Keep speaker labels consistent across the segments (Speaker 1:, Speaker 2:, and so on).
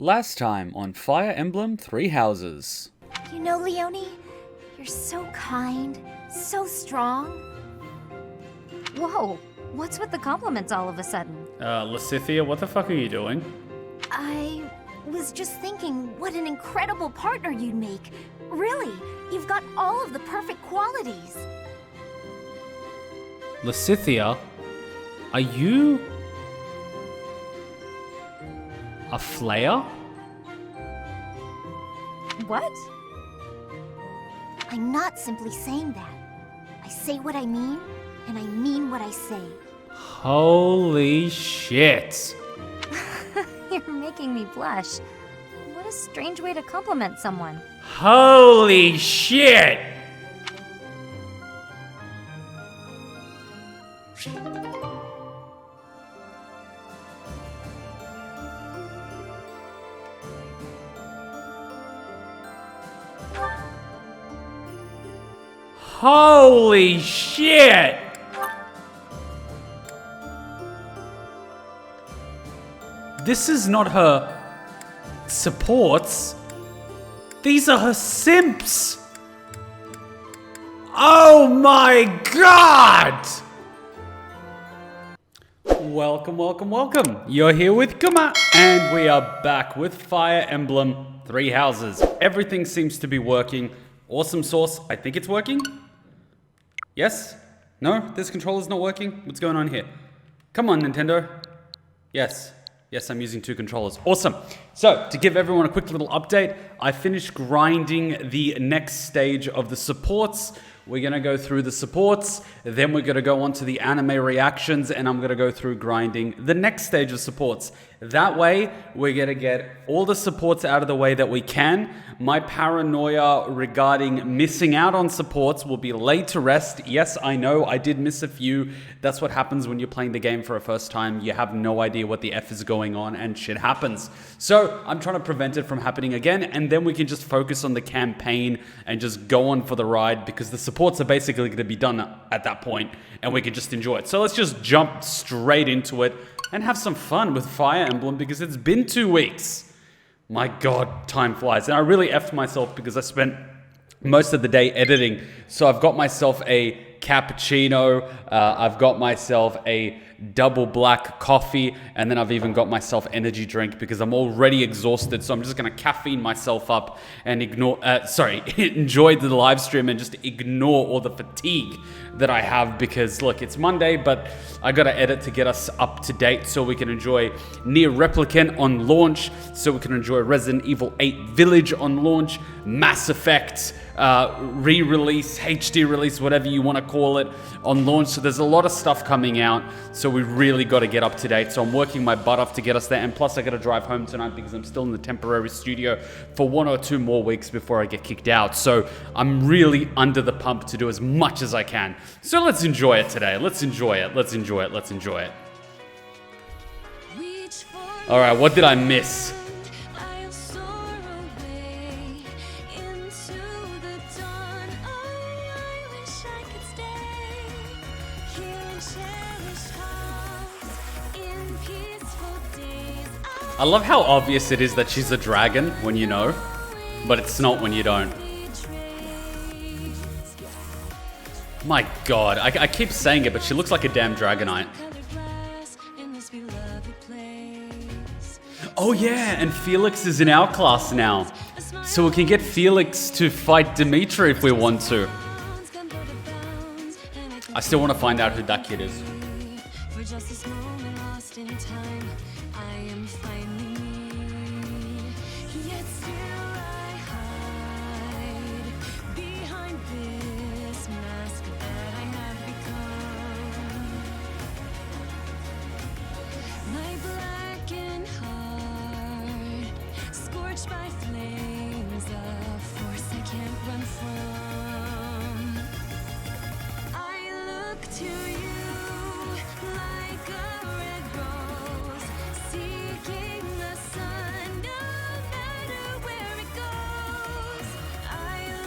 Speaker 1: Last time on Fire Emblem 3 Houses.
Speaker 2: You know, Leonie, you're so kind, so strong.
Speaker 3: Whoa, what's with the compliments all of a sudden?
Speaker 1: Lysithia, what the fuck are you doing?
Speaker 2: I was just thinking what an incredible partner you'd make. Really, you've got all of the perfect qualities.
Speaker 1: Lysithia, are you a flayer?
Speaker 3: What?
Speaker 2: I'm not simply saying that. I say what I mean, and I mean what I say.
Speaker 1: Holy shit.
Speaker 3: You're making me blush. What a strange way to compliment someone.
Speaker 1: Holy shit! Holy shit! This is not her supports. These are her simps. Oh my god! Welcome, welcome, welcome. You're here with Kuma, and we are back with Fire Emblem 3 Houses. Everything seems to be working. Awesome sauce. I think it's working. Yes? No? This controller's not working? What's going on here? Come on, Nintendo. Yes. Yes, I'm using 2 controllers. Awesome. So, to give everyone a quick little update, I finished grinding the next stage of the supports. We're going to go through the supports, then we're going to go on to the anime reactions, and I'm going to go through grinding the next stage of supports. That way, we're going to get all the supports out of the way that we can. My paranoia regarding missing out on supports will be laid to rest. Yes, I know, I did miss a few. That's what happens when you're playing the game for a first time. You have no idea what the F is going on, and shit happens. So, I'm trying to prevent it from happening again, and then we can just focus on the campaign and just go on for the ride, because the supports are basically going to be done at that point, and we can just enjoy it. So let's just jump straight into it and have some fun with Fire Emblem, because it's been 2 weeks. My god, time flies. And I really effed myself because I spent most of the day editing. So I've got myself a cappuccino, I've got myself a double black coffee, and then I've even got myself energy drink because I'm already exhausted. So I'm just gonna caffeine myself up and enjoy the live stream and just ignore all the fatigue that I have, because look, it's Monday, but I gotta edit to get us up to date so we can enjoy Nier Replicant on launch, so we can enjoy Resident Evil 8 Village on launch, Mass Effect re-release, HD release, whatever you want to call it, on launch. So there's a lot of stuff coming out, so we really got to get up to date. So I'm working my butt off to get us there, and plus I got to drive home tonight because I'm still in the temporary studio for 1 or 2 more weeks before I get kicked out. So I'm really under the pump to do as much as I can. So let's enjoy it today. Let's enjoy it. Let's enjoy it. Let's enjoy it. All right, what did I miss? I love how obvious it is that she's a dragon when you know, but it's not when you don't. My god, I keep saying it, but she looks like a damn Dragonite. Oh yeah, and Felix is in our class now. So we can get Felix to fight Dimitri if we want to. I still want to find out who that kid is.
Speaker 4: By flames of force I can't run from. I look to you like a red rose, seeking the sun, no matter where it goes. I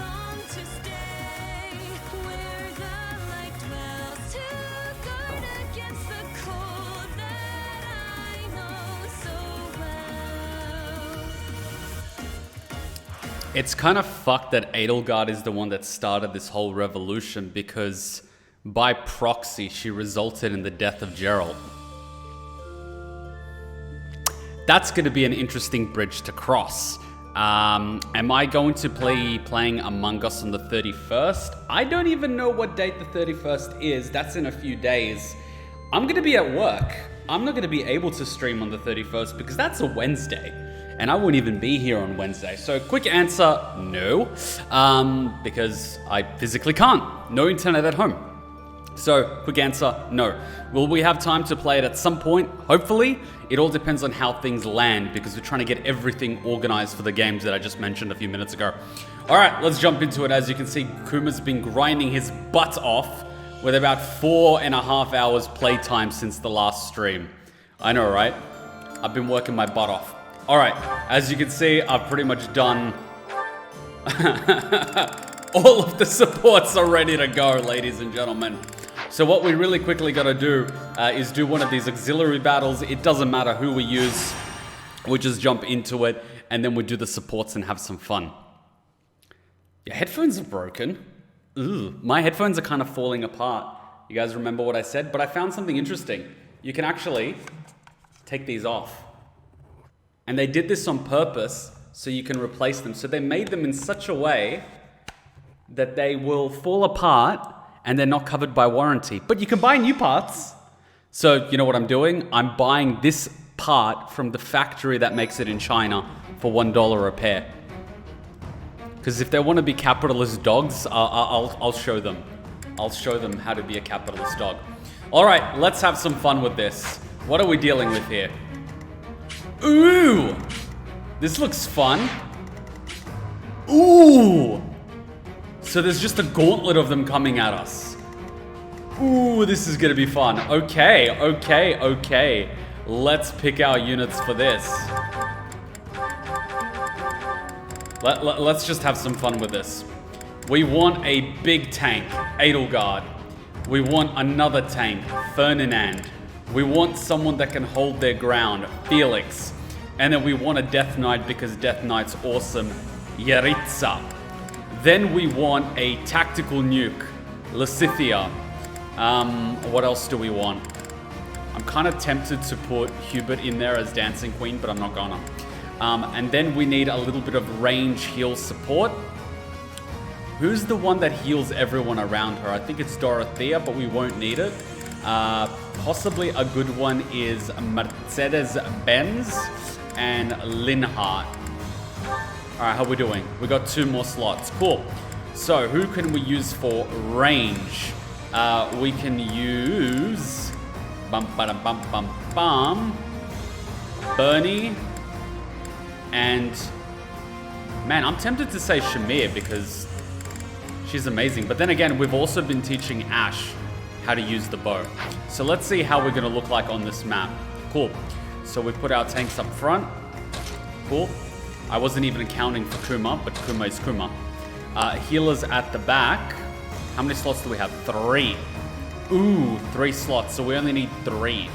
Speaker 4: long to stay where the light dwells, to guard against the cold that I know so well.
Speaker 1: It's kind of fucked that Edelgard is the one that started this whole revolution because by proxy, she resulted in the death of Geralt. That's going to be an interesting bridge to cross. Am I going to playing Among Us on the 31st? I don't even know what date the 31st is. That's in a few days. I'm going to be at work. I'm not going to be able to stream on the 31st because that's a Wednesday. And I won't even be here on Wednesday. So quick answer, no. Because I physically can't. No internet at home. So, quick answer, no. Will we have time to play it at some point? Hopefully. It all depends on how things land because we're trying to get everything organized for the games that I just mentioned a few minutes ago. Alright, let's jump into it. As you can see, Kuma's been grinding his butt off with about 4.5 hours playtime since the last stream. I know, right? I've been working my butt off. Alright, as you can see, I've pretty much done... all of the supports are ready to go, ladies and gentlemen. So what we really quickly got to do is do one of these auxiliary battles. It doesn't matter who we use. We just jump into it, and then we do the supports and have some fun. Your headphones are broken. Ooh, my headphones are kind of falling apart. You guys remember what I said? But I found something interesting. You can actually take these off. And they did this on purpose so you can replace them. So they made them in such a way that they will fall apart and they're not covered by warranty. But you can buy new parts. So you know what I'm doing? I'm buying this part from the factory that makes it in China for $1 a pair. Because if they want to be capitalist dogs, I'll show them. I'll show them how to be a capitalist dog. All right, let's have some fun with this. What are we dealing with here? Ooh! This looks fun. Ooh! So there's just a gauntlet of them coming at us. Ooh, this is gonna be fun. Okay, okay, okay. Let's pick our units for this. Let's just have some fun with this. We want a big tank, Edelgard. We want another tank, Ferdinand. We want someone that can hold their ground, Felix. And then we want a Death Knight because Death Knight's awesome, Jeritza. Then we want a tactical nuke, Lysithea. What else do we want? I'm kind of tempted to put Hubert in there as Dancing Queen, but I'm not gonna. And then we need a little bit of range heal support. Who's the one that heals everyone around her? I think it's Dorothea, but we won't need it. Possibly a good one is Mercedes-Benz and Linhardt. Alright, how are we doing? We got 2 more slots. Cool. So, who can we use for range? We can use... Bernie. And... Man, I'm tempted to say Shamir because she's amazing. But then again, we've also been teaching Ash how to use the bow. So let's see how we're going to look like on this map. Cool. So we put our tanks up front. Cool. I wasn't even accounting for Kuma, but Kuma is Kuma. Healers at the back. How many slots do we have? 3. Ooh, 3 slots. So we only need 3.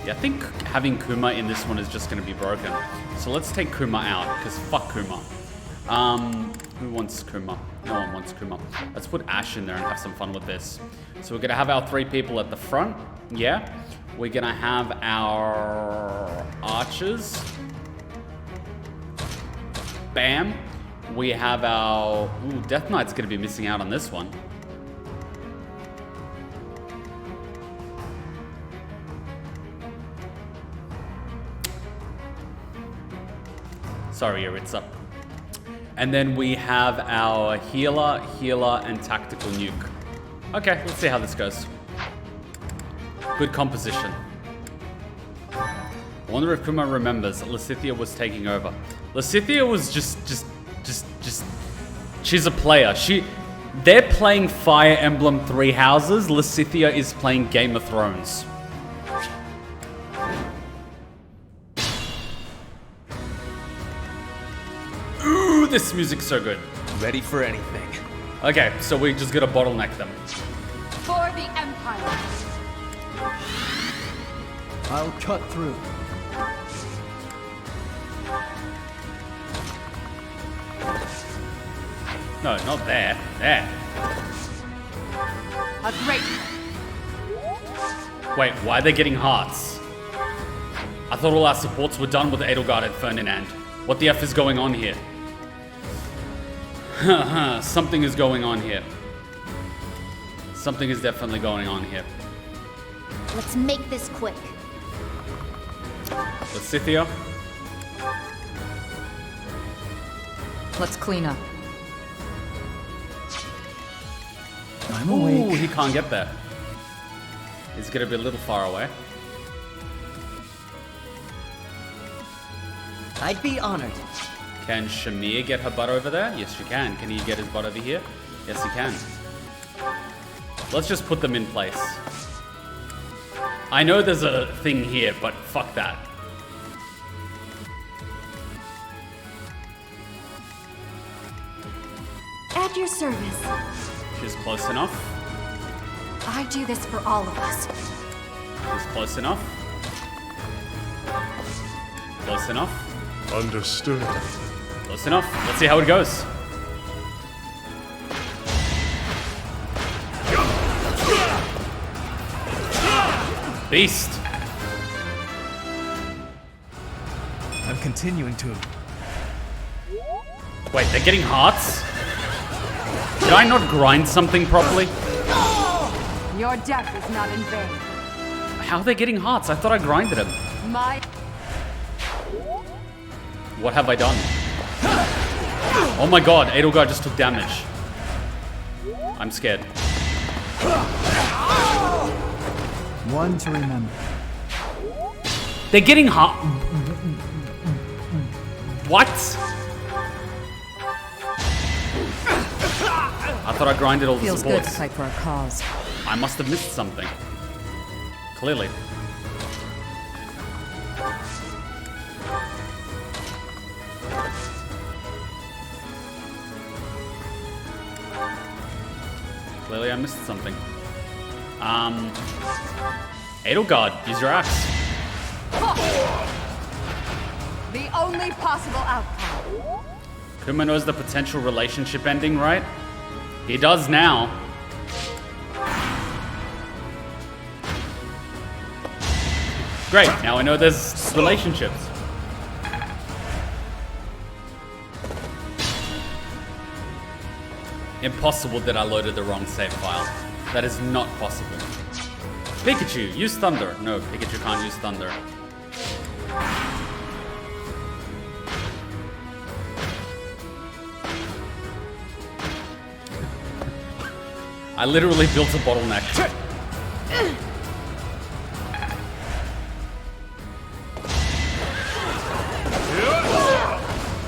Speaker 1: Yeah, I think having Kuma in this one is just going to be broken. So let's take Kuma out, because fuck Kuma. Who wants Kuma? No one wants Kuma. Let's put Ash in there and have some fun with this. So we're going to have our 3 people at the front. Yeah. We're going to have our archers. Bam. We have our... Ooh, Death Knight's going to be missing out on this one. Sorry, Jeritza. And then we have our healer, and tactical nuke. Okay, let's see how this goes. Good composition. I wonder if Kuma remembers Lysithea was taking over. Lysithea was just... She's a player. They're playing Fire Emblem 3 Houses. Lysithea is playing Game of Thrones. Ooh, this music's so good.
Speaker 5: Ready for anything.
Speaker 1: Okay, so we just gotta bottleneck them.
Speaker 4: For the Empire.
Speaker 5: I'll cut through.
Speaker 1: No, not there. There.
Speaker 4: A great.
Speaker 1: Wait, why are they getting hearts? I thought all our supports were done with Edelgard and Ferdinand. What the F is going on here? Something is going on here. Something is definitely going on here.
Speaker 2: Let's make this quick.
Speaker 1: Scythia.
Speaker 4: Let's clean up.
Speaker 5: I'm
Speaker 1: Ooh,
Speaker 5: awake.
Speaker 1: he can't get there. He's gonna be a little far away.
Speaker 5: I'd be honored.
Speaker 1: Can Shamir get her butt over there? Yes, she can. Can he get his butt over here? Yes, he can. Let's just put them in place. I know there's a thing here, but fuck that.
Speaker 2: At your service.
Speaker 1: She's close enough.
Speaker 2: I do this for all of us.
Speaker 1: She's close enough. Close enough.
Speaker 6: Understood.
Speaker 1: Close enough. Let's see how it goes. Beast.
Speaker 5: I'm continuing to.
Speaker 1: Wait, they're getting hearts? Did I not grind something properly?
Speaker 4: Your death is not in vain.
Speaker 1: How are they getting hearts? I thought I grinded them.
Speaker 4: My
Speaker 1: What have I done? Oh my god, Edelgard just took damage. I'm scared.
Speaker 5: One to remember.
Speaker 1: They're getting heart. What? I thought I grinded all the
Speaker 4: feels good to
Speaker 1: supports.
Speaker 4: fight for a cause.
Speaker 1: I must have missed something. Clearly. Clearly I missed something. Edelgard, use your axe.
Speaker 4: The only possible outcome.
Speaker 1: Kuma knows the potential relationship ending, right? He does now. Great, now I know there's relationships. Impossible that I loaded the wrong save file. That is not possible. Pikachu, use Thunder. No, Pikachu can't use Thunder. I literally built a bottleneck.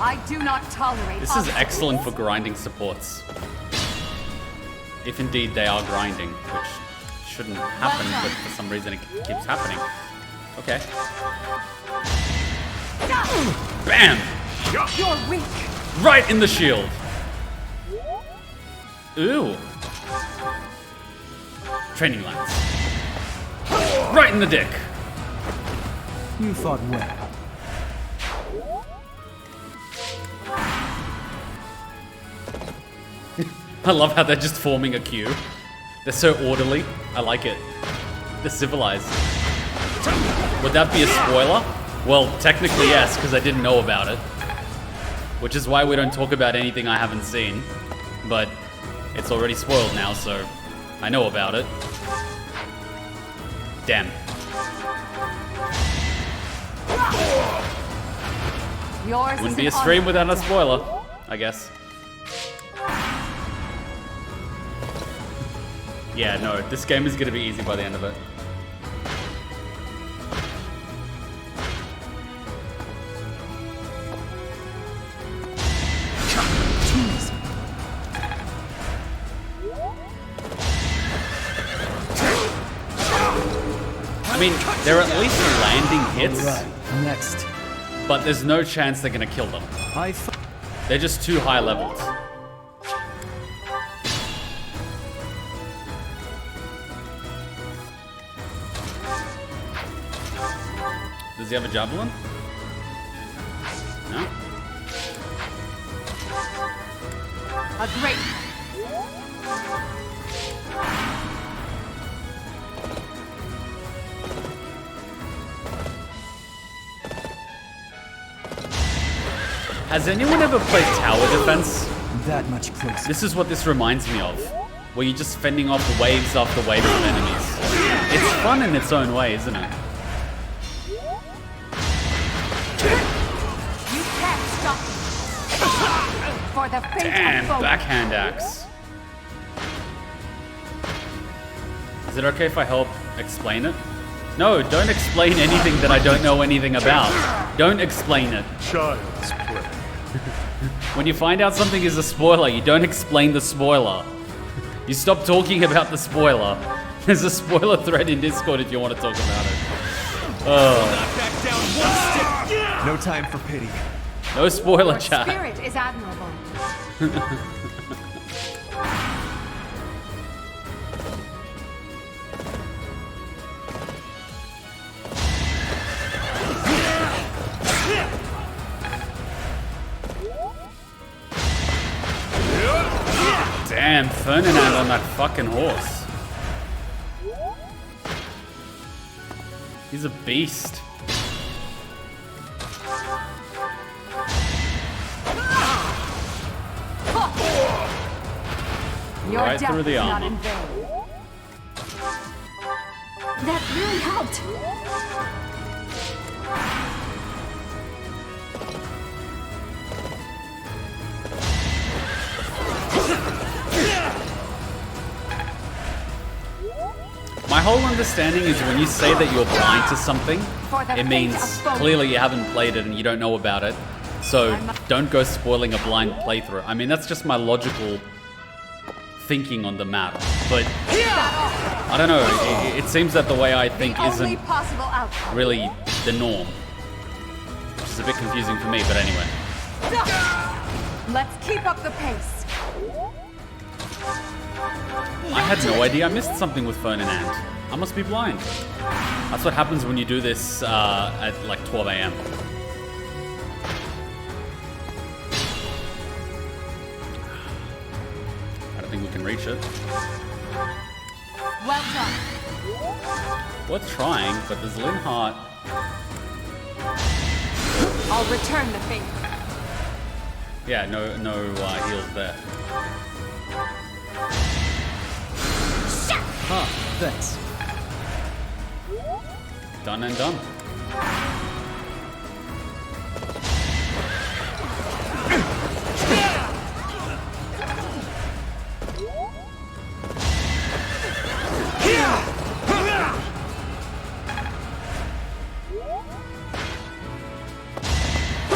Speaker 4: I do not tolerate.
Speaker 1: This is excellent for grinding supports. If indeed they are grinding, which shouldn't happen, but for some reason it keeps happening. Okay. Bam!
Speaker 4: You're weak.
Speaker 1: Right in the shield. Ooh. Training lines. Right in the dick.
Speaker 5: You fought well.
Speaker 1: I love how they're just forming a queue. They're so orderly. I like it. They're civilized. Would that be a spoiler? Well, technically yes, because I didn't know about it. Which is why we don't talk about anything I haven't seen. But it's already spoiled now, so I know about it. Damn.
Speaker 4: Yours
Speaker 1: Wouldn't
Speaker 4: is
Speaker 1: be a
Speaker 4: an
Speaker 1: stream
Speaker 4: honor.
Speaker 1: without a spoiler, I guess. Yeah, no, this game is gonna be easy by the end of it. I mean, they're at least landing hits,
Speaker 5: Right. Next.
Speaker 1: but there's no chance they're gonna kill them. They're just too high levels. Does he have a javelin? No?
Speaker 4: A great
Speaker 1: Has anyone ever played tower defense?
Speaker 5: That much closer.
Speaker 1: This is what this reminds me of, where you're just fending off waves after waves of enemies. It's fun in its own way, isn't it?
Speaker 4: You can't stop me. For the fate
Speaker 1: Damn,
Speaker 4: of both.
Speaker 1: backhand axe. Is it okay if I help explain it? No, don't explain anything that I don't know anything about. Don't explain it.
Speaker 6: Child's play.
Speaker 1: When you find out something is a spoiler, you don't explain the spoiler. You stop talking about the spoiler. There's a spoiler thread in Discord if you want to talk about it. Oh,
Speaker 5: Back down one step. No time for pity.
Speaker 1: no spoiler
Speaker 4: Your
Speaker 1: chat.
Speaker 4: spirit is admirable.
Speaker 1: Damn, Ferdinand on that fucking horse. He's a beast.
Speaker 4: Your
Speaker 1: Right
Speaker 4: death
Speaker 1: through the
Speaker 4: is not
Speaker 1: armor.
Speaker 4: in vain.
Speaker 2: That really helped.
Speaker 1: My whole understanding is when you say that you're blind to something,
Speaker 4: For the
Speaker 1: it
Speaker 4: fate
Speaker 1: means
Speaker 4: of both.
Speaker 1: clearly you haven't played it and you don't know about it. So don't go spoiling a blind playthrough. I mean, that's just my logical thinking on the matter. But I don't know, it seems that the way I think
Speaker 4: The only
Speaker 1: isn't
Speaker 4: possible outcome.
Speaker 1: really the norm. Which is a bit confusing for me, but anyway.
Speaker 4: Let's keep up the pace.
Speaker 1: I had no idea I missed something with Ferdinand. I must be blind. That's what happens when you do this at like 12 a.m. I don't think we can reach it.
Speaker 4: Well done.
Speaker 1: Worth trying, but there's Linhart.
Speaker 4: I'll return the favor.
Speaker 1: Yeah, no heals there.
Speaker 5: Huh, thanks.
Speaker 1: Done and done.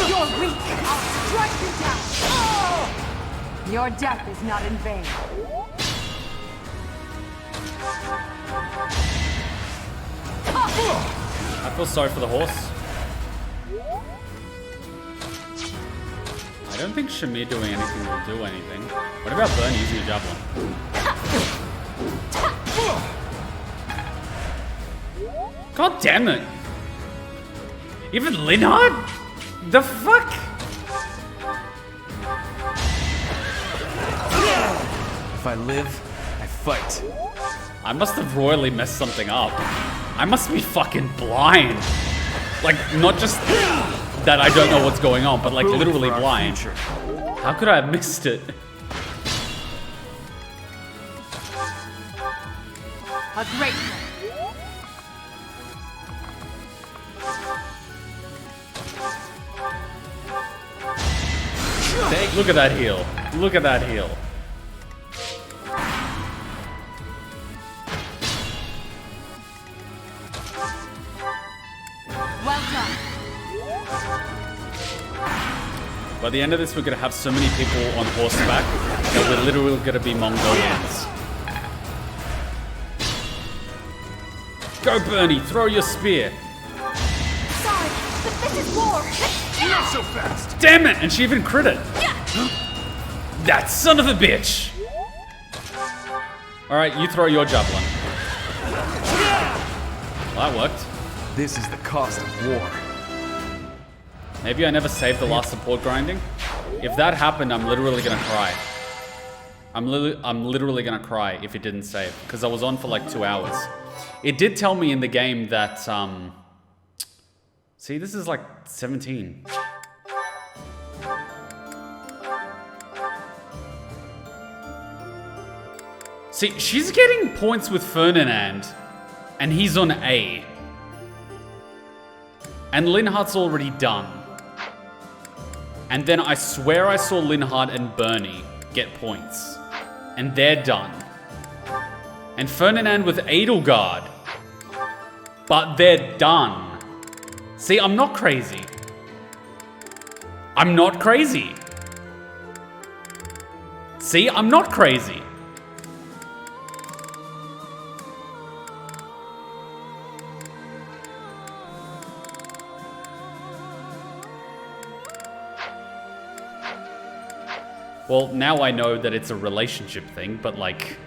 Speaker 4: You're weak. I'll strike you down. Your death is not in vain.
Speaker 1: I feel sorry for the horse. I don't think Shamir doing anything will do anything. What about Burn using a javelin? God damn it! Even Linhart? The fuck?
Speaker 5: If I live, I fight.
Speaker 1: I must have royally messed something up. I must be fucking blind. Like, not just that I don't know what's going on, but like
Speaker 5: Food
Speaker 1: literally
Speaker 5: for our
Speaker 1: blind.
Speaker 5: future.
Speaker 1: How could I have missed it?
Speaker 4: A great
Speaker 1: Look at that heal. Look at that heal.
Speaker 4: well done.
Speaker 1: By the end of this, we're gonna have so many people on horseback that we're literally gonna be Mongolians. Go, Bernie! Throw your spear!
Speaker 2: Sorry, but this is war.
Speaker 6: Not so fast.
Speaker 1: Damn it! And she even crit it! That son of a bitch! Alright, you throw your javelin. Well, that worked.
Speaker 5: This is the cost of war.
Speaker 1: Maybe I never saved the last support grinding. If that happened, I'm literally gonna cry. I'm literally gonna cry if it didn't save, because I was on for like 2 hours. It did tell me in the game that, see, this is like 17. See, she's getting points with Ferdinand, and he's on A. And Linhart's already done. And then I swear I saw Linhart and Bernie get points. And they're done. And Ferdinand with Edelgard. But they're done. See, I'm not crazy. I'm not crazy. See, I'm not crazy. Well, now I know that it's a relationship thing, but like...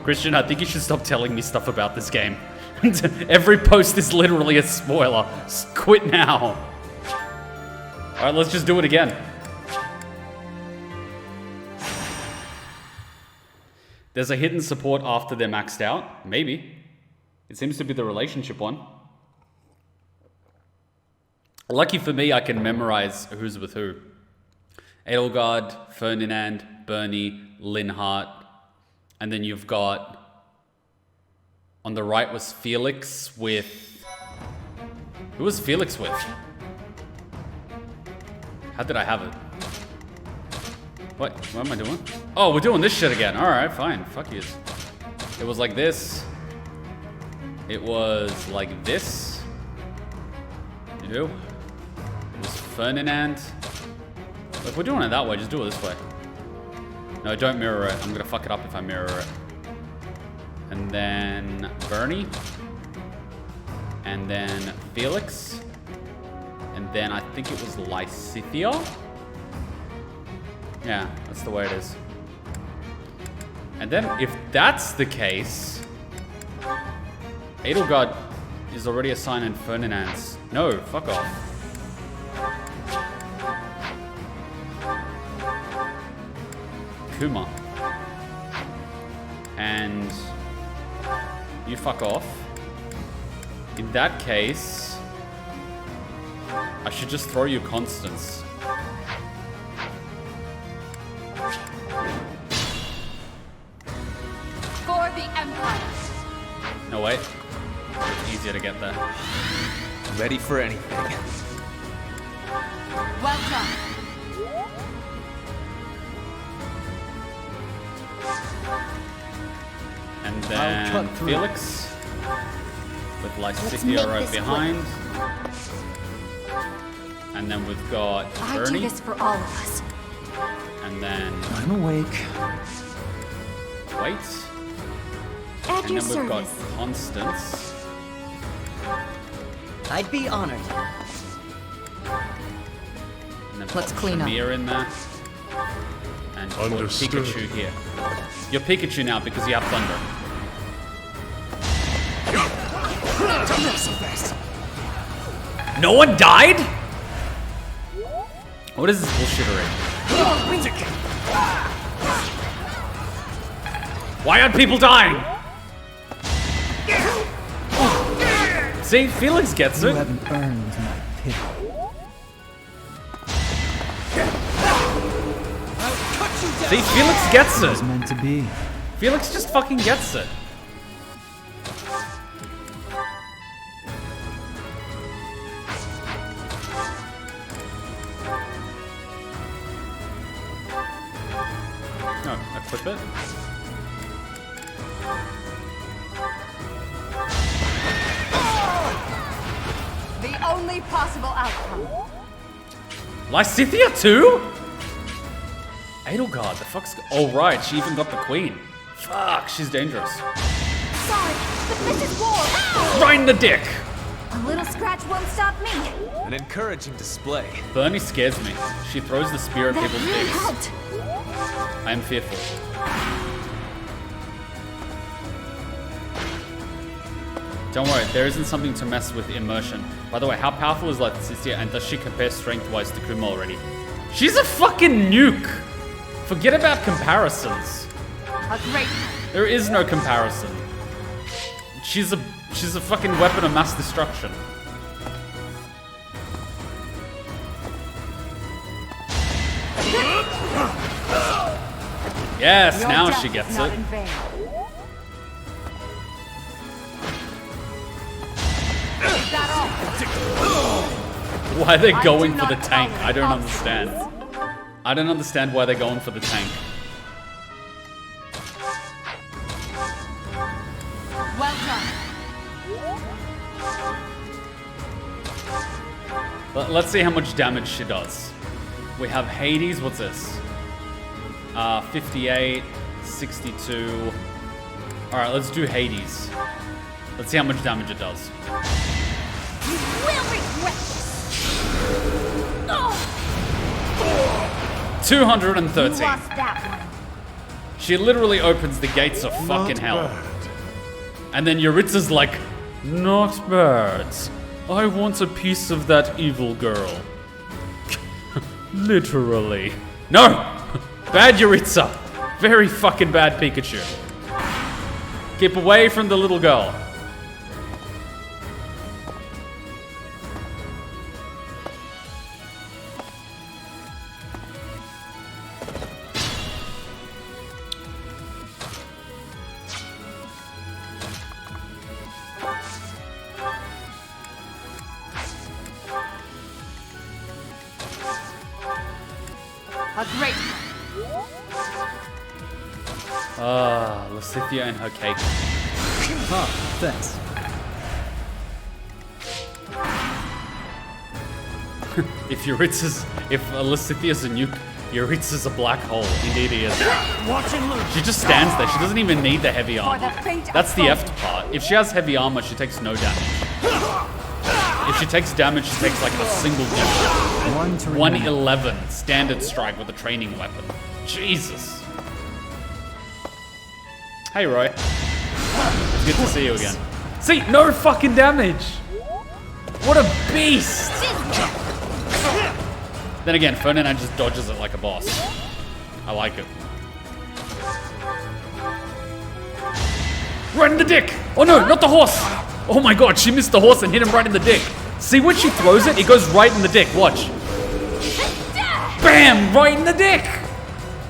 Speaker 1: Christian, I think you should stop telling me stuff about this game. Every post is literally a spoiler. Just quit now. Alright, let's just do it again. There's a hidden support after they're maxed out. Maybe. It seems to be the relationship one. Lucky for me, I can memorize who's with who. Edelgard, Ferdinand, Bernie, Linhart, and then you've got, on the right was Felix with, who was Felix with? How did I have it? What am I doing? Oh, we're doing this shit again. All right, fine, fuck you. It was like this. It was like this. You do? It was Ferdinand. If we're doing it that way, just do it this way. No, don't mirror it. I'm gonna fuck it up if I mirror it. And then Bernie. And then Felix. And then I think it was Lysithia. Yeah, that's the way it is. And then if that's the case, Edelgard is already assigned in Ferdinand's. No, fuck off. Kuma. And you fuck off. In that case, I should just throw you Constance.
Speaker 4: For the Empire.
Speaker 1: No, wait. It's easier to get there.
Speaker 5: Ready for anything.
Speaker 4: Well done.
Speaker 1: And then Felix with Lysithia right behind. And then we've got
Speaker 2: I do
Speaker 1: Bernie.
Speaker 2: this for all of us.
Speaker 1: And then
Speaker 5: I'm awake.
Speaker 1: wait.
Speaker 2: At
Speaker 1: And
Speaker 2: your
Speaker 1: then we've got
Speaker 2: service.
Speaker 1: Constance.
Speaker 7: I'd be honored.
Speaker 1: And then
Speaker 7: Let's
Speaker 1: pop
Speaker 7: clean up.
Speaker 1: Shamir in there. And put
Speaker 6: Understood.
Speaker 1: Pikachu here. You're Pikachu now because you have Thunder. No one died? What is this bullshittery? Why aren't people dying? See, Felix gets
Speaker 8: You
Speaker 1: it.
Speaker 8: haven't earned my pity.
Speaker 1: See, Felix gets
Speaker 8: It was
Speaker 1: it.
Speaker 8: meant to be.
Speaker 1: Felix just fucking gets it. No, equip it.
Speaker 4: The only possible outcome.
Speaker 1: Lysithia too? Edelgard, the fuck's... Oh right, she even got the queen. Fuck, she's dangerous.
Speaker 2: Sorry, but this is war.
Speaker 1: Right in the dick!
Speaker 2: A little scratch won't stop me.
Speaker 5: An encouraging display.
Speaker 1: Bernie scares me. She throws the spear at
Speaker 2: That
Speaker 1: people's
Speaker 2: really
Speaker 1: dicks.
Speaker 2: helped.
Speaker 1: I am fearful. Don't worry, there isn't something to mess with immersion. By the way, how powerful is Lysithia and does she compare strength-wise to Kuma already? She's a fucking nuke! Forget about comparisons.
Speaker 4: A great
Speaker 1: There is no comparison. She's a fucking weapon of mass destruction. Yes,
Speaker 4: Your
Speaker 1: now
Speaker 4: death
Speaker 1: she
Speaker 4: is
Speaker 1: gets
Speaker 4: not
Speaker 1: it.
Speaker 4: in vain. Is that all?
Speaker 1: Why they're
Speaker 4: I
Speaker 1: going
Speaker 4: do
Speaker 1: for the
Speaker 4: not
Speaker 1: tank,
Speaker 4: tolerate
Speaker 1: I don't
Speaker 4: obstacles.
Speaker 1: understand. I don't understand why they're going for the tank.
Speaker 4: Well done.
Speaker 1: Let's see how much damage she does. We have Hades, what's this? 58, 62. Alright, let's do Hades. Let's see how much damage it does.
Speaker 2: You will regret this! Oh,
Speaker 1: 213.
Speaker 2: you lost that one.
Speaker 1: She literally opens the gates of fucking hell.
Speaker 6: Bad.
Speaker 1: And then Yeritza's like, not bad. I want a piece of that evil girl. Literally. No! Bad Yeritza. Very fucking bad Pikachu. Keep away from the little girl.
Speaker 4: A great
Speaker 1: Lysithea and her cake.
Speaker 5: Oh, thanks.
Speaker 1: If Lysithia's a nuke, Yeritza's a black hole. Indeed he is.
Speaker 6: Watch and learn.
Speaker 1: She just stands there. She doesn't even need the heavy
Speaker 4: for
Speaker 1: armor.
Speaker 4: the faint of
Speaker 1: That's the
Speaker 4: soul.
Speaker 1: F part. If she has heavy armor, she takes no damage. If she takes damage, she takes like a single damage.
Speaker 5: 1 to
Speaker 1: 111 standard strike with a training weapon. Jesus. Hey, Roy. Good to see you again. See, no fucking damage. What a beast. Then again, Ferdinand just dodges it like a boss. I like it. Right in the dick! Oh no, not the horse! Oh my god, she missed the horse and hit him right in the dick. See, when she throws it, it goes right in the dick. Watch. Bam! Right in the dick!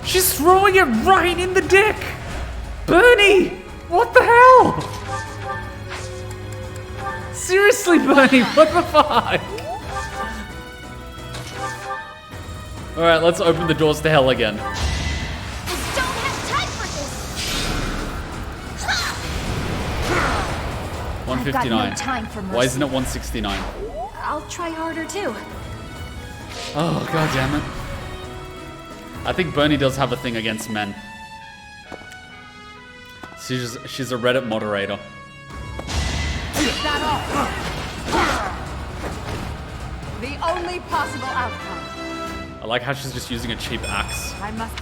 Speaker 1: She's throwing it right in the dick! Bernie! What the hell? Seriously, Bernie, what the fuck? Alright, let's open the doors to hell again.
Speaker 2: I don't have time for this!
Speaker 1: 159.
Speaker 2: I've got no time for mercy.
Speaker 1: Why isn't it 169?
Speaker 2: I'll try harder too.
Speaker 1: Oh, god damn it. I think Bernie does have a thing against men. She's a Reddit moderator.
Speaker 4: Is that all? The only possible outcome.
Speaker 1: I like how she's just using a cheap axe.
Speaker 4: I must.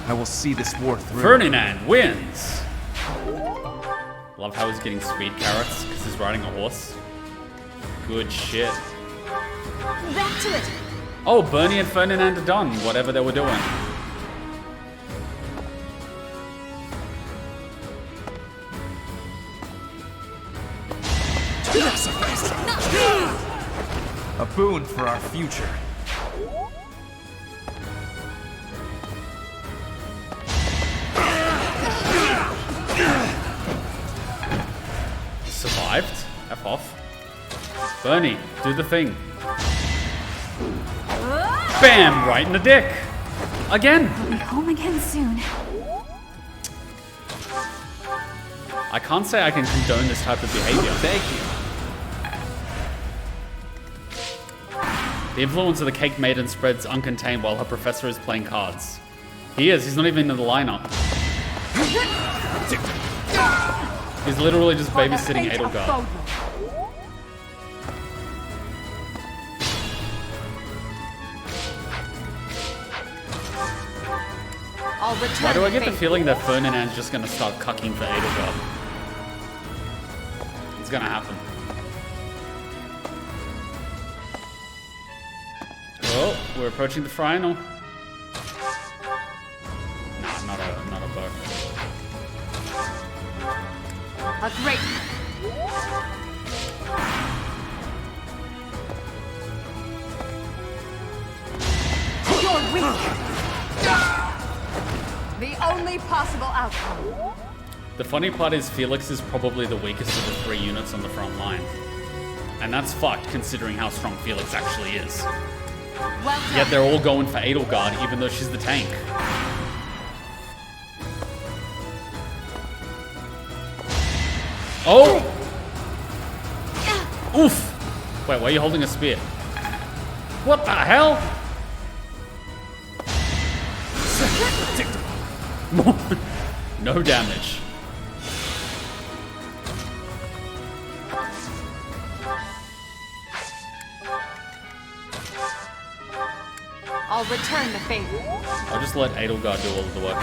Speaker 5: I will see this war through.
Speaker 1: Ferdinand wins! Love how he's getting speed carrots because he's riding a horse. Good shit.
Speaker 2: Back to it.
Speaker 1: Oh, Bernie and Ferdinand are done, whatever they were doing.
Speaker 5: A boon for our future.
Speaker 1: Survived? F off. Bernie, do the thing. Bam! Right in the dick! Again!
Speaker 2: I'll be home again soon.
Speaker 1: I can't say I can condone this type of behavior.
Speaker 5: Thank you.
Speaker 1: The influence of the cake maiden spreads uncontained while her professor is playing cards. He is, he's not even in the lineup. He's literally just
Speaker 4: For the
Speaker 1: babysitting
Speaker 4: fate of
Speaker 1: Edelgard.
Speaker 4: Bodil. I'll return
Speaker 1: Why do I get the
Speaker 4: faith.
Speaker 1: feeling that Ferdinand's just gonna start cucking for Edelgard? It's gonna happen. Oh, we're approaching the final. Nah, not a bow.
Speaker 4: A great. You're weak. The only possible outcome.
Speaker 1: The funny part is Felix is probably the weakest of the 3 units on the front line. And that's fucked considering how strong Felix actually is.
Speaker 4: Well done.
Speaker 1: Yet they're all going for Edelgard even though she's the tank. Oh! Oof! Wait, why are you holding a spear? What the hell? No damage.
Speaker 4: I'll return the favor.
Speaker 1: I'll just let Edelgard do all of the work.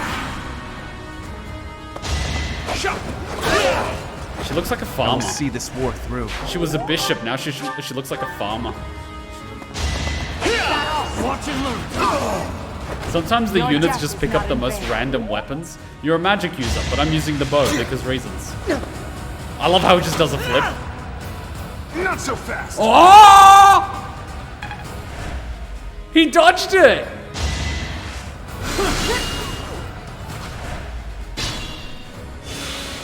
Speaker 1: She looks like a
Speaker 5: I will
Speaker 1: farmer.
Speaker 5: see this war through.
Speaker 1: She was a bishop, now she looks like a farmer.
Speaker 6: Watch and learn.
Speaker 1: Sometimes the
Speaker 4: Your
Speaker 1: units
Speaker 4: death
Speaker 1: just
Speaker 4: is
Speaker 1: pick
Speaker 4: not
Speaker 1: up the
Speaker 4: in
Speaker 1: most
Speaker 4: vain.
Speaker 1: random weapons. You're a magic user, but I'm using the bow because reasons. I love how it just does a flip.
Speaker 6: Not so fast.
Speaker 1: Oh! He dodged it!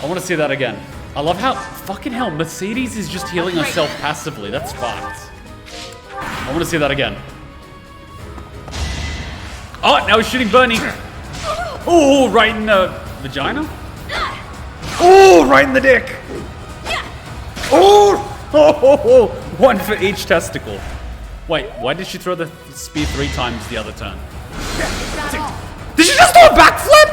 Speaker 1: I want to see that again. I love how, fucking hell, Mercedes is just healing herself passively. That's fucked. I want to see that again. Oh, now he's shooting Bernie. Oh, right in the vagina. Oh, right in the dick. Oh, one for each testicle. Wait, why did she throw the spear 3 times the other turn? Did she just do a backflip?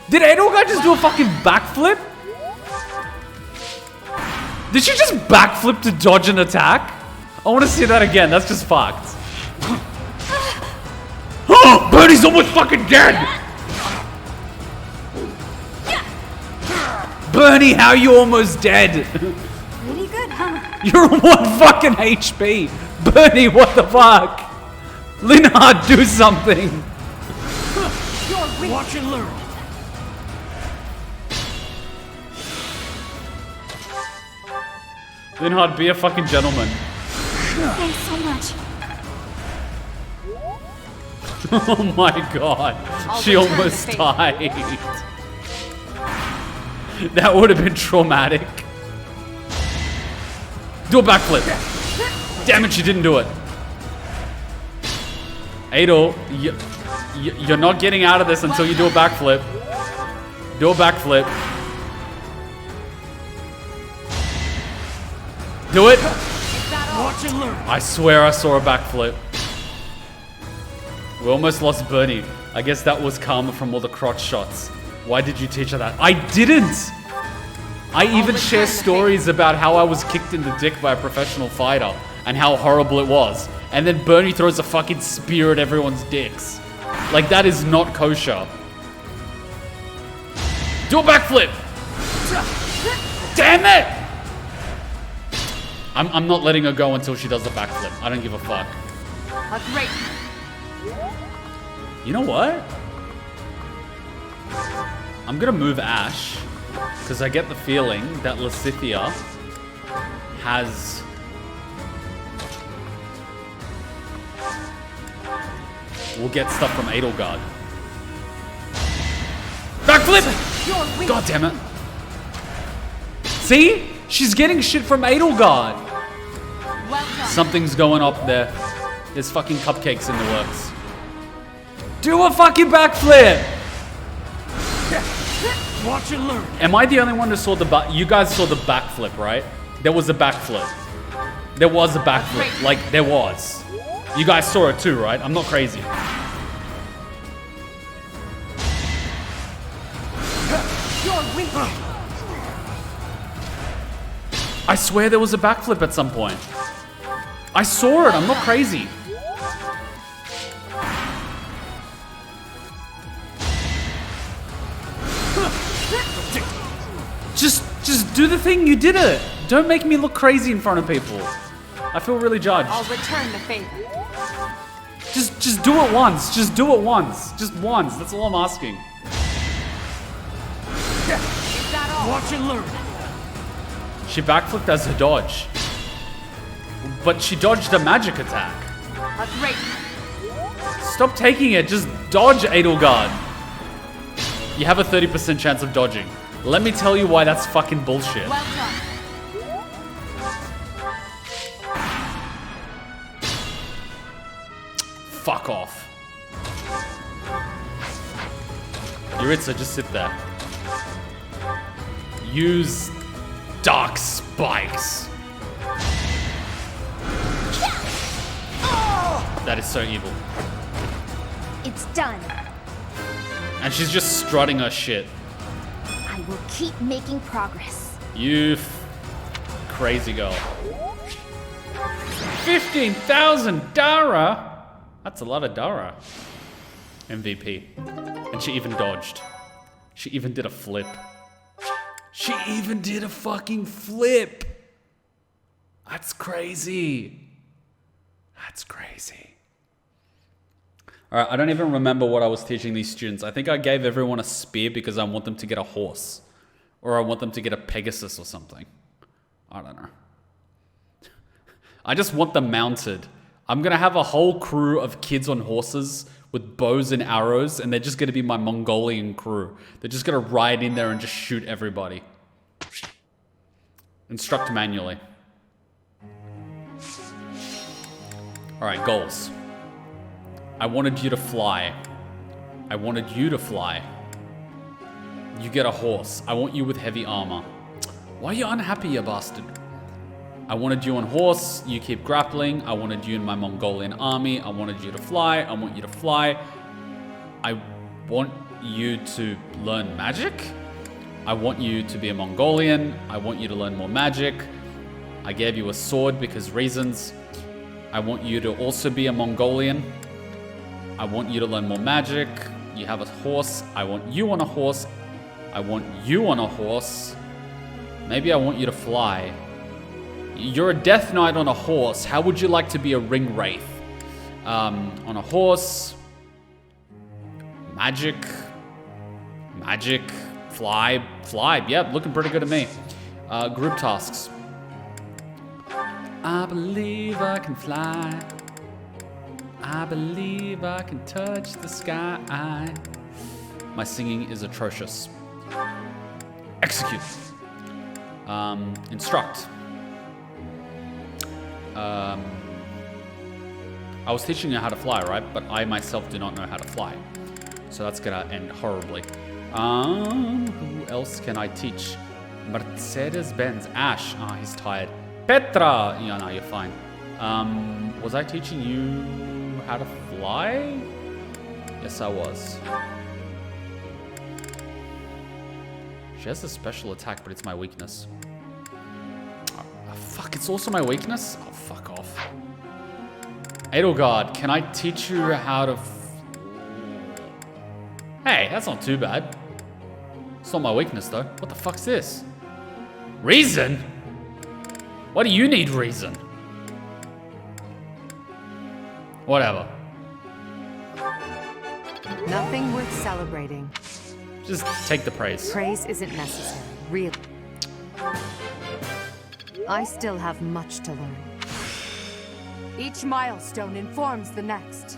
Speaker 1: Did Edelgard just do a fucking backflip? Did she just backflip to dodge an attack? I want to see that again. That's just fucked. Oh, Bernie's almost fucking dead. Bernie, how are you almost dead?
Speaker 3: Pretty good, huh?
Speaker 1: You're on 1 fucking HP. Bernie, what the fuck? Linhard, do something.
Speaker 6: Watch and learn.
Speaker 1: Linhard, be a fucking gentleman.
Speaker 2: Thanks so much.
Speaker 1: Oh my god. She
Speaker 4: return
Speaker 1: almost
Speaker 4: the favor.
Speaker 1: died. That would have been traumatic. Do a backflip. Damn it, she didn't do it. Adol, you're not getting out of this until you do a backflip. Do a backflip. Do it.
Speaker 6: Watch and learn.
Speaker 1: I swear I saw a backflip. We almost lost Bernie. I guess that was karma from all the crotch shots. Why did you teach her that? I didn't! I even share stories about how I was kicked in the dick by a professional fighter and how horrible it was. And then Bernie throws a fucking spear at everyone's dicks. Like, that is not kosher. Do a backflip! Damn it! I'm not letting her go until she does the backflip. I don't give a fuck.
Speaker 4: A great.
Speaker 1: You know what? I'm gonna move Ash, because I get the feeling that Lysithea has... We'll get stuff from Edelgard. Backflip! God damn it. See? She's getting shit from Edelgard.
Speaker 4: Well done.
Speaker 1: Something's going up there. There's fucking cupcakes in the works. Do a fucking backflip!
Speaker 6: Watch and learn.
Speaker 1: Am I the only one who saw the back? You guys saw the backflip, right? There was a backflip. There was a backflip. Like, there was. You guys saw it too, right? I'm not crazy.
Speaker 4: You're weak.
Speaker 1: I swear there was a backflip at some point. I saw it. I'm not crazy. Just do the thing, you did it! Don't make me look crazy in front of people. I feel really judged.
Speaker 4: I'll return the favor.
Speaker 1: Just do it once. Just do it once. Just once. That's all I'm asking.
Speaker 4: Is that all?
Speaker 6: Watch and learn.
Speaker 1: She backflipped as a dodge. But she dodged a magic attack.
Speaker 4: A great.
Speaker 1: Stop taking it. Just dodge, Edelgard. You have a 30% chance of dodging. Let me tell you why that's fucking bullshit.
Speaker 4: Well done.
Speaker 1: Fuck off. Jeritza, just sit there. Use dark spikes. That is so evil.
Speaker 2: It's done.
Speaker 1: And she's just strutting her shit.
Speaker 2: I will keep making progress.
Speaker 1: You crazy girl. 15,000 Dara. That's a lot of Dara. MVP. And she even dodged. She even did a flip. She even did a fucking flip. That's crazy. That's crazy. All right, I don't even remember what I was teaching these students. I think I gave everyone a spear because I want them to get a horse. Or I want them to get a Pegasus or something. I don't know. I just want them mounted. I'm going to have a whole crew of kids on horses with bows and arrows, and they're just going to be my Mongolian crew. They're just going to ride in there and just shoot everybody. Instruct manually. All right, goals. I wanted you to fly. I wanted you to fly. You get a horse. I want you with heavy armor. Why are you unhappy, you bastard? I wanted you on horse. You keep grappling. I wanted you in my Mongolian army. I wanted you to fly. I want you to fly. I want you to learn magic. I want you to be a Mongolian. I want you to learn more magic. I gave you a sword because reasons. I want you to also be a Mongolian. I want you to learn more magic. You have a horse. I want you on a horse. I want you on a horse. Maybe I want you to fly. You're a death knight on a horse. How would you like to be a ring wraith? On a horse. Magic. Magic. Fly. Fly. Yep, looking pretty good to me. Group tasks. I believe I can fly. I believe I can touch the sky. My singing is atrocious. Execute. Instruct. I was teaching you how to fly, right? But I myself do not know how to fly. So that's gonna end horribly. Who else can I teach? Mercedes-Benz. Ash. Ah, he's tired. Petra. Yeah, no, you're fine. Was I teaching you how to fly? Yes, I was. She has a special attack, but it's my weakness. Oh, fuck, it's also my weakness? Oh, fuck off. Edelgard, can I teach you how to... Hey, that's not too bad. It's not my weakness, though. What the fuck's this? Reason? Why do you need reason? Whatever.
Speaker 4: Nothing worth celebrating.
Speaker 1: Just take the praise.
Speaker 4: Praise isn't necessary, really. I still have much to learn. Each milestone informs the next.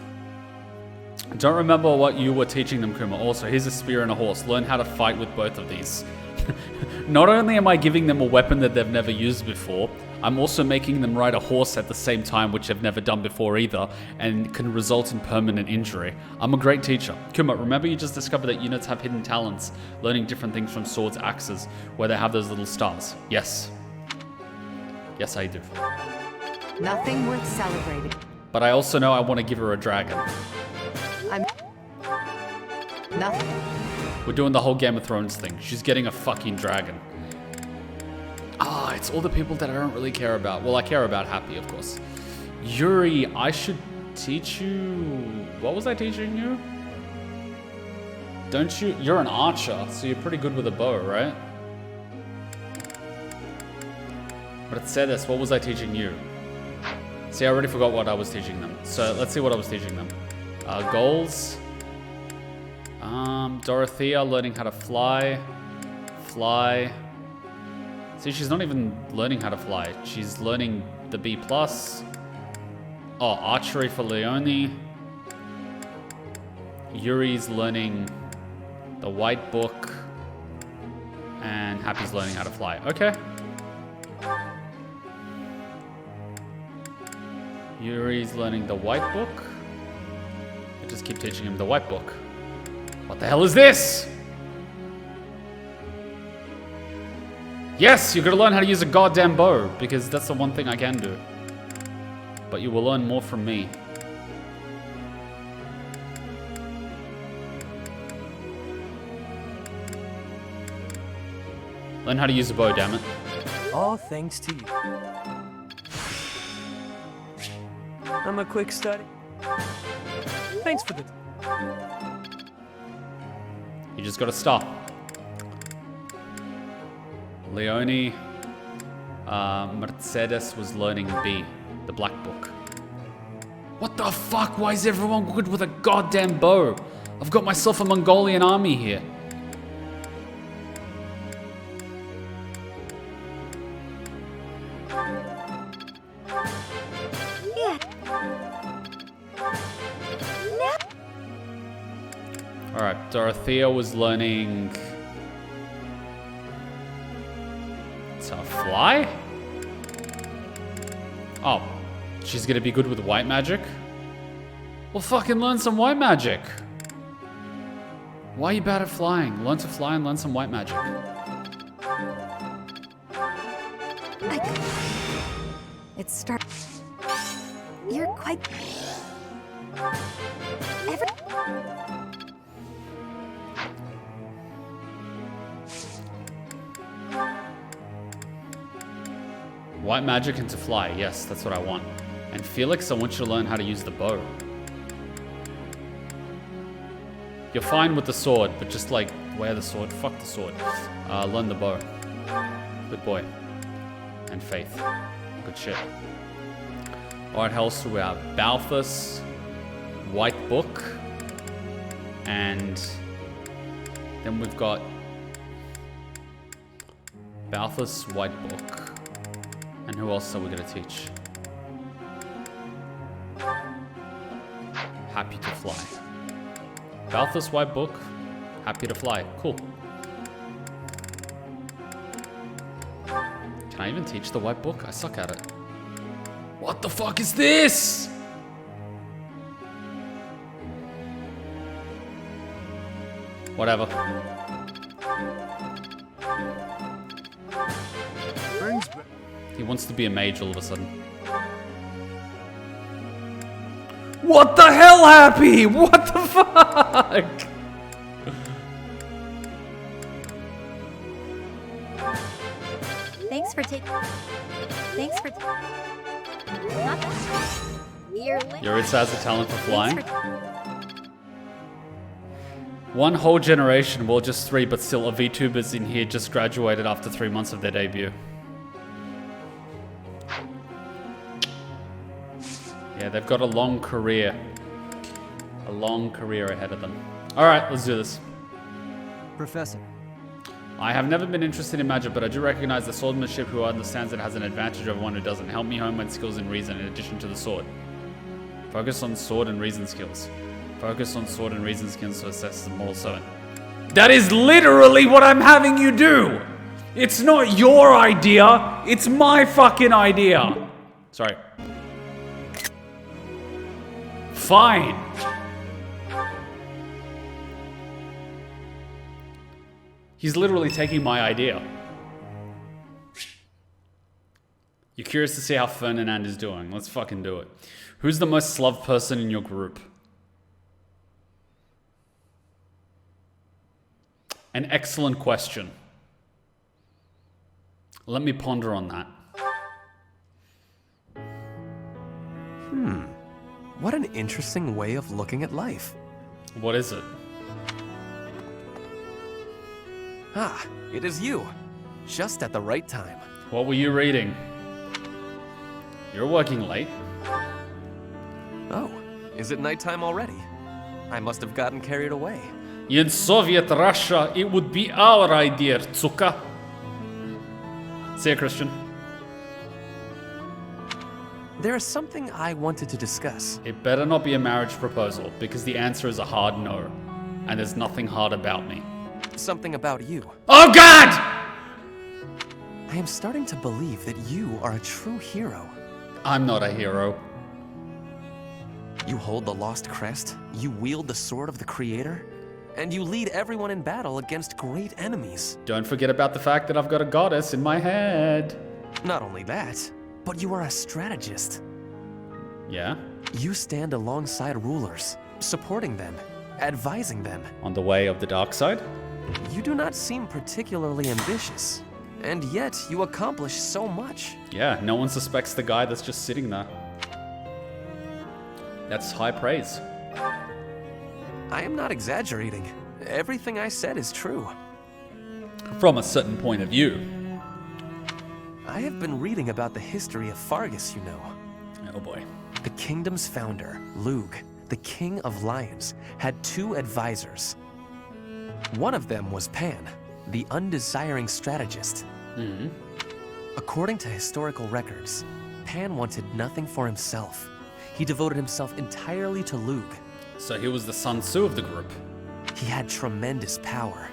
Speaker 1: Don't remember what you were teaching them, Kuma. Also, here's a spear and a horse. Learn how to fight with both of these. Not only am I giving them a weapon that they've never used before, I'm also making them ride a horse at the same time, which they've never done before either, and can result in permanent injury. I'm a great teacher. Kuma, remember you just discovered that units have hidden talents, learning different things from swords, axes, where they have those little stars. Yes. Yes, I do.
Speaker 4: Nothing worth celebrating.
Speaker 1: But I also know I want to give her a dragon.
Speaker 4: Nothing.
Speaker 1: We're doing the whole Game of Thrones thing. She's getting a fucking dragon. Ah, it's all the people that I don't really care about. Well, I care about Happy, of course. Yuri, I should teach you... What was I teaching you? Don't you... You're an archer, so you're pretty good with a bow, right? Mercedes, what was I teaching you? See, I already forgot what I was teaching them. So let's see what I was teaching them. Goals. Dorothea learning how to fly. Fly. See, she's not even learning how to fly. She's learning the B+. Oh, archery for Leonie. Yuri's learning the white book. And Happy's learning how to fly. Okay. Yuri's learning the white book. I just keep teaching him the white book. What the hell is this? Yes, you're gonna learn how to use a goddamn bow, because that's the one thing I can do. But you will learn more from me. Learn how to use a bow, damn it.
Speaker 7: All thanks to you. I'm a quick study. Thanks for the...
Speaker 1: You just gotta stop. Leonie, Mercedes was learning B, the black book. What the fuck? Why is everyone good with a goddamn bow? I've got myself a Mongolian army here. Alright, Dorothea was learning to fly? Oh, she's gonna be good with white magic? Well, fucking learn some white magic. Why are you bad at flying? Learn to fly and learn some white magic.
Speaker 2: It starts. You're quite.
Speaker 1: White magic and to fly. Yes, that's what I want. And Felix, I want you to learn how to use the bow. You're fine with the sword, but just like wear the sword. Fuck the sword. Learn the bow. Good boy. And Faith. Good shit. Alright, how else do we have? Balthus, White Book, and then we've got Balthus, White Book. And who else are we gonna teach? Happy to fly. Balthus, White Book, Happy to fly. Cool. Can I even teach the White Book? I suck at it. What the fuck is this? Whatever. He wants to be a mage all of a sudden. What the hell, Happy? What the fuck?
Speaker 3: Thanks for taking. Thanks for. Not that.
Speaker 1: Yuritsa has a talent for flying. One whole generation, well just 3, but still of VTubers in here just graduated after 3 months of their debut. Yeah, they've got a long career. A long career ahead of them. Alright, let's do this.
Speaker 7: Professor.
Speaker 1: I have never been interested in magic, but I do recognize the swordsmanship who understands it has an advantage over one who doesn't. Help me hone my skills in reason in addition to the sword. Focus on sword and reason skills. Focus on sword and reason skills to assess the moral servant. That is literally what I'm having you do! It's not your idea, it's my fucking idea! Sorry. Fine. He's literally taking my idea. You're curious to see how Ferdinand is doing. Let's fucking do it. Who's the most loved person in your group? An excellent question. Let me ponder on that.
Speaker 7: What an interesting way of looking at life.
Speaker 1: What is it?
Speaker 7: Ah, it is you. Just at the right time.
Speaker 1: What were you reading? You're working late.
Speaker 8: Oh, is it nighttime already? I must have gotten carried away.
Speaker 1: In Soviet Russia, it would be our idea, Tsuka. See ya, Christian.
Speaker 8: There is something I wanted to discuss.
Speaker 1: It better not be a marriage proposal, because the answer is a hard no. And there's nothing hard about me.
Speaker 8: Something about you.
Speaker 1: Oh God!
Speaker 8: I am starting to believe that you are a true hero.
Speaker 1: I'm not a hero.
Speaker 8: You hold the lost crest, you wield the sword of the creator, and you lead everyone in battle against great enemies.
Speaker 1: Don't forget about the fact that I've got a goddess in my head.
Speaker 8: Not only that, but you are a strategist.
Speaker 1: Yeah?
Speaker 8: You stand alongside rulers, supporting them, advising them.
Speaker 1: On the way of the dark side?
Speaker 8: You do not seem particularly ambitious, and yet you accomplish so much.
Speaker 1: Yeah, no one suspects the guy that's just sitting there. That's high praise.
Speaker 8: I am not exaggerating. Everything I said is true.
Speaker 1: From a certain point of view.
Speaker 8: I have been reading about the history of Fargus, you know.
Speaker 1: Oh boy.
Speaker 8: The kingdom's founder, Lug, the king of lions, had 2 advisors. One of them was Pan, the undesiring strategist. According to historical records, Pan wanted nothing for himself. He devoted himself entirely to Lug.
Speaker 1: So he was the Sun Tzu of the group.
Speaker 8: He had tremendous power,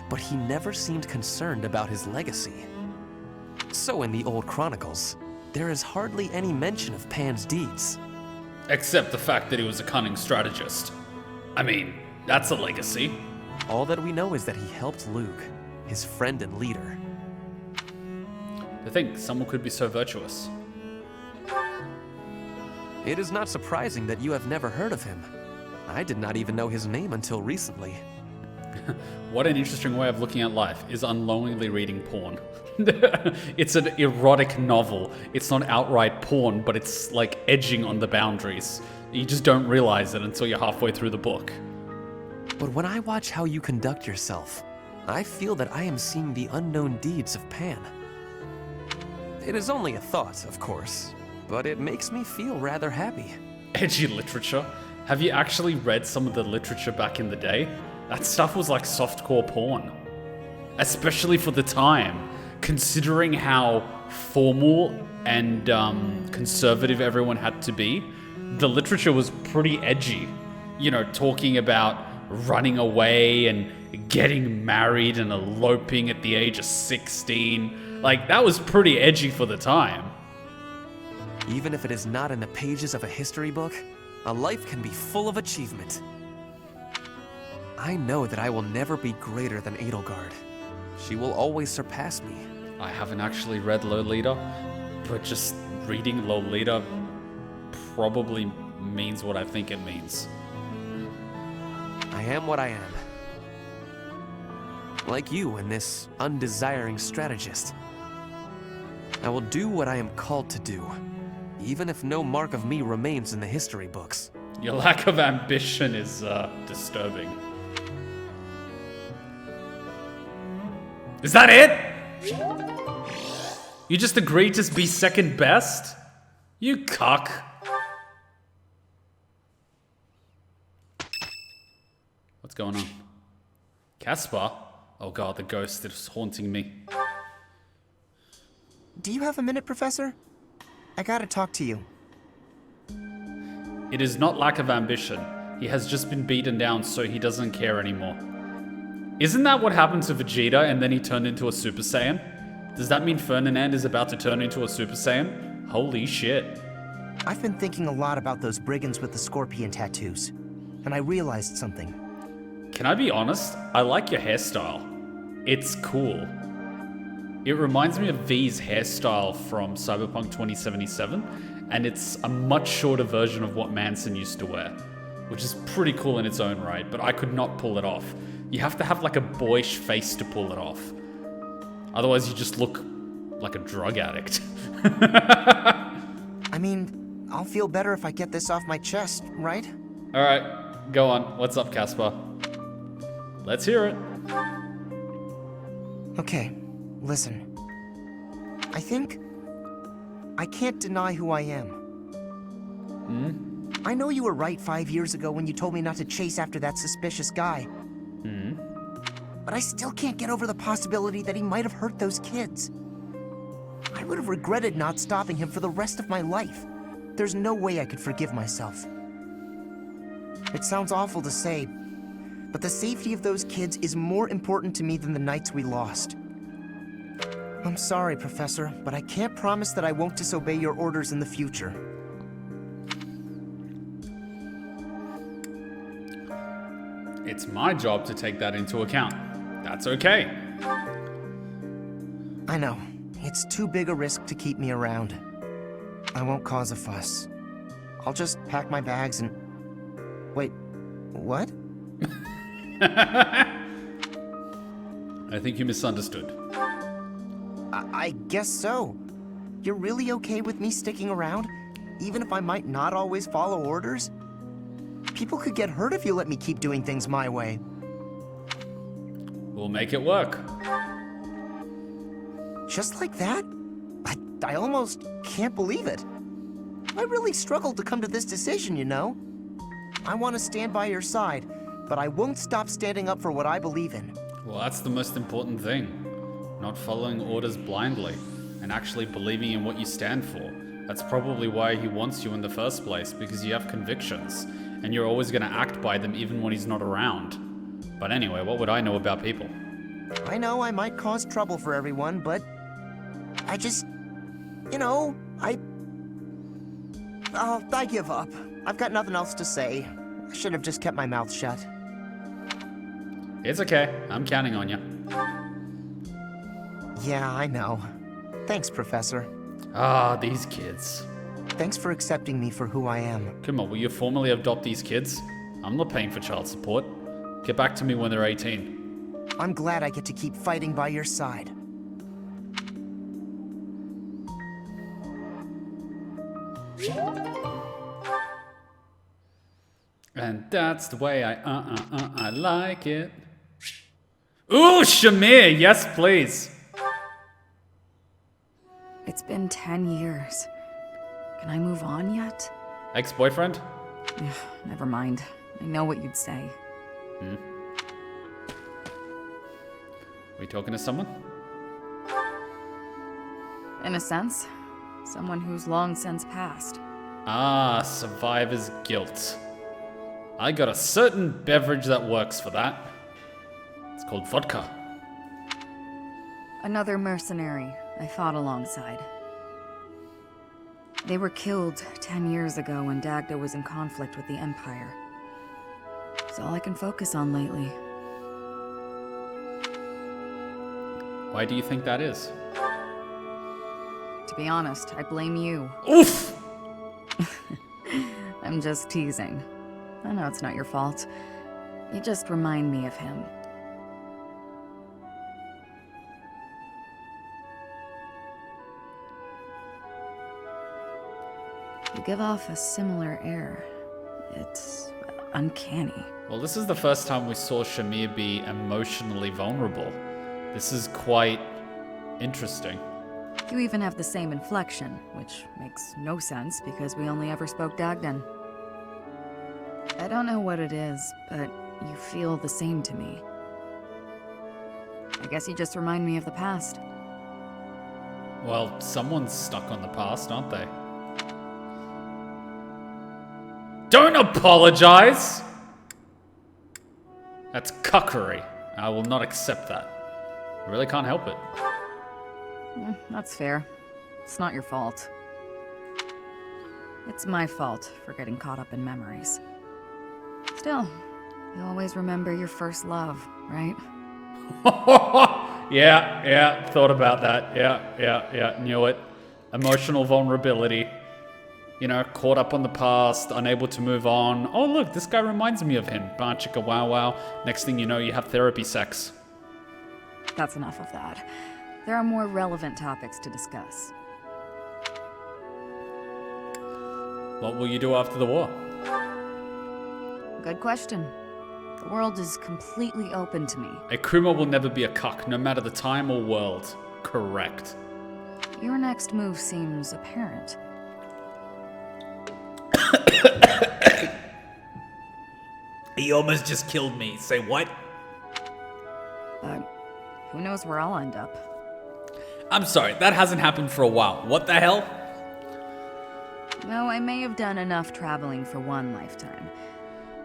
Speaker 8: but he never seemed concerned about his legacy. So in the old chronicles, there is hardly any mention of Pan's deeds.
Speaker 1: Except the fact that he was a cunning strategist. I mean, that's a legacy.
Speaker 8: All that we know is that he helped Lug, his friend and leader.
Speaker 1: To think someone could be so virtuous.
Speaker 8: It is not surprising that you have never heard of him. I did not even know his name until recently.
Speaker 1: What an interesting way of looking at life, is unknowingly reading porn. It's an erotic novel. It's not outright porn, but it's like edging on the boundaries. You just don't realize it until you're halfway through the book.
Speaker 8: But when I watch how you conduct yourself, I feel that I am seeing the unknown deeds of Pan. It is only a thought, of course, but it makes me feel rather happy.
Speaker 1: Edgy literature? Have you actually read some of the literature back in the day? That stuff was like softcore porn. Especially for the time, considering how formal and conservative everyone had to be. The literature was pretty edgy. You know, talking about running away and getting married and eloping at the age of 16. Like, that was pretty edgy for the time.
Speaker 8: Even if it is not in the pages of a history book, a life can be full of achievement. I know that I will never be greater than Edelgard. She will always surpass me.
Speaker 1: I haven't actually read Lolita, but just reading Lolita probably means what I think it means.
Speaker 8: I am what I am. Like you and this undesiring strategist. I will do what I am called to do, even if no mark of me remains in the history books.
Speaker 1: Your lack of ambition is disturbing. Is that it? You just agreed to be second best? You cuck. What's going on? Caspar? Oh god, the ghost that is haunting me.
Speaker 9: Do you have a minute, Professor? I gotta talk to you.
Speaker 1: It is not lack of ambition. He has just been beaten down, so he doesn't care anymore. Isn't that what happened to Vegeta and then he turned into a Super Saiyan? Does that mean Ferdinand is about to turn into a Super Saiyan? Holy shit.
Speaker 9: I've been thinking a lot about those brigands with the scorpion tattoos, and I realized something.
Speaker 1: Can I be honest? I like your hairstyle. It's cool. It reminds me of V's hairstyle from Cyberpunk 2077, and it's a much shorter version of what Manson used to wear, which is pretty cool in its own right, but I could not pull it off. You have to have like a boyish face to pull it off. Otherwise you just look like a drug addict.
Speaker 9: I mean, I'll feel better if I get this off my chest, right?
Speaker 1: Alright, go on. What's up, Caspar? Let's hear it.
Speaker 9: Okay, listen. I think I can't deny who I am. I know you were right 5 years ago when you told me not to chase after that suspicious guy. But I still can't get over the possibility that he might have hurt those kids. I would have regretted not stopping him for the rest of my life. There's no way I could forgive myself. It sounds awful to say, but the safety of those kids is more important to me than the nights we lost. I'm sorry, Professor, but I can't promise that I won't disobey your orders in the future.
Speaker 1: It's my job to take that into account. That's okay.
Speaker 9: I know. It's too big a risk to keep me around. I won't cause a fuss. I'll just pack my bags and... Wait, what?
Speaker 1: I think you misunderstood.
Speaker 9: I guess so. You're really okay with me sticking around, even if I might not always follow orders? People could get hurt if you let me keep doing things my way.
Speaker 1: We'll make it work.
Speaker 9: Just like that? I almost can't believe it. I really struggled to come to this decision, you know? I want to stand by your side, but I won't stop standing up for what I believe in.
Speaker 1: Well, that's the most important thing. Not following orders blindly, and actually believing in what you stand for. That's probably why he wants you in the first place, because you have convictions, and you're always going to act by them even when he's not around. But anyway, what would I know about people?
Speaker 9: I know I might cause trouble for everyone, but I just, you know, I give up. I've got nothing else to say. I should have just kept my mouth shut.
Speaker 1: It's okay. I'm counting on you.
Speaker 9: Yeah, I know. Thanks, Professor.
Speaker 1: Ah, these kids.
Speaker 9: Thanks for accepting me for who I am.
Speaker 1: Come on, will you formally adopt these kids? I'm not paying for child support. Get back to me when they're 18.
Speaker 9: I'm glad I get to keep fighting by your side.
Speaker 1: And that's the way I like it. Ooh, Shamir, yes please.
Speaker 10: It's been 10 years. Can I move on yet?
Speaker 1: Ex-boyfriend?
Speaker 10: Never mind. I know what you'd say.
Speaker 1: Are we talking to someone?
Speaker 10: In a sense. Someone who's long since passed.
Speaker 1: Ah, survivor's guilt. I got a certain beverage that works for that. It's called vodka.
Speaker 10: Another mercenary I fought alongside. They were killed 10 years ago when Dagda was in conflict with the Empire. It's all I can focus on lately.
Speaker 1: Why do you think that is?
Speaker 10: To be honest, I blame you.
Speaker 1: Oof!
Speaker 10: I'm just teasing. I know it's not your fault. You just remind me of him. You give off a similar air. It's uncanny.
Speaker 1: Well, this is the first time we saw Shamir be emotionally vulnerable. This is quite interesting.
Speaker 10: You even have the same inflection, which makes no sense because we only ever spoke Dagdan. I don't know what it is, but you feel the same to me. I guess you just remind me of the past.
Speaker 1: Well, someone's stuck on the past, aren't they? Don't apologize! That's cuckery. I will not accept that. I really can't help it.
Speaker 10: That's fair. It's not your fault. It's my fault for getting caught up in memories. Still, you always remember your first love, right?
Speaker 1: Yeah, thought about that. Yeah, knew it. Emotional vulnerability. You know, caught up on the past, unable to move on. Oh, look, this guy reminds me of him. Bah, chicka, wow, wow. Next thing you know, you have therapy sex.
Speaker 10: That's enough of that. There are more relevant topics to discuss.
Speaker 1: What will you do after the war?
Speaker 10: Good question. The world is completely open to me.
Speaker 1: A Kuma will never be a cuck, no matter the time or world. Correct.
Speaker 10: Your next move seems apparent.
Speaker 1: He almost just killed me. Say what?
Speaker 10: But who knows where I'll end up.
Speaker 1: I'm sorry, that hasn't happened for a while. What the hell?
Speaker 10: Though I may have done enough traveling for one lifetime,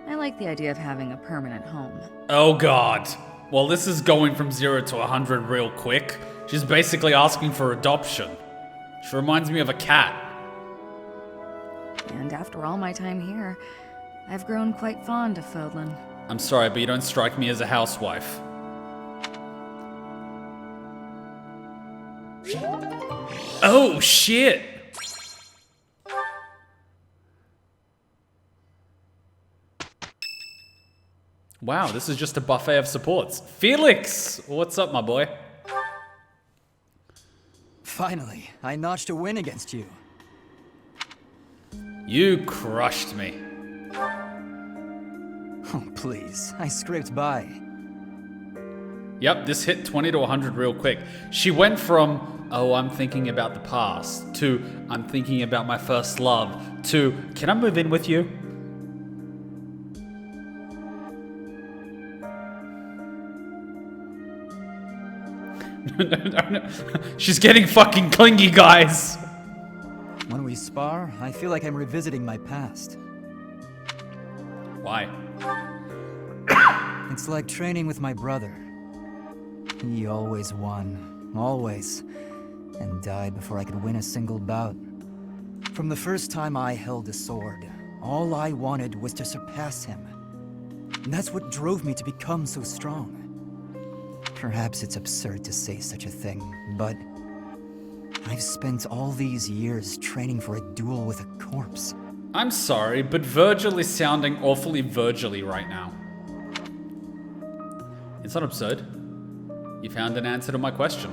Speaker 10: I like the idea of having a permanent home.
Speaker 1: Oh god. Well, this is going from 0 to 100 real quick. She's basically asking for adoption. She reminds me of a cat.
Speaker 10: And after all my time here, I've grown quite fond of Fodlan.
Speaker 1: I'm sorry, but you don't strike me as a housewife. Oh, shit! Wow, this is just a buffet of supports. Felix! What's up, my boy?
Speaker 11: Finally, I notched a win against you.
Speaker 1: You crushed me.
Speaker 11: Oh, please. I scraped by.
Speaker 1: Yep, this hit 20 to 100 real quick. She went from, oh, I'm thinking about the past, to, I'm thinking about my first love, to, can I move in with you? No. She's getting fucking clingy, guys.
Speaker 11: When we spar, I feel like I'm revisiting my past.
Speaker 1: Why?
Speaker 11: It's like training with my brother. He always won, always, and died before I could win a single bout. From the first time I held a sword, all I wanted was to surpass him. And that's what drove me to become so strong. Perhaps it's absurd to say such a thing, but I've spent all these years training for a duel with a corpse.
Speaker 1: I'm sorry, but Virgil is sounding awfully Virgil-y right now. It's not absurd. You found an answer to my question.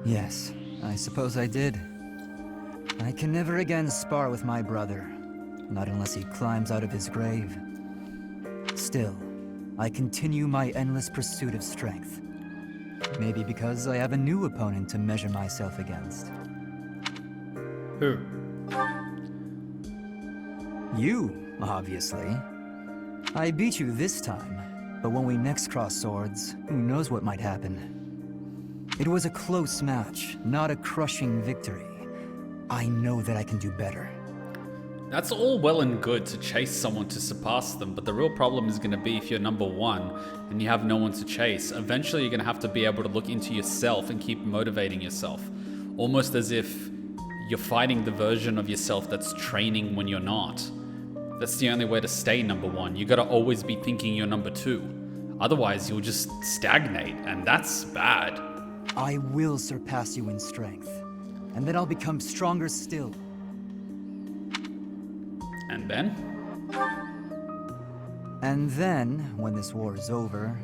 Speaker 11: Yes, I suppose I did. I can never again spar with my brother, not unless he climbs out of his grave. Still, I continue my endless pursuit of strength. Maybe because I have a new opponent to measure myself against.
Speaker 1: Who?
Speaker 11: You, obviously. I beat you this time, but when we next cross swords, who knows what might happen. It was a close match, not a crushing victory. I know that I can do better.
Speaker 1: That's all well and good to chase someone to surpass them, but the real problem is going to be if you're number one and you have no one to chase. Eventually you're going to have to be able to look into yourself and keep motivating yourself. Almost as if you're fighting the version of yourself that's training when you're not. That's the only way to stay number one. You got to always be thinking you're number two. Otherwise you'll just stagnate, and that's bad.
Speaker 11: I will surpass you in strength, and then I'll become stronger still.
Speaker 1: And then?
Speaker 11: And then, when this war is over,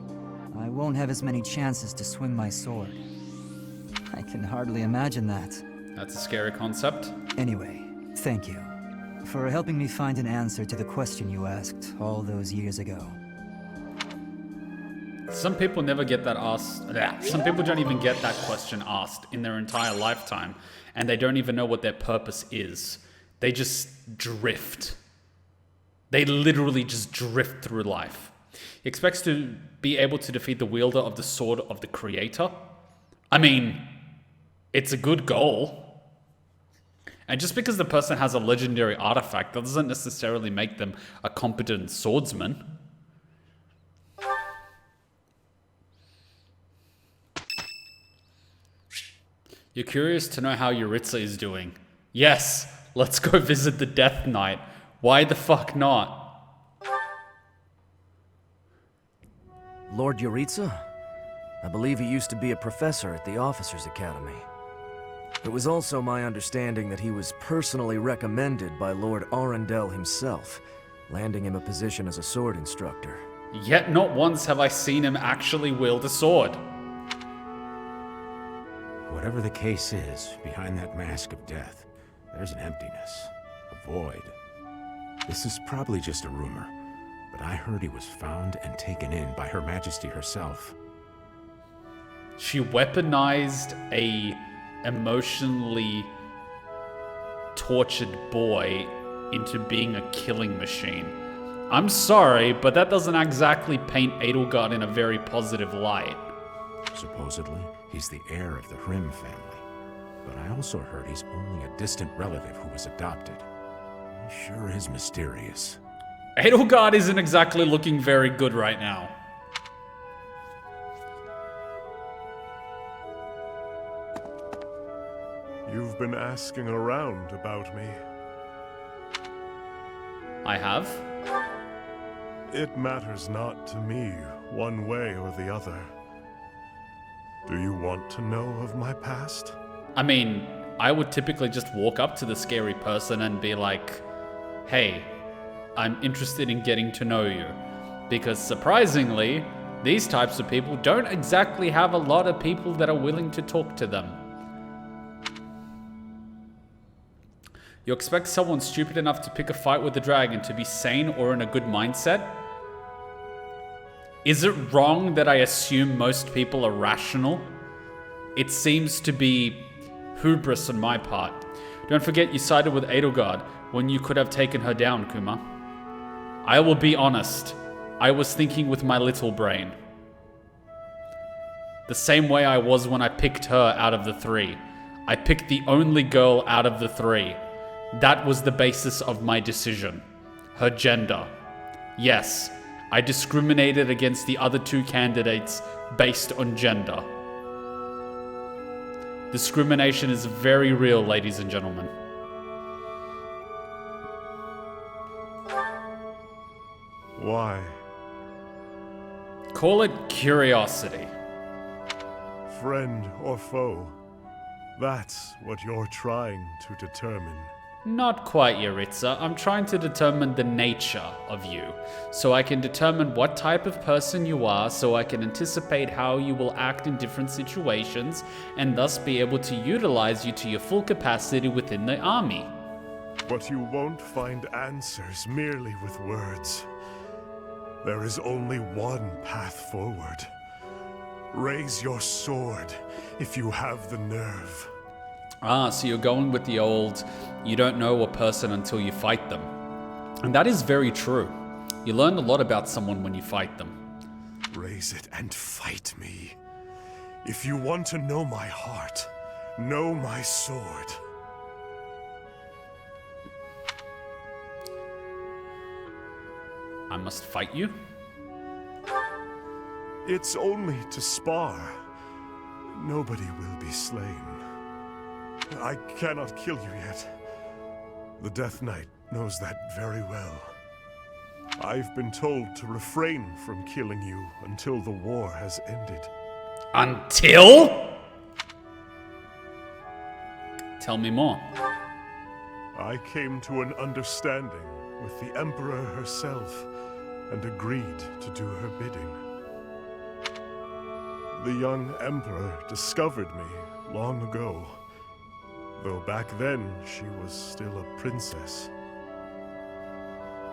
Speaker 11: I won't have as many chances to swing my sword. I can hardly imagine that.
Speaker 1: That's a scary concept.
Speaker 11: Anyway, thank you for helping me find an answer to the question you asked all those years ago.
Speaker 1: Some people never get that asked. Some people don't even get that question asked in their entire lifetime, and they don't even know what their purpose is. They just drift. They literally just drift through life. He expects to be able to defeat the wielder of the sword of the creator. I mean, it's a good goal. And just because the person has a legendary artifact, that doesn't necessarily make them a competent swordsman. You're curious to know how Jeritza is doing. Yes, let's go visit the Death Knight. Why the fuck not?
Speaker 12: Lord Jeritza? I believe he used to be a professor at the Officers' Academy. It was also my understanding that he was personally recommended by Lord Arundel himself, landing him a position as a sword instructor.
Speaker 1: Yet not once have I seen him actually wield a sword.
Speaker 13: Whatever the case is, behind that mask of death, there's an emptiness, a void. This is probably just a rumor, but I heard he was found and taken in by Her Majesty herself.
Speaker 1: She weaponized a emotionally tortured boy into being a killing machine. I'm sorry, but that doesn't exactly paint Edelgard in a very positive light.
Speaker 13: Supposedly, he's the heir of the Grimm family. But I also heard he's only a distant relative who was adopted. He sure is mysterious.
Speaker 1: Edelgard isn't exactly looking very good right now.
Speaker 14: You've been asking around about me.
Speaker 1: I have?
Speaker 14: It matters not to me, one way or the other. Do you want to know of my past?
Speaker 1: I mean, I would typically just walk up to the scary person and be like, hey, I'm interested in getting to know you. Because surprisingly, these types of people don't exactly have a lot of people that are willing to talk to them. You expect someone stupid enough to pick a fight with the dragon to be sane or in a good mindset? Is it wrong that I assume most people are rational? It seems to be hubris on my part. Don't forget you sided with Edelgard when you could have taken her down, Kuma. I will be honest, I was thinking with my little brain. The same way I was when I picked her out of the three. I picked the only girl out of the three. That was the basis of my decision. Her gender. Yes, I discriminated against the other two candidates based on gender. Discrimination is very real, ladies and gentlemen.
Speaker 14: Why?
Speaker 1: Call it curiosity.
Speaker 14: Friend or foe? That's what you're trying to determine.
Speaker 1: Not quite, Jeritza. I'm trying to determine the nature of you, so I can determine what type of person you are, so I can anticipate how you will act in different situations, and thus be able to utilize you to your full capacity within the army.
Speaker 14: But you won't find answers merely with words. There is only one path forward. Raise your sword if you have the nerve.
Speaker 1: Ah, so you're going with the old, you don't know a person until you fight them. And that is very true. You learn a lot about someone when you fight them.
Speaker 14: Raise it and fight me. If you want to know my heart, know my sword.
Speaker 1: I must fight you?
Speaker 14: It's only to spar. Nobody will be slain. I cannot kill you yet. The Death Knight knows that very well. I've been told to refrain from killing you until the war has ended.
Speaker 1: Until? Tell me more.
Speaker 14: I came to an understanding with the Emperor herself and agreed to do her bidding. The young Emperor discovered me long ago, though back then she was still a princess.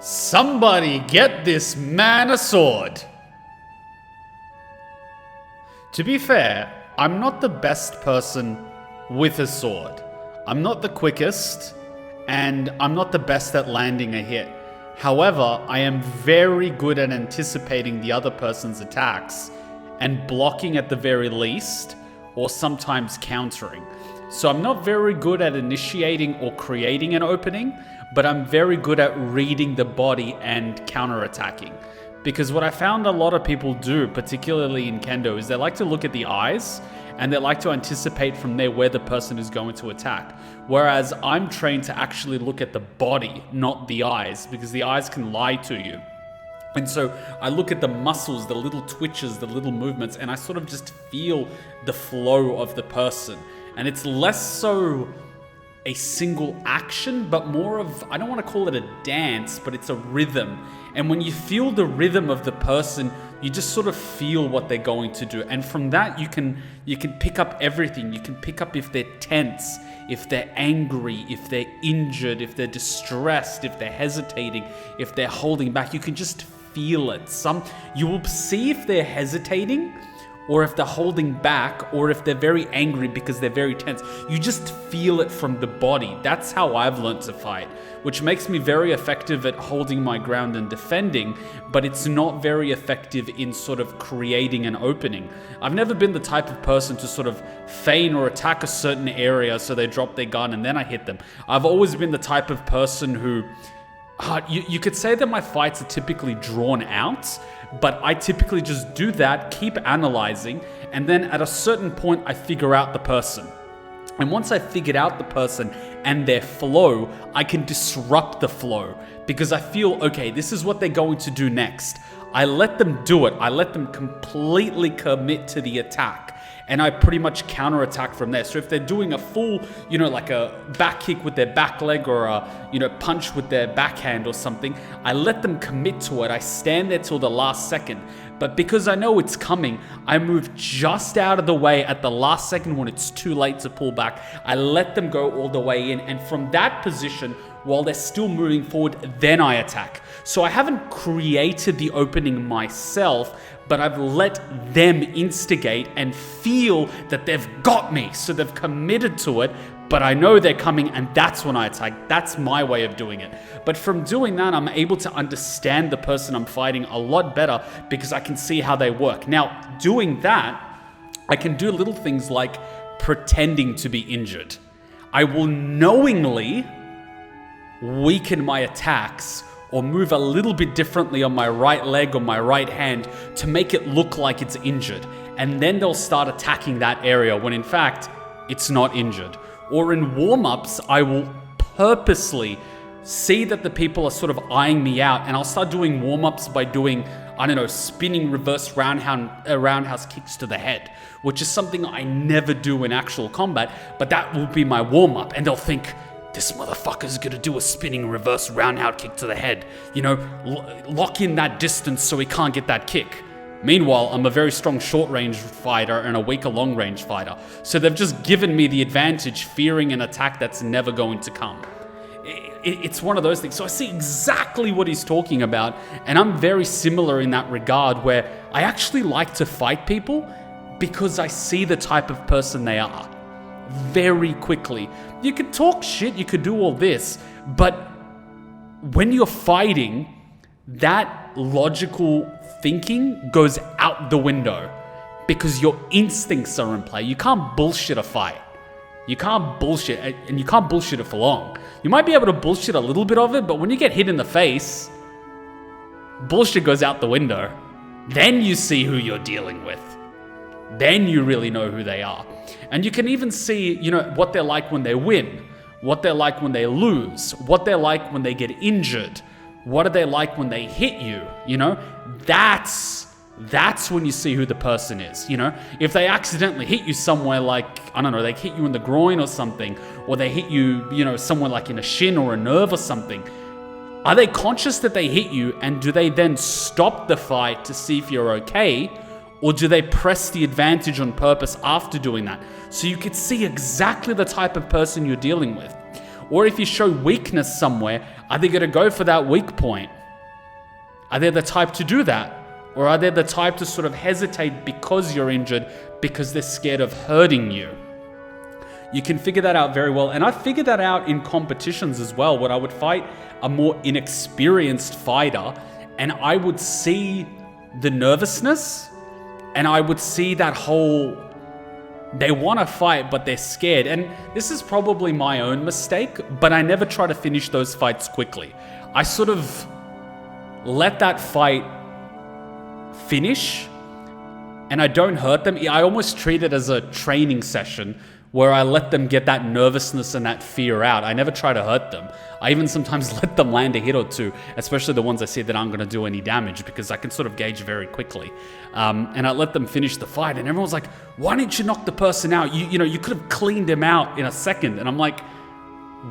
Speaker 1: Somebody get this man a sword! To be fair, I'm not the best person with a sword. I'm not the quickest, and I'm not the best at landing a hit. However, I am very good at anticipating the other person's attacks and blocking at the very least, or sometimes countering. So I'm not very good at initiating or creating an opening, but I'm very good at reading the body and counterattacking. Because what I found a lot of people do, particularly in Kendo, is they like to look at the eyes and they like to anticipate from there where the person is going to attack. Whereas I'm trained to actually look at the body, not the eyes, because the eyes can lie to you. And so I look at the muscles, the little twitches, the little movements, and I sort of just feel the flow of the person. And it's less so a single action, but more of, I don't want to call it a dance, but it's a rhythm. And when you feel the rhythm of the person, you just sort of feel what they're going to do. And from that, you can pick up everything. You can pick up if they're tense, if they're angry, if they're injured, if they're distressed, if they're hesitating, if they're holding back. You can just feel it. You will see if they're hesitating, or if they're holding back, or if they're very angry because they're very tense. You just feel it from the body. That's how I've learned to fight, which makes me very effective at holding my ground and defending, but it's not very effective in sort of creating an opening. I've never been the type of person to sort of feign or attack a certain area so they drop their gun and then I hit them. I've always been the type of person who, you could say that my fights are typically drawn out, but I typically just do that, keep analyzing, and then at a certain point I figure out the person. And once I figured out the person and their flow, I can disrupt the flow because I feel, okay, this is what they're going to do next. I let them do it. I let them completely commit to the attack. And I pretty much counterattack from there. So if they're doing a full, like a back kick with their back leg or a, punch with their backhand or something, I let them commit to it. I stand there till the last second. But because I know it's coming, I move just out of the way at the last second when it's too late to pull back. I let them go all the way in. And from that position, while they're still moving forward, then I attack. So I haven't created the opening myself, but I've let them instigate and feel that they've got me. So they've committed to it, but I know they're coming and that's when I attack. That's my way of doing it. But from doing that, I'm able to understand the person I'm fighting a lot better because I can see how they work. Now, doing that, I can do little things like pretending to be injured. I will knowingly weaken my attacks or move a little bit differently on my right leg or my right hand to make it look like it's injured. And then they'll start attacking that area when in fact, it's not injured. Or in warm-ups, I will purposely see that the people are sort of eyeing me out and I'll start doing warm-ups by doing, spinning reverse roundhouse kicks to the head, which is something I never do in actual combat, but that will be my warm-up and they'll think, this motherfucker's gonna do a spinning reverse roundhouse kick to the head. Lock in that distance so he can't get that kick. Meanwhile, I'm a very strong short-range fighter and a weaker long-range fighter. So they've just given me the advantage, fearing an attack that's never going to come. It's one of those things. So I see exactly what he's talking about, and I'm very similar in that regard where I actually like to fight people because I see the type of person they are very quickly. You could talk shit, you could do all this, but when you're fighting, that logical thinking goes out the window because your instincts are in play. You can't bullshit a fight. You can't bullshit, and you can't bullshit it for long. You might be able to bullshit a little bit of it, but when you get hit in the face, bullshit goes out the window. Then you see who you're dealing with. Then you really know who they are. And you can even see, what they're like when they win, what they're like when they lose, what they're like when they get injured, what are they like when they hit you, That's when you see who the person is, If they accidentally hit you somewhere like, they hit you in the groin or something, or they hit you, somewhere like in a shin or a nerve or something, are they conscious that they hit you and do they then stop the fight to see if you're okay? Or do they press the advantage on purpose after doing that? So you could see exactly the type of person you're dealing with. Or if you show weakness somewhere, are they gonna go for that weak point? Are they the type to do that? Or are they the type to sort of hesitate because you're injured, because they're scared of hurting you? You can figure that out very well. And I figured that out in competitions as well, when I would fight a more inexperienced fighter and I would see the nervousness and I would see that whole, they want to fight, but they're scared. And this is probably my own mistake, but I never try to finish those fights quickly. I sort of let that fight finish and I don't hurt them. I almost treat it as a training session where I let them get that nervousness and that fear out. I never try to hurt them. I even sometimes let them land a hit or two, especially the ones I see that aren't going to do any damage, because I can sort of gauge very quickly. And I let them finish the fight, and everyone's like, why didn't you knock the person out? You could have cleaned him out in a second. And I'm like,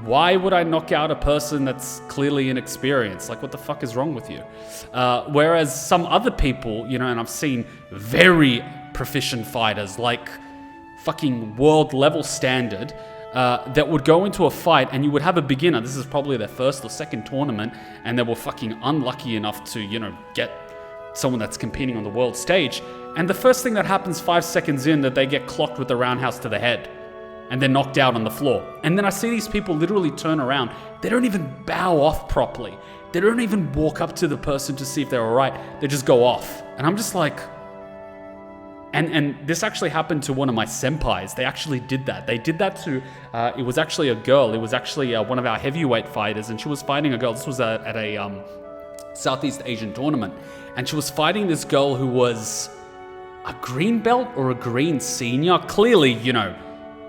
Speaker 1: why would I knock out a person that's clearly inexperienced? Like, what the fuck is wrong with you? Whereas some other people, and I've seen very proficient fighters, like fucking world level standard, that would go into a fight and you would have a beginner, this is probably their first or second tournament, and they were fucking unlucky enough to, get someone that's competing on the world stage. And the first thing that happens 5 seconds in, that they get clocked with a roundhouse to the head and they're knocked out on the floor. And then I see these people literally turn around. They don't even bow off properly. They don't even walk up to the person to see if they're all right. They just go off. And I'm just like, and this actually happened to one of my senpais. They actually did that. They did that to, it was actually a girl. It was actually one of our heavyweight fighters, and she was fighting a girl. This was at a Southeast Asian tournament. And she was fighting this girl who was a green belt or a green senior. Clearly, you know,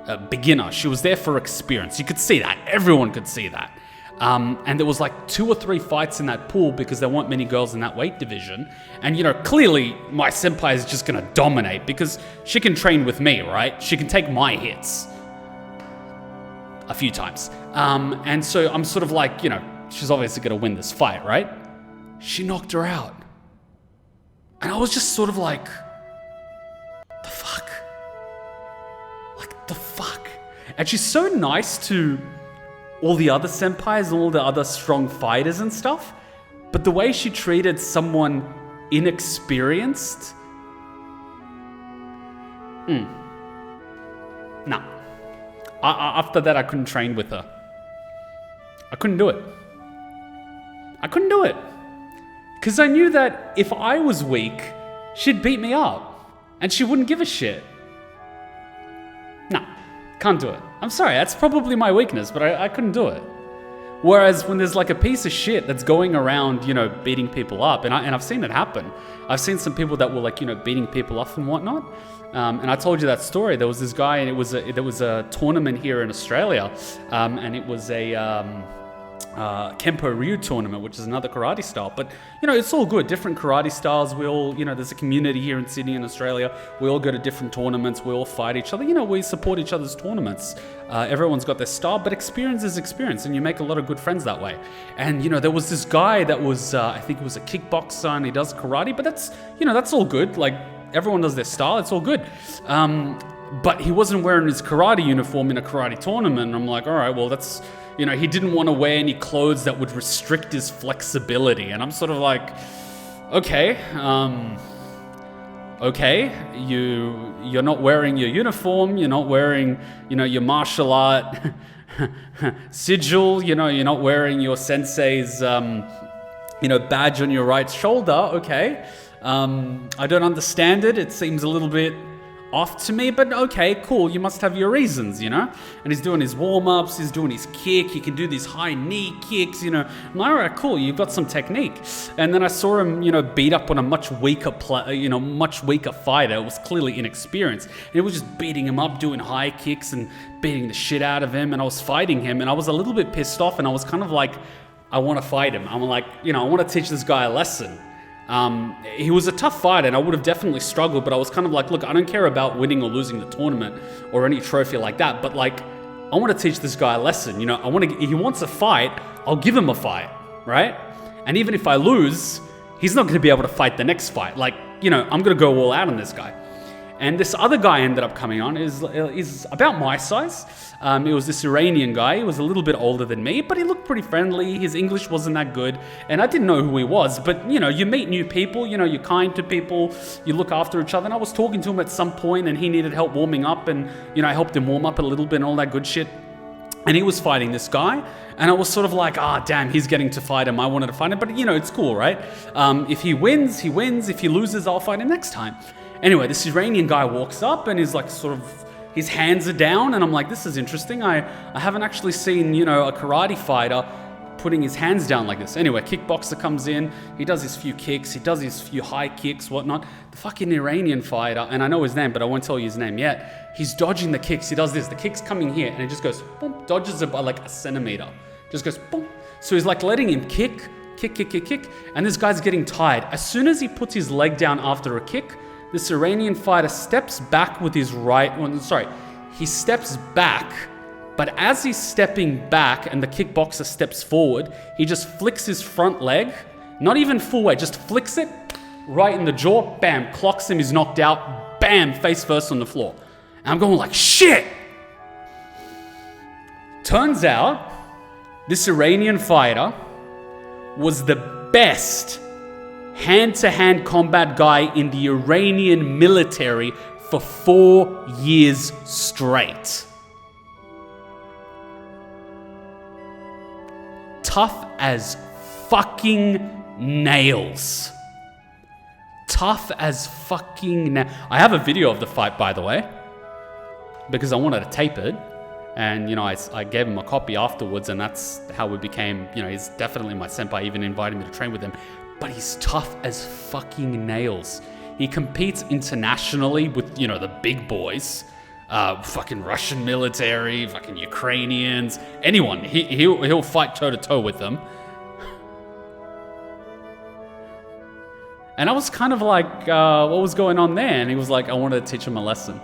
Speaker 1: a beginner. She was there for experience. You could see that. Everyone could see that. And there was like 2 or 3 fights in that pool because there weren't many girls in that weight division. And, you know, clearly my senpai is just going to dominate because she can train with me, right? She can take my hits a few times. And so I'm sort of like, you know, she's obviously going to win this fight, right? She knocked her out. And I was just sort of like, the fuck? Like, the fuck? And she's so nice to all the other senpais and all the other strong fighters and stuff. But the way she treated someone inexperienced, nah. After that, I couldn't train with her. I couldn't do it. I couldn't do it. Because I knew that if I was weak, she'd beat me up. And she wouldn't give a shit. Nah, can't do it. I'm sorry, that's probably my weakness, but I couldn't do it. Whereas when there's like a piece of shit that's going around, you know, beating people up, and I've seen it happen. I've seen some people that were like, you know, beating people up and whatnot. And I told you that story. There was this guy, and there was a tournament here in Australia, and it was a Kempo Ryu tournament, which is another karate style. But, you know, it's all good. Different karate styles. We all, you know, there's a community here in Sydney and Australia. We all go to different tournaments. We all fight each other. You know, we support each other's tournaments. Everyone's got their style, but experience is experience, and you make a lot of good friends that way. And, you know, there was this guy that was, I think it was a kickboxer, and he does karate, but that's, you know, that's all good. Like, everyone does their style. It's all good. But he wasn't wearing his karate uniform in a karate tournament. And I'm like, all right, well, that's, you know, he didn't want to wear any clothes that would restrict his flexibility. And I'm sort of like, okay, you're not wearing your uniform, you're not wearing, you know, your martial art sigil, you know, you're not wearing your sensei's, you know, badge on your right shoulder, okay. I don't understand it. It seems a little bit off to me, but okay, cool. You must have your reasons, you know? And he's doing his warm-ups, he's doing his kick, he can do these high knee kicks, you know? I'm like, all right, cool, you've got some technique. And then I saw him, you know, beat up on a much weaker fighter. It was clearly inexperienced. And he was just beating him up, doing high kicks and beating the shit out of him, and I was fighting him, and I was a little bit pissed off, and I was kind of like, I want to fight him. I'm like, you know, I want to teach this guy a lesson. He was a tough fighter, and I would have definitely struggled, but I was kind of like, look, I don't care about winning or losing the tournament or any trophy like that, but like, I want to teach this guy a lesson. You know, if he wants a fight, I'll give him a fight, right? And even if I lose, he's not going to be able to fight the next fight. Like, you know, I'm going to go all out on this guy. And this other guy ended up coming on is about my size. It was this Iranian guy. He was a little bit older than me, but he looked pretty friendly. His English wasn't that good, and I didn't know who he was. But, you know, you meet new people, you know, you're kind to people, you look after each other. And I was talking to him at some point, and he needed help warming up, and, you know, I helped him warm up a little bit and all that good shit. And he was fighting this guy, and I was sort of like, damn, he's getting to fight him. I wanted to fight him, but, you know, it's cool, right? If he wins, he wins. If he loses, I'll fight him next time. Anyway, this Iranian guy walks up, and he's like, sort of, his hands are down, and I'm like, this is interesting. I haven't actually seen, you know, a karate fighter putting his hands down like this. Anyway, kickboxer comes in, he does his few kicks, he does his few high kicks, whatnot. The fucking Iranian fighter, and I know his name, but I won't tell you his name yet. He's dodging the kicks. He does this. The kick's coming here, and it just goes, boom, dodges it by like a centimeter. Just goes, boom. So he's like letting him kick, and this guy's getting tired. As soon as he puts his leg down after a kick, this Iranian fighter steps back with his he steps back, but as he's stepping back and the kickboxer steps forward, he just flicks his front leg, not even full weight, just flicks it right in the jaw, bam, clocks him, he's knocked out, bam, face first on the floor. And I'm going like, shit! Turns out, this Iranian fighter was the best hand-to-hand combat guy in the Iranian military for 4 years straight. Tough as fucking nails. Tough as fucking I have a video of the fight, by the way, because I wanted to tape it. And, you know, I gave him a copy afterwards, and that's how we became, you know, he's definitely my senpai, even invited me to train with him. But he's tough as fucking nails. He competes internationally with, you know, the big boys. Fucking Russian military, fucking Ukrainians, anyone. He'll fight toe-to-toe with them. And I was kind of like, what was going on there? And he was like, I wanted to teach him a lesson.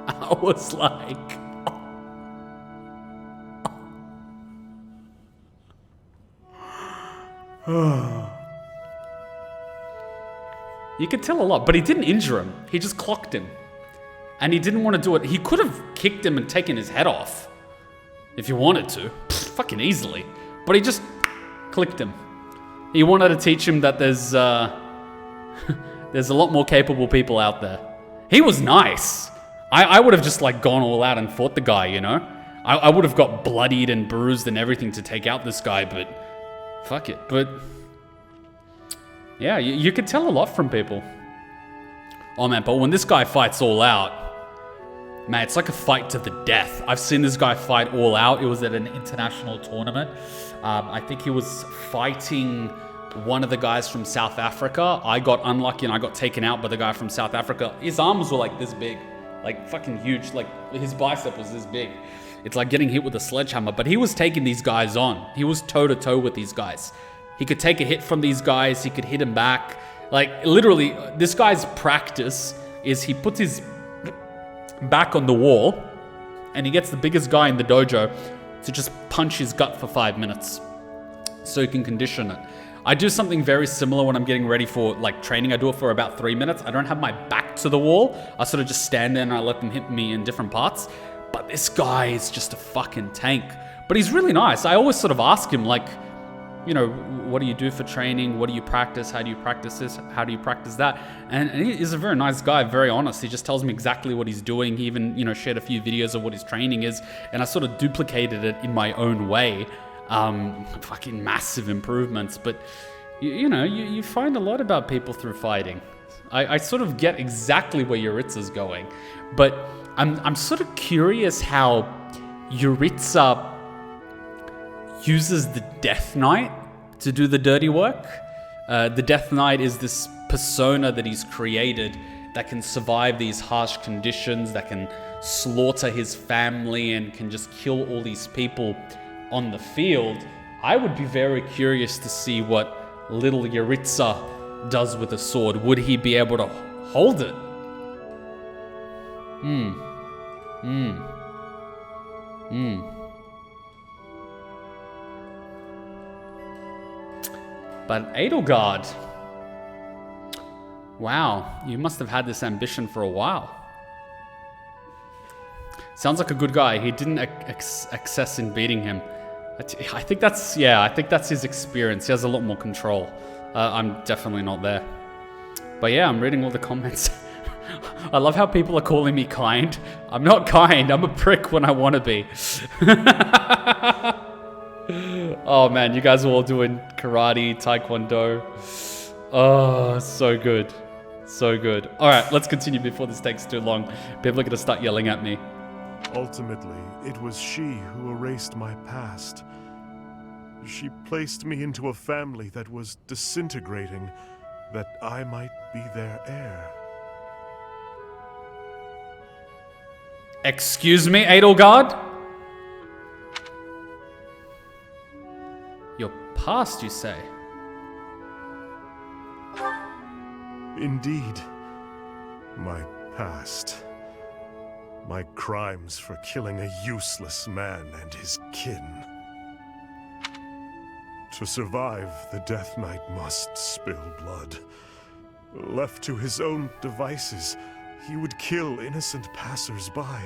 Speaker 1: I was like... You could tell a lot, but he didn't injure him. He just clocked him. And he didn't want to do it. He could have kicked him and taken his head off if he wanted to. Fucking easily. But he just clicked him. He wanted to teach him that there's a lot more capable people out there. He was nice. I would have just like gone all out and fought the guy, you know? I would have got bloodied and bruised and everything to take out this guy, but fuck it. But yeah, you could tell a lot from people. Oh man, but when this guy fights all out, man, it's like a fight to the death. I've seen this guy fight all out. It was at an international tournament. I think he was fighting one of the guys from South Africa. I got unlucky and I got taken out by the guy from South Africa. His arms were like this big, like fucking huge. Like his bicep was this big. It's like getting hit with a sledgehammer, but he was taking these guys on. He was toe to toe with these guys. He could take a hit from these guys. He could hit him back. Like literally, this guy's practice is he puts his back on the wall and he gets the biggest guy in the dojo to just punch his gut for 5 minutes so he can condition it. I do something very similar when I'm getting ready for like training. I do it for about 3 minutes. I don't have my back to the wall. I sort of just stand there and I let them hit me in different parts. But this guy is just a fucking tank. But he's really nice. I always sort of ask him like, you know, what do you do for training? What do you practice? How do you practice this? How do you practice that? And he's a very nice guy, very honest. He just tells me exactly what he's doing. He even, you know, shared a few videos of what his training is. And I sort of duplicated it in my own way. Fucking massive improvements. But, you know, you find a lot about people through fighting. I sort of get exactly where Jeritza's going. But I'm sort of curious how Jeritza uses the Death Knight to do the dirty work. The Death Knight is this persona that he's created that can survive these harsh conditions, that can slaughter his family and can just kill all these people on the field. I would be very curious to see what little Jeritza does with a sword. Would he be able to hold it? But Edelgard, wow, you must have had this ambition for a while. Sounds like a good guy. He didn't excess in beating him. I think that's his experience. He has a lot more control. I'm definitely not there. But yeah, I'm reading all the comments. I love how people are calling me kind. I'm not kind. I'm a prick when I want to be. Oh man, you guys are all doing karate, taekwondo. Oh, so good. So good. All right, let's continue before this takes too long. People are going to start yelling at me.
Speaker 14: Ultimately, it was she who erased my past. She placed me into a family that was disintegrating, that I might be their heir.
Speaker 1: Excuse me, Edelgard? Your past, you say?
Speaker 14: Indeed. My past. My crimes for killing a useless man and his kin. To survive, the Death Knight must spill blood. Left to his own devices, he would kill innocent passers-by.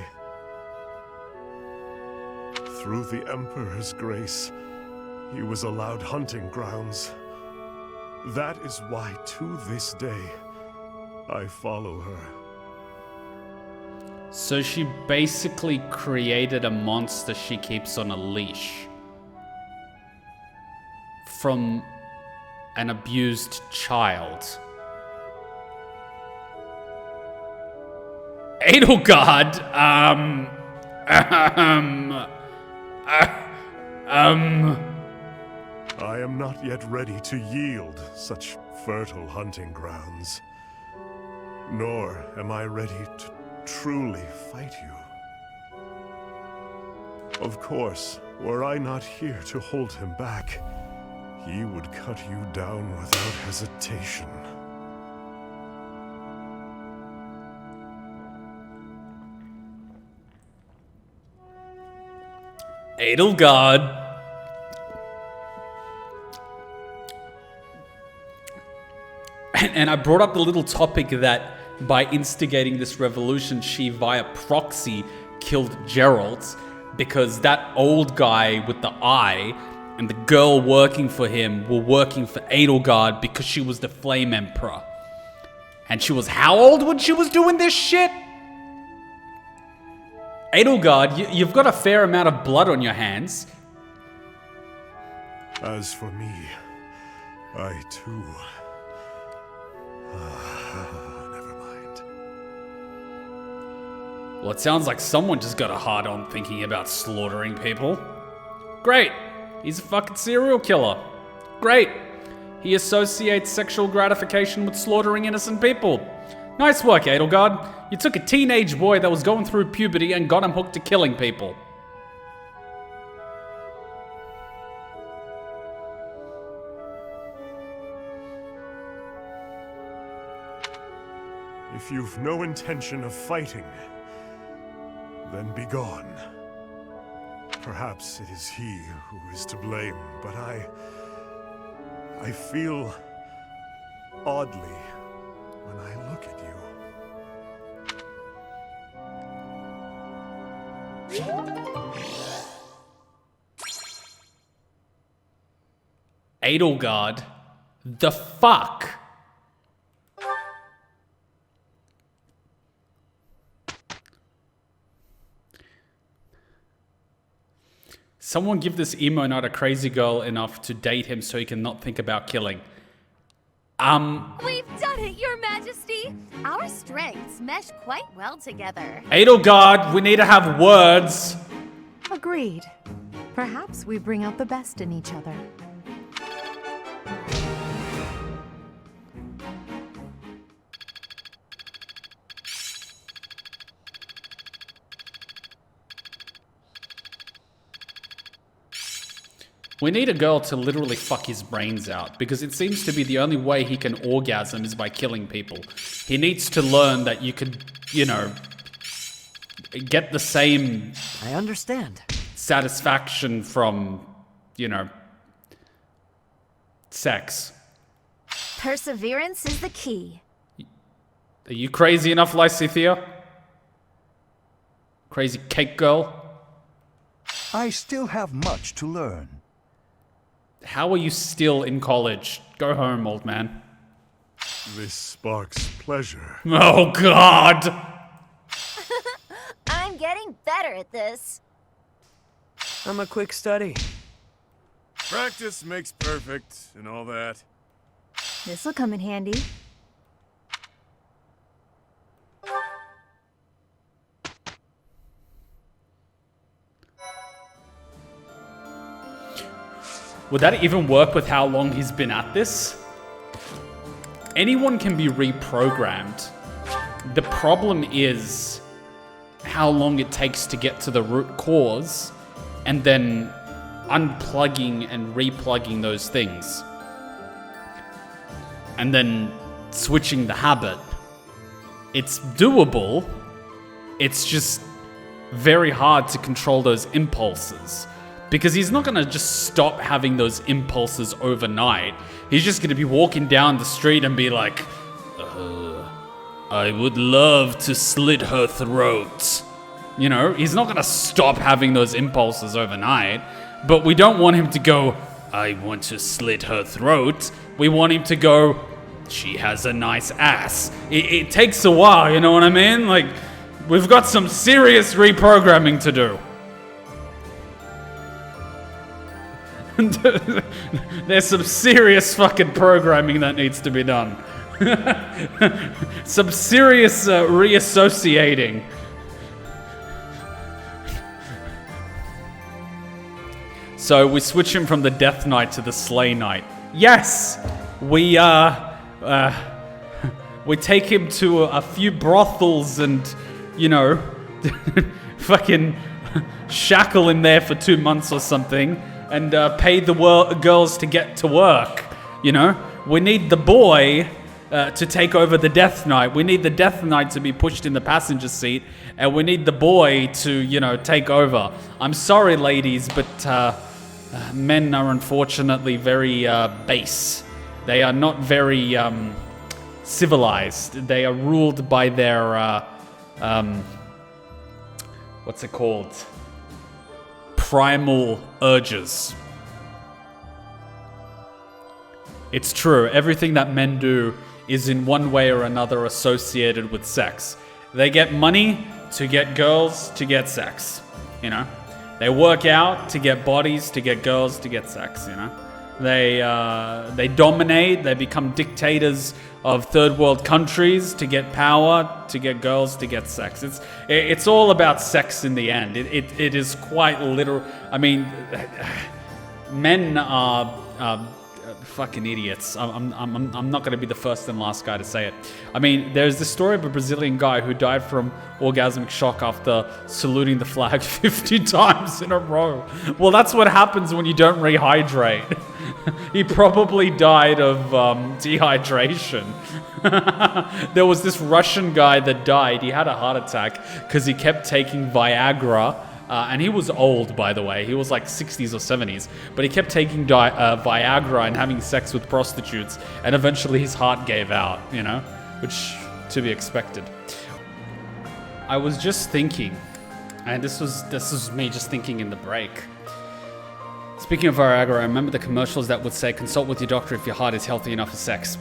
Speaker 14: Through the Emperor's grace, he was allowed hunting grounds. That is why, to this day, I follow her.
Speaker 1: So she basically created a monster she keeps on a leash from an abused child. Edelgard,
Speaker 14: I am not yet ready to yield such fertile hunting grounds. Nor am I ready to truly fight you. Of course, were I not here to hold him back, he would cut you down without hesitation.
Speaker 1: Edelgard. And I brought up the little topic that by instigating this revolution, she via proxy killed Geralt, because that old guy with the eye and the girl working for him were working for Edelgard because she was the Flame Emperor. And she was how old when she was doing this shit? Edelgard, you've got a fair amount of blood on your hands.
Speaker 14: As for me, I too... never mind.
Speaker 1: Well, it sounds like someone just got a hard-on thinking about slaughtering people. Great. He's a fucking serial killer. Great. He associates sexual gratification with slaughtering innocent people. Nice work, Edelgard. You took a teenage boy that was going through puberty and got him hooked to killing people.
Speaker 14: If you've no intention of fighting, then be gone. Perhaps it is he who is to blame, but I feel oddly when I look at you.
Speaker 1: Edelgard, the fuck? Someone give this emo knight a crazy girl enough to date him so he can not think about killing.
Speaker 15: We've done it, Your Majesty! Our strengths mesh quite well together.
Speaker 1: Edelgard, we need to have words.
Speaker 16: Agreed. Perhaps we bring out the best in each other.
Speaker 1: We need a girl to literally fuck his brains out, because it seems to be the only way he can orgasm is by killing people. He needs to learn that you could, you know, get the same...
Speaker 11: I understand.
Speaker 1: ...satisfaction from, you know, sex.
Speaker 2: Perseverance is the key.
Speaker 1: Are you crazy enough, Lysithea? Crazy cake girl?
Speaker 17: I still have much to learn.
Speaker 1: How are you still in college? Go home, old man.
Speaker 14: This sparks pleasure.
Speaker 1: Oh, God!
Speaker 2: I'm getting better at this.
Speaker 7: I'm a quick study.
Speaker 6: Practice makes perfect and all that.
Speaker 16: This'll come in handy.
Speaker 1: Would that even work with how long he's been at this? Anyone can be reprogrammed. The problem is how long it takes to get to the root cause and then unplugging and replugging those things. And then switching the habit. It's doable. It's just very hard to control those impulses. Because he's not going to just stop having those impulses overnight. He's just going to be walking down the street and be like, I would love to slit her throat. You know, he's not going to stop having those impulses overnight. But we don't want him to go, I want to slit her throat. We want him to go, she has a nice ass. It takes a while, you know what I mean? Like, we've got some serious reprogramming to do. There's some serious fucking programming that needs to be done. Some serious reassociating. So we switch him from the Death Knight to the Slay Knight. Yes, we take him to a few brothels and, you know, fucking shackle him there for 2 months or something, and pay the girls to get to work. You know, we need the boy to take over the Death Knight. We need the Death Knight to be pushed in the passenger seat, and we need the boy to, you know, take over. I'm sorry, ladies, but men are unfortunately very base. They are not very civilized. They are ruled by their what's it called? Primal urges. It's true. Everything that men do is in one way or another associated with sex. They get money to get girls to get sex, you know? They work out to get bodies, to get girls, to get sex, you know? They dominate, they become dictators of third world countries to get power, to get girls, to get sex. It's all about sex in the end. It is quite literal. I mean, men are fucking idiots. I'm not going to be the first and last guy to say it. I mean, there's this story of a Brazilian guy who died from orgasmic shock after saluting the flag 50 times in a row. Well, that's what happens when you don't rehydrate. He probably died of dehydration. There was this Russian guy that died. He had a heart attack because he kept taking Viagra. And he was old, by the way. He was like 60s or 70s. But he kept taking Viagra and having sex with prostitutes. And eventually his heart gave out, you know? Which, to be expected. I was just thinking, and this was me just thinking in the break. Speaking of Viagra, I remember the commercials that would say, consult with your doctor if your heart is healthy enough for sex.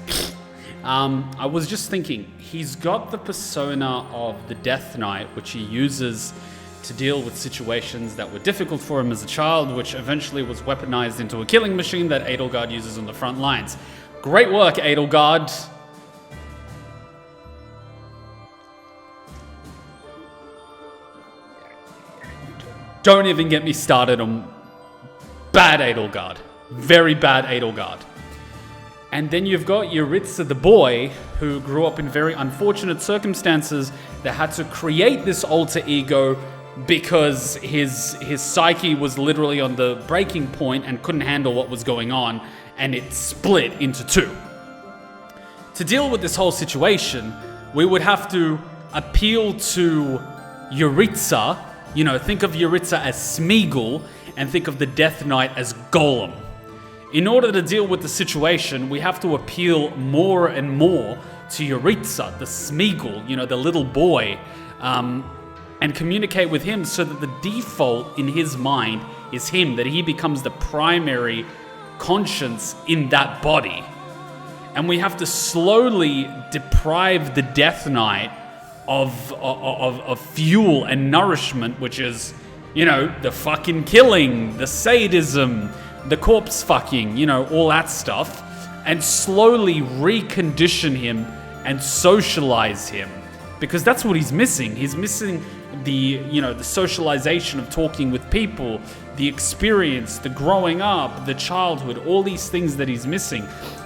Speaker 1: I was just thinking, he's got the persona of the Death Knight, which he uses to deal with situations that were difficult for him as a child, which eventually was weaponized into a killing machine that Edelgard uses on the front lines. Great work, Edelgard. Don't even get me started on bad Edelgard. Very bad Edelgard. And then you've got Jeritza, the boy, who grew up in very unfortunate circumstances that had to create this alter ego because his psyche was literally on the breaking point and couldn't handle what was going on, and it split into two. To deal with this whole situation, we would have to appeal to Jeritza. You know, think of Jeritza as Smeagol, and think of the Death Knight as Golem. In order to deal with the situation, we have to appeal more and more to Jeritza, the Smeagol, you know, the little boy, and communicate with him so that the default in his mind is him, that he becomes the primary conscience in that body. And we have to slowly deprive the Death Knight of fuel and nourishment, which is, you know, the fucking killing, the sadism, the corpse fucking, you know, all that stuff, and slowly recondition him and socialize him. Because that's what he's missing. He's missing the, you know, the socialization of talking with people, the experience, the growing up, the childhood, all these things that he's missing.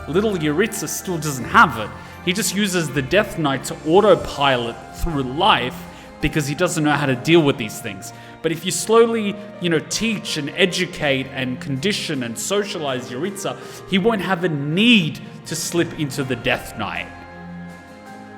Speaker 1: Little Jeritza still doesn't have it. He just uses the Death Knight to autopilot through life because he doesn't know how to deal with these things. But if you slowly, you know, teach and educate and condition and socialize Jeritza, he won't have a need to slip into the Death Knight.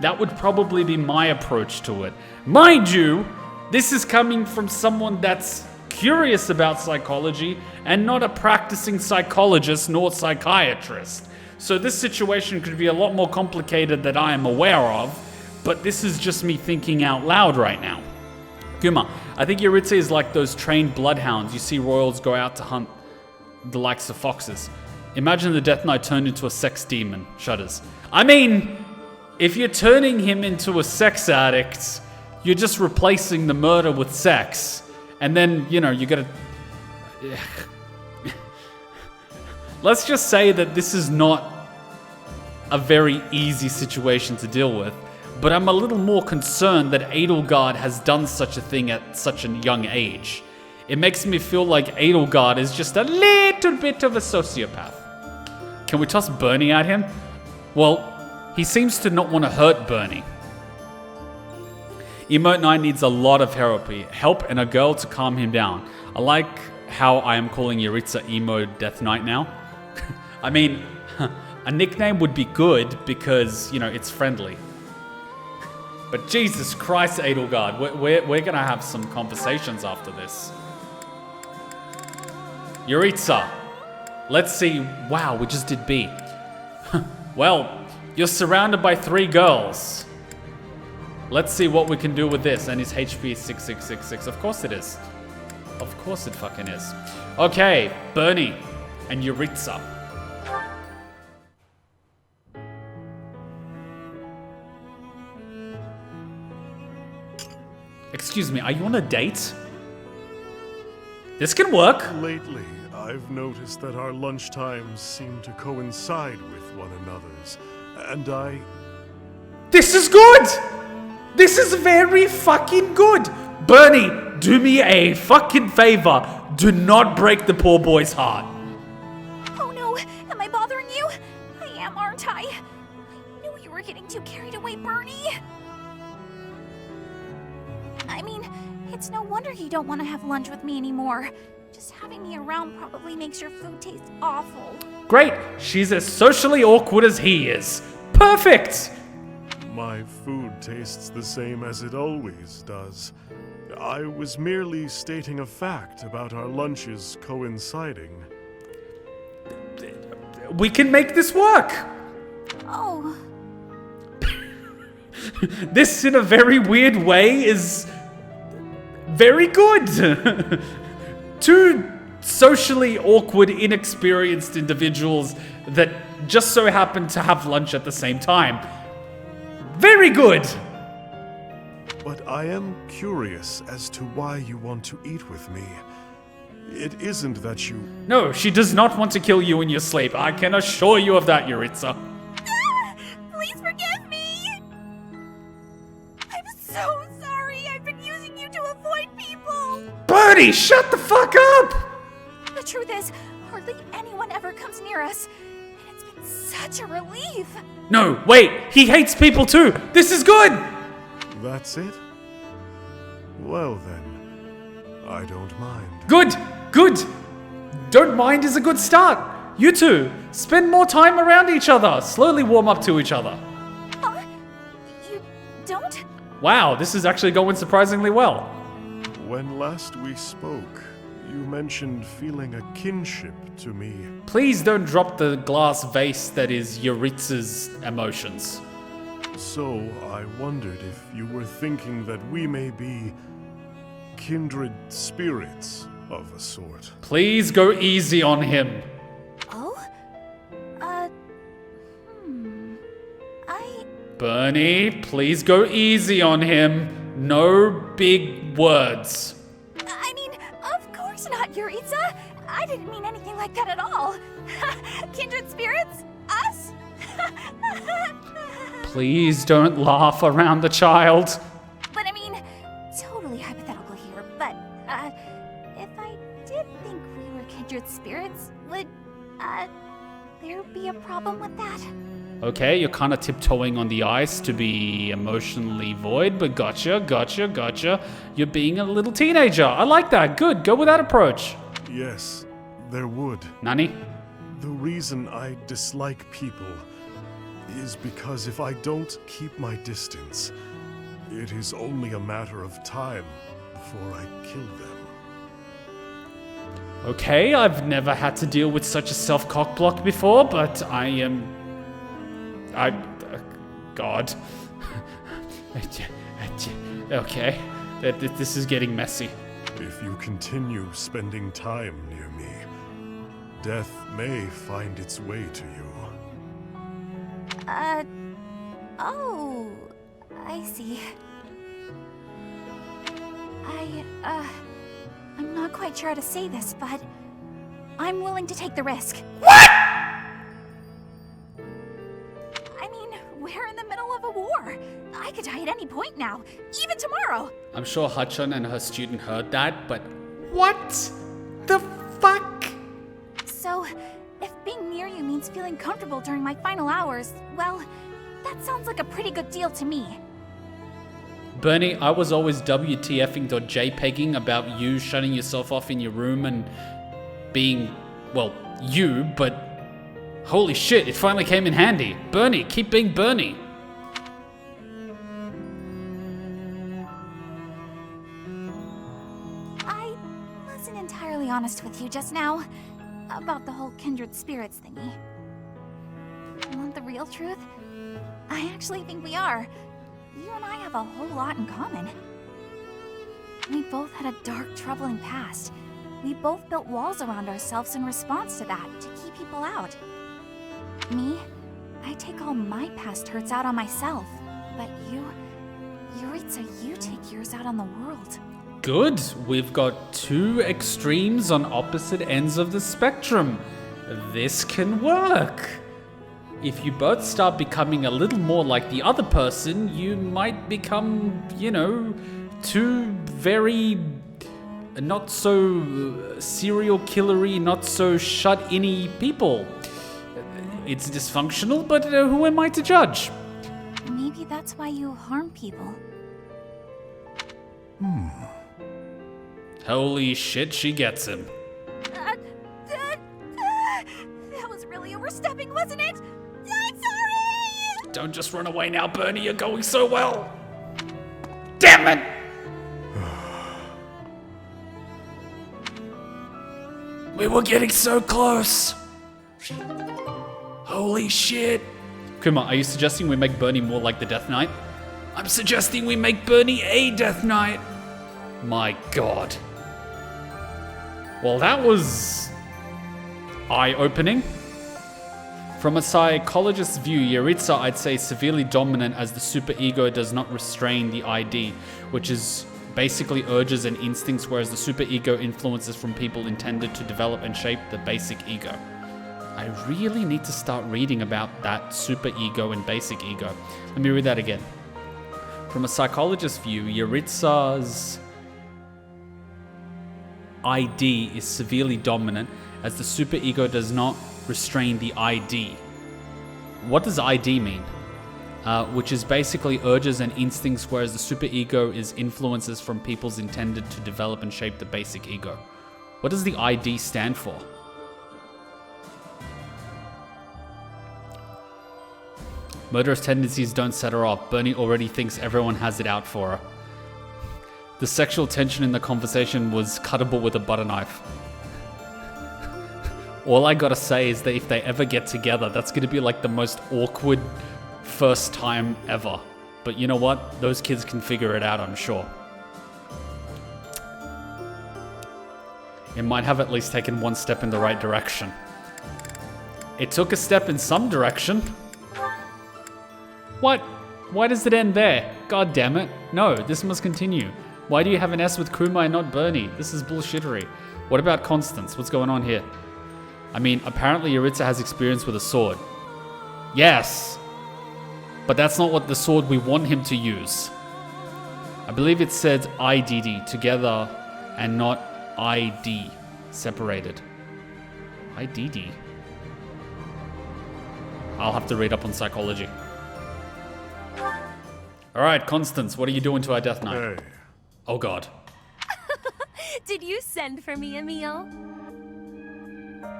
Speaker 1: That would probably be my approach to it. Mind you, this is coming from someone that's curious about psychology and not a practicing psychologist nor psychiatrist. So this situation could be a lot more complicated than I am aware of, but this is just me thinking out loud right now. Kuma, I think Jeritza is like those trained bloodhounds you see royals go out to hunt. the likes of foxes. Imagine the Death Knight turned into a sex demon. Shudders. I mean, if you're turning him into a sex addict, you're just replacing the murder with sex. And then, you know, you gotta... Let's just say that this is not a very easy situation to deal with, but I'm a little more concerned that Edelgard has done such a thing at such a young age. It makes me feel like Edelgard is just a little bit of a sociopath. Can we toss Bernie at him? Well, he seems to not want to hurt Bernie. Emote 9 needs a lot of help and a girl to calm him down. I like how I am calling Jeritza Emo Death Knight now. I mean, a nickname would be good because, you know, it's friendly. But Jesus Christ, Edelgard, we're gonna have some conversations after this. Jeritza, let's see. Wow, we just did B. Well, you're surrounded by 3 girls. Let's see what we can do with this. And his HP is 6666. Of course it is. Of course it fucking is. Okay, Bernie and Jeritza. Excuse me, are you on a date? This can work.
Speaker 14: Lately, I've noticed that our lunch times seem to coincide with one another's, and I...
Speaker 1: This is good! This is very fucking good! Bernie, do me a fucking favor. Do not break the poor boy's heart.
Speaker 2: Oh no, am I bothering you? I am, aren't I? I knew you were getting too carried away, Bernie. I mean, it's no wonder you don't want to have lunch with me anymore. Just having me around probably makes your food taste awful.
Speaker 1: Great, she's as socially awkward as he is. Perfect!
Speaker 14: My food tastes the same as it always does. I was merely stating a fact about our lunches coinciding.
Speaker 1: We can make this work!
Speaker 2: Oh.
Speaker 1: This, in a very weird way, is very good. 2 socially awkward, inexperienced individuals that just so happen to have lunch at the same time. Very good.
Speaker 14: But I am curious as to why you want to eat with me. It isn't that you...
Speaker 1: No, she does not want to kill you in your sleep. I can assure you of that, Jeritza.
Speaker 2: Please forgive me! I'm so sorry. I've been using you to avoid people.
Speaker 1: Bernie, shut the fuck up!
Speaker 2: The truth is, hardly anyone ever comes near us. And it's been such a relief.
Speaker 1: No, wait, he hates people too. This is good.
Speaker 14: That's it? Well then, I don't mind.
Speaker 1: Good, good. Don't mind is a good start. You two, spend more time around each other. Slowly warm up to each other.
Speaker 2: You don't?
Speaker 1: Wow, this is actually going surprisingly well.
Speaker 14: When last we spoke, you mentioned feeling a kinship to me.
Speaker 1: Please don't drop the glass vase that is Jeritza's emotions.
Speaker 14: So, I wondered if you were thinking that we may be kindred spirits of a sort.
Speaker 1: Please go easy on him.
Speaker 2: Oh?
Speaker 1: Bernie, please go easy on him. No big words.
Speaker 2: I mean, of course not, Jeritza. I didn't mean anything like that at all. Kindred spirits? Us?
Speaker 1: Please don't laugh around the child.
Speaker 2: But I mean, totally hypothetical here, but, if I did think we were kindred spirits, would, there be a problem with that?
Speaker 1: Okay, you're kind of tiptoeing on the ice to be emotionally void, but gotcha. You're being a little teenager. I like that. Good, go with that approach.
Speaker 14: Yes, there would.
Speaker 1: Nani?
Speaker 14: The reason I dislike people is because if I don't keep my distance, it is only a matter of time before I kill them.
Speaker 1: Okay, I've never had to deal with such a self-cock block before, but God. Okay, this is getting messy.
Speaker 14: If you continue spending time near me, Death may find its way to you.
Speaker 2: Oh, I see. I'm not quite sure how to say this, but I'm willing to take the risk.
Speaker 1: What?
Speaker 2: I mean, we're in the middle of a war. I could die at any point now, even tomorrow.
Speaker 1: I'm sure Hachon and her student heard that, but what the fuck?
Speaker 2: So, if being near you means feeling comfortable during my final hours, well, that sounds like a pretty good deal to me.
Speaker 1: Bernie, I was always WTFing.jpegging about you shutting yourself off in your room and being, well, you, but holy shit, it finally came in handy. Bernie, keep being Bernie.
Speaker 2: I wasn't entirely honest with you just now about the whole kindred spirits thingy. Want the real truth? I actually think we are. You and I have a whole lot in common. We both had a dark, troubling past. We both built walls around ourselves in response to that, to keep people out. Me, I take all my past hurts out on myself. But you, Jeritza, you take yours out on the world.
Speaker 1: Good. We've got two extremes on opposite ends of the spectrum. This can work. If you both start becoming a little more like the other person, you might become, you know, two very not so serial killery, not so shut-in-y people. It's dysfunctional, but who am I to judge?
Speaker 2: Maybe that's why you harm people.
Speaker 1: Holy shit, she gets him.
Speaker 2: That was really overstepping, wasn't it? I'm sorry!
Speaker 1: Don't just run away now, Bernie, you're going so well. Damn it! We were getting so close. Holy shit. Kuma, are you suggesting we make Bernie more like the Death Knight? I'm suggesting we make Bernie a Death Knight. My god. Well, that was eye-opening. From a psychologist's view, Jeritza, I'd say, severely dominant as the superego does not restrain the ID, which is basically urges and instincts, whereas the superego influences from people intended to develop and shape the basic ego. I really need to start reading about that superego and basic ego. Let me read that again. From a psychologist's view, Jeritza's ID is severely dominant as the superego does not restrain the ID. What does ID mean? Which is basically urges and instincts, whereas the superego is influences from people's intended to develop and shape the basic ego. What does the ID stand for? Murderous tendencies don't set her off. Bernie already thinks everyone has it out for her. The sexual tension in the conversation was cuttable with a butter knife. All I gotta say is that if they ever get together, that's gonna be like the most awkward first time ever. But you know what? Those kids can figure it out, I'm sure. It might have at least taken one step in the right direction. It took a step in some direction. What? Why does it end there? God damn it. No, this must continue. Why do you have an S with Kuma and not Bernie? This is bullshittery. What about Constance? What's going on here? I mean, apparently Jeritza has experience with a sword. Yes. But that's not what the sword we want him to use. I believe it said IDD, together, and not ID, separated. IDD. I'll have to read up on psychology. Alright, Constance, what are you doing to our Death Knight?
Speaker 14: Hey.
Speaker 1: Oh god.
Speaker 15: Did you send for me, Emil?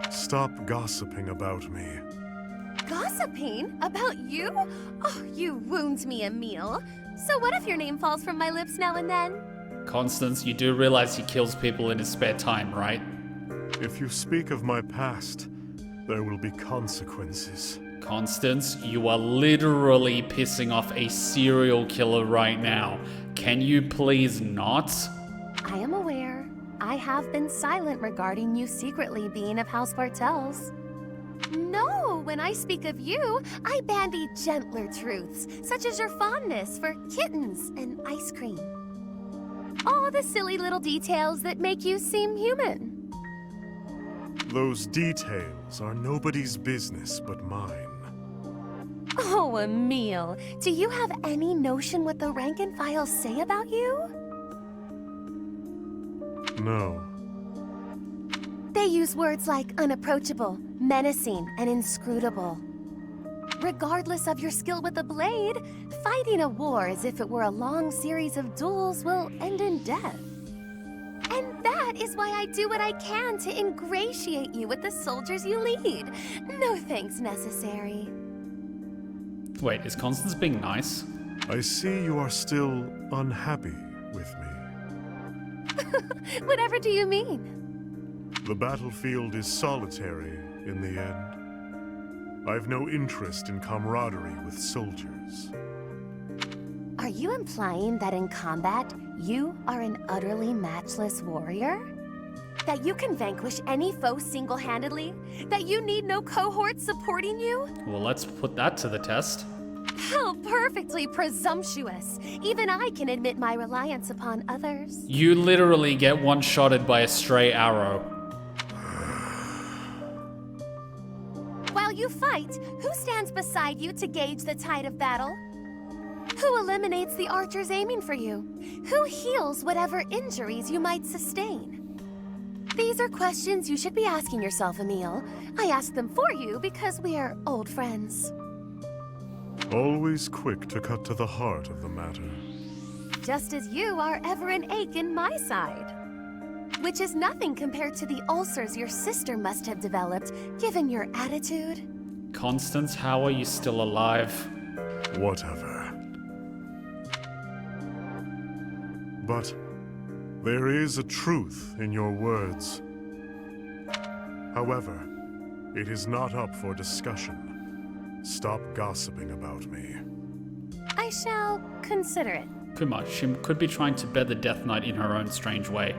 Speaker 14: Stop gossiping about me.
Speaker 15: Gossiping? About you? Oh, you wound me, Emil. So what if your name falls from my lips now and then?
Speaker 1: Constance, you do realize he kills people in his spare time, right?
Speaker 14: If you speak of my past, there will be consequences.
Speaker 1: Constance, you are literally pissing off a serial killer right now. Can you please not?
Speaker 15: I am aware. I I have been silent regarding you secretly being of House Bartels. No, when I speak of you, I bandy gentler truths, such as your fondness for kittens and ice cream. All the silly little details that make you seem human.
Speaker 14: Those details are nobody's business but mine.
Speaker 15: Oh, Emile, do you have any notion what the rank and file say about you?
Speaker 14: No.
Speaker 15: They use words like unapproachable, menacing, and inscrutable. Regardless of your skill with the blade, fighting a war as if it were a long series of duels will end in death. And that is why I do what I can to ingratiate you with the soldiers you lead. No thanks necessary.
Speaker 1: Wait, is Constance being nice?
Speaker 14: I see you are still unhappy with me.
Speaker 15: Whatever do you mean?
Speaker 14: The battlefield is solitary in the end. I've no interest in camaraderie with soldiers.
Speaker 15: Are you implying that in combat, you are an utterly matchless warrior? That you can vanquish any foe single-handedly? That you need no cohorts supporting you?
Speaker 1: Well, let's put that to the test.
Speaker 15: How perfectly presumptuous! Even I can admit my reliance upon others.
Speaker 1: You literally get one-shotted by a stray arrow.
Speaker 15: While you fight, who stands beside you to gauge the tide of battle? Who eliminates the archers aiming for you? Who heals whatever injuries you might sustain? These are questions you should be asking yourself, Emile. I ask them for you because we're old friends.
Speaker 14: Always quick to cut to the heart of the matter.
Speaker 15: Just as you are ever an ache in my side. Which is nothing compared to the ulcers your sister must have developed, given your attitude.
Speaker 1: Constance, how are you still alive?
Speaker 14: Whatever. But there is a truth in your words. However, it is not up for discussion. Stop gossiping about me.
Speaker 15: I shall consider it.
Speaker 1: Kuma, she could be trying to bear the Death Knight in her own strange way.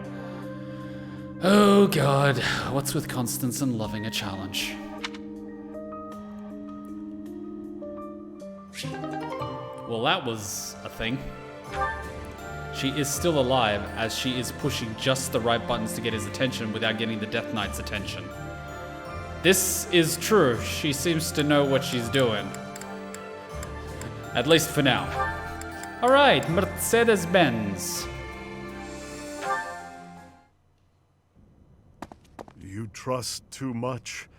Speaker 1: Oh god, what's with Constance and loving a challenge? Well, that was a thing. She is still alive, as she is pushing just the right buttons to get his attention without getting the Death Knight's attention. This is true. She seems to know what she's doing. At least for now. Alright, Mercedes-Benz.
Speaker 14: You trust too much,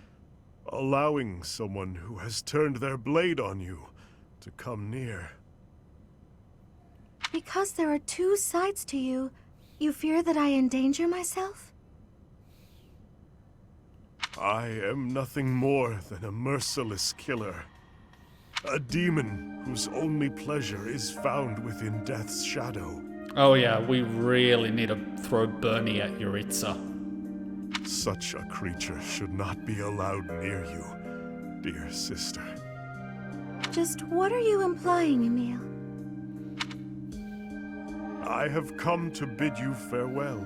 Speaker 14: allowing someone who has turned their blade on you to come near.
Speaker 2: Because there are two sides to you, you fear that I endanger myself?
Speaker 14: I am nothing more than a merciless killer. A demon whose only pleasure is found within death's shadow.
Speaker 1: Oh yeah, we really need to throw Bernie at Jeritza.
Speaker 14: Such a creature should not be allowed near you, dear sister.
Speaker 2: Just what are you implying, Emile?
Speaker 14: I have come to bid you farewell.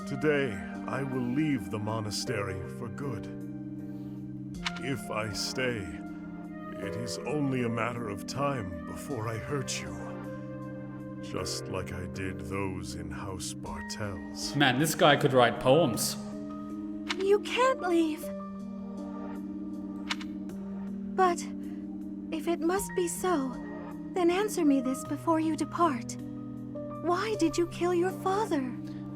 Speaker 14: Today, I will leave the monastery for good. If I stay, it is only a matter of time before I hurt you. Just like I did those in House Bartels.
Speaker 1: Man, this guy could write poems.
Speaker 2: You can't leave. But if it must be so, then answer me this before you depart. Why did you kill your father?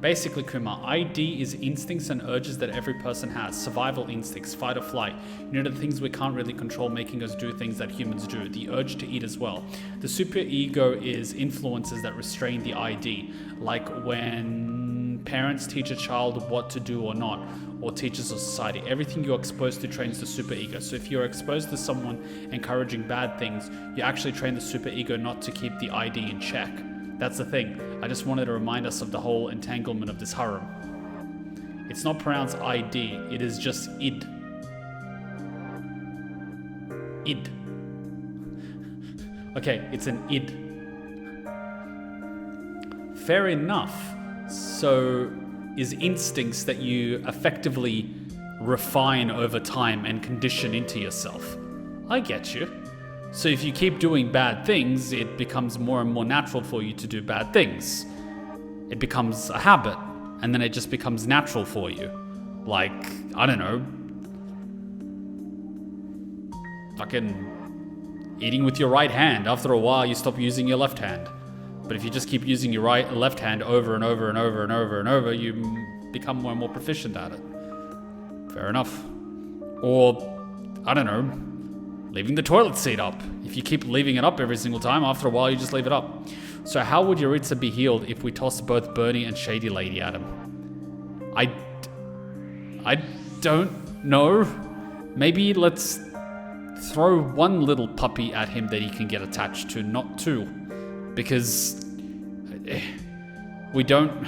Speaker 1: Basically, Kuma, ID is instincts and urges that every person has. Survival instincts, fight or flight. You know, the things we can't really control, making us do things that humans do. The urge to eat as well. The superego is influences that restrain the ID. Like when parents teach a child what to do or not, or teachers or society. Everything you're exposed to trains the superego. So if you're exposed to someone encouraging bad things, you actually train the superego not to keep the ID in check. That's the thing. I just wanted to remind us of the whole entanglement of this harem. It's not pronounced ID, it is just id. Id. Okay, it's an id. Fair enough. So, is instincts that you effectively refine over time and condition into yourself. I get you. So if you keep doing bad things, it becomes more and more natural for you to do bad things. It becomes a habit, and then it just becomes natural for you. Like, I don't know, fucking eating with your right hand. After a while, you stop using your left hand. But if you just keep using your left hand over and over and over and over and over, you become more and more proficient at it. Fair enough. Or, I don't know, leaving the toilet seat up. If you keep leaving it up every single time, after a while you just leave it up. So how would Jeritza be healed if we tossed both Bernie and Shady Lady at him? I don't know. Maybe let's throw one little puppy at him that he can get attached to, not two. Because we don't...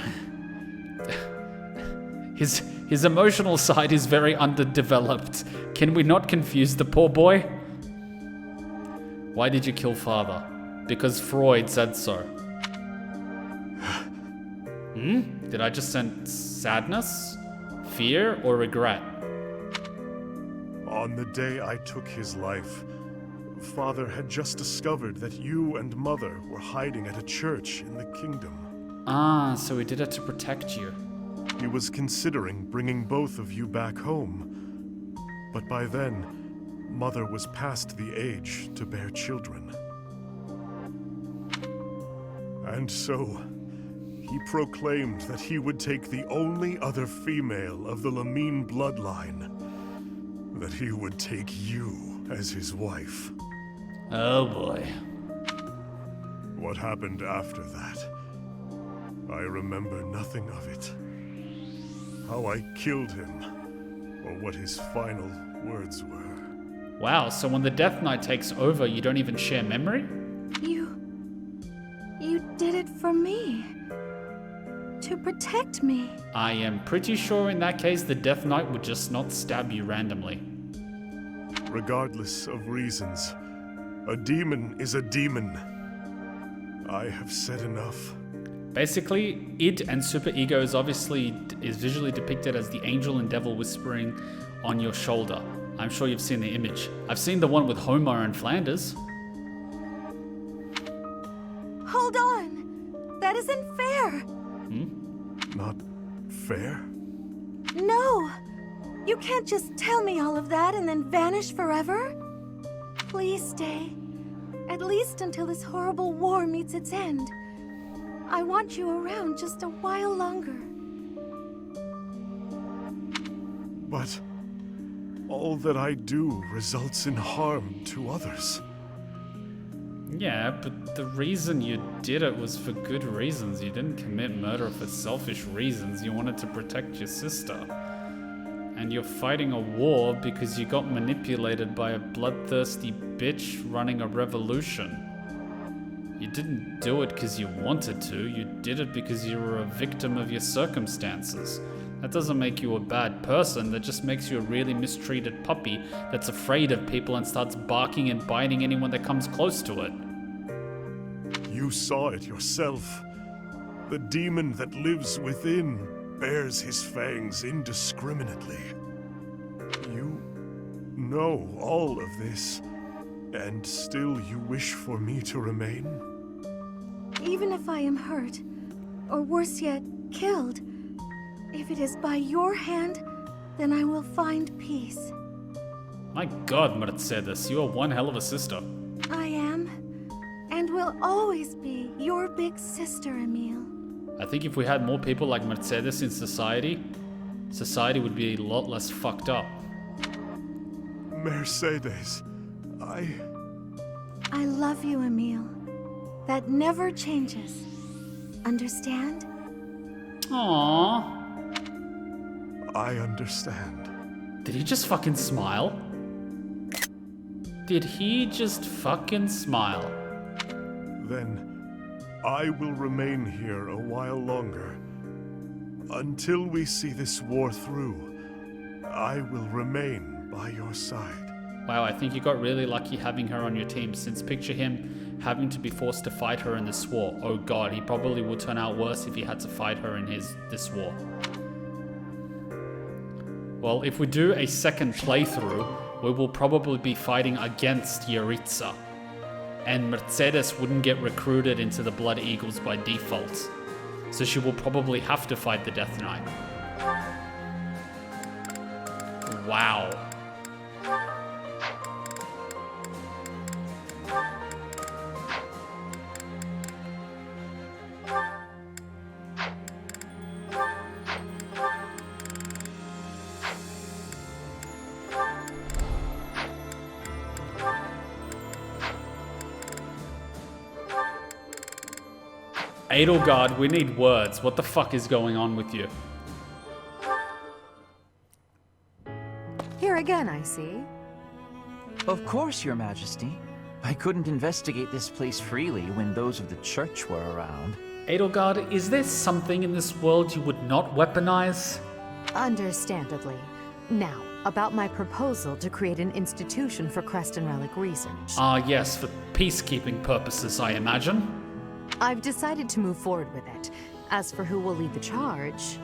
Speaker 1: His emotional side is very underdeveloped. Can we not confuse the poor boy? Why did you kill father? Because Freud said so. Did I just sense sadness, fear, or regret?
Speaker 14: On the day I took his life, Father had just discovered that you and Mother were hiding at a church in the kingdom.
Speaker 1: Ah, so he did it to protect you.
Speaker 14: He was considering bringing both of you back home. But by then, Mother was past the age to bear children. And so, he proclaimed that he would take the only other female of the Lamine bloodline. That he would take you as his wife.
Speaker 1: Oh boy.
Speaker 14: What happened after that? I remember nothing of it. How I killed him, or what his final words were.
Speaker 1: Wow, so when the Death Knight takes over, you don't even share memory?
Speaker 18: You did it for me. To protect me.
Speaker 1: I am pretty sure in that case, the Death Knight would just not stab you randomly.
Speaker 14: Regardless of reasons, a demon is a demon. I have said enough.
Speaker 1: Basically, id and superego is visually depicted as the angel and devil whispering on your shoulder. I'm sure you've seen the image. I've seen the one with Homer and Flanders.
Speaker 18: Hold on! That isn't fair!
Speaker 14: Not fair?
Speaker 18: No! You can't just tell me all of that and then vanish forever. Please stay. At least until this horrible war meets its end. I want you around just a while longer.
Speaker 14: But all that I do results in harm to others.
Speaker 1: Yeah, but the reason you did it was for good reasons. You didn't commit murder for selfish reasons. You wanted to protect your sister. And you're fighting a war because you got manipulated by a bloodthirsty bitch running a revolution. You didn't do it because you wanted to. You did it because you were a victim of your circumstances. That doesn't make you a bad person. That just makes you a really mistreated puppy that's afraid of people and starts barking and biting anyone that comes close to it.
Speaker 14: You saw it yourself. The demon that lives within bears his fangs indiscriminately. You know all of this, and still you wish for me to remain?
Speaker 18: Even if I am hurt, or worse yet, killed, if it is by your hand, then I will find peace.
Speaker 1: My god, Mercedes, you are one hell of a sister.
Speaker 18: I am, and will always be your big sister, Emile.
Speaker 1: I think if we had more people like Mercedes in society, society would be a lot less fucked up.
Speaker 14: Mercedes,
Speaker 18: I love you, Emile. That never changes. Understand?
Speaker 1: Aww.
Speaker 14: I understand.
Speaker 1: Did he just fucking smile? Did he just fucking smile?
Speaker 14: Then I will remain here a while longer. Until we see this war through, I will remain by your side.
Speaker 1: Wow, I think you got really lucky having her on your team, since picture him having to be forced to fight her in this war. Oh god, he probably will turn out worse if he had to fight her in this war. Well, if we do a second playthrough, we will probably be fighting against Jeritza. And Mercedes wouldn't get recruited into the Blood Eagles by default. So she will probably have to fight the Death Knight. Wow. Edelgard, we need words. What the fuck is going on with you?
Speaker 16: Here again, I see.
Speaker 11: Of course, Your Majesty. I couldn't investigate this place freely when those of the church were around.
Speaker 1: Edelgard, is there something in this world you would not weaponize?
Speaker 16: Understandably. Now, about my proposal to create an institution for Creston Relic research.
Speaker 1: Ah, yes, for peacekeeping purposes, I imagine.
Speaker 16: I've decided to move forward with it. As for who will lead the charge...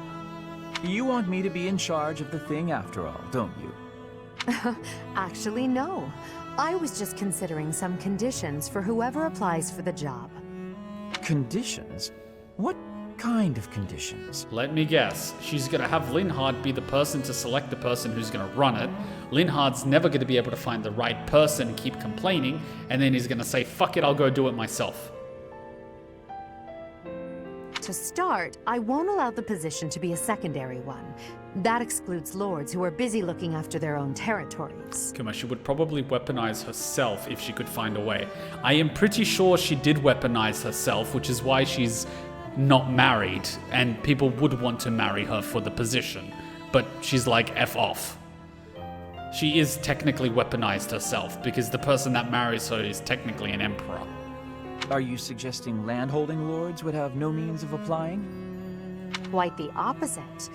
Speaker 11: You want me to be in charge of the thing after all, don't you?
Speaker 16: Actually, no. I was just considering some conditions for whoever applies for the job.
Speaker 11: Conditions? What kind of conditions?
Speaker 1: Let me guess. She's gonna have Linhard be the person to select the person who's gonna run it. Linhard's never gonna be able to find the right person and keep complaining, and then he's gonna say, fuck it, I'll go do it myself.
Speaker 16: To start, I won't allow the position to be a secondary one. That excludes lords who are busy looking after their own territories.
Speaker 1: Kuma, she would probably weaponize herself if she could find a way. I am pretty sure she did weaponize herself, which is why she's not married, and people would want to marry her for the position. But she's like, F off. She is technically weaponized herself, because the person that marries her is technically an emperor.
Speaker 11: Are you suggesting landholding lords would have no means of applying?
Speaker 16: Quite the opposite.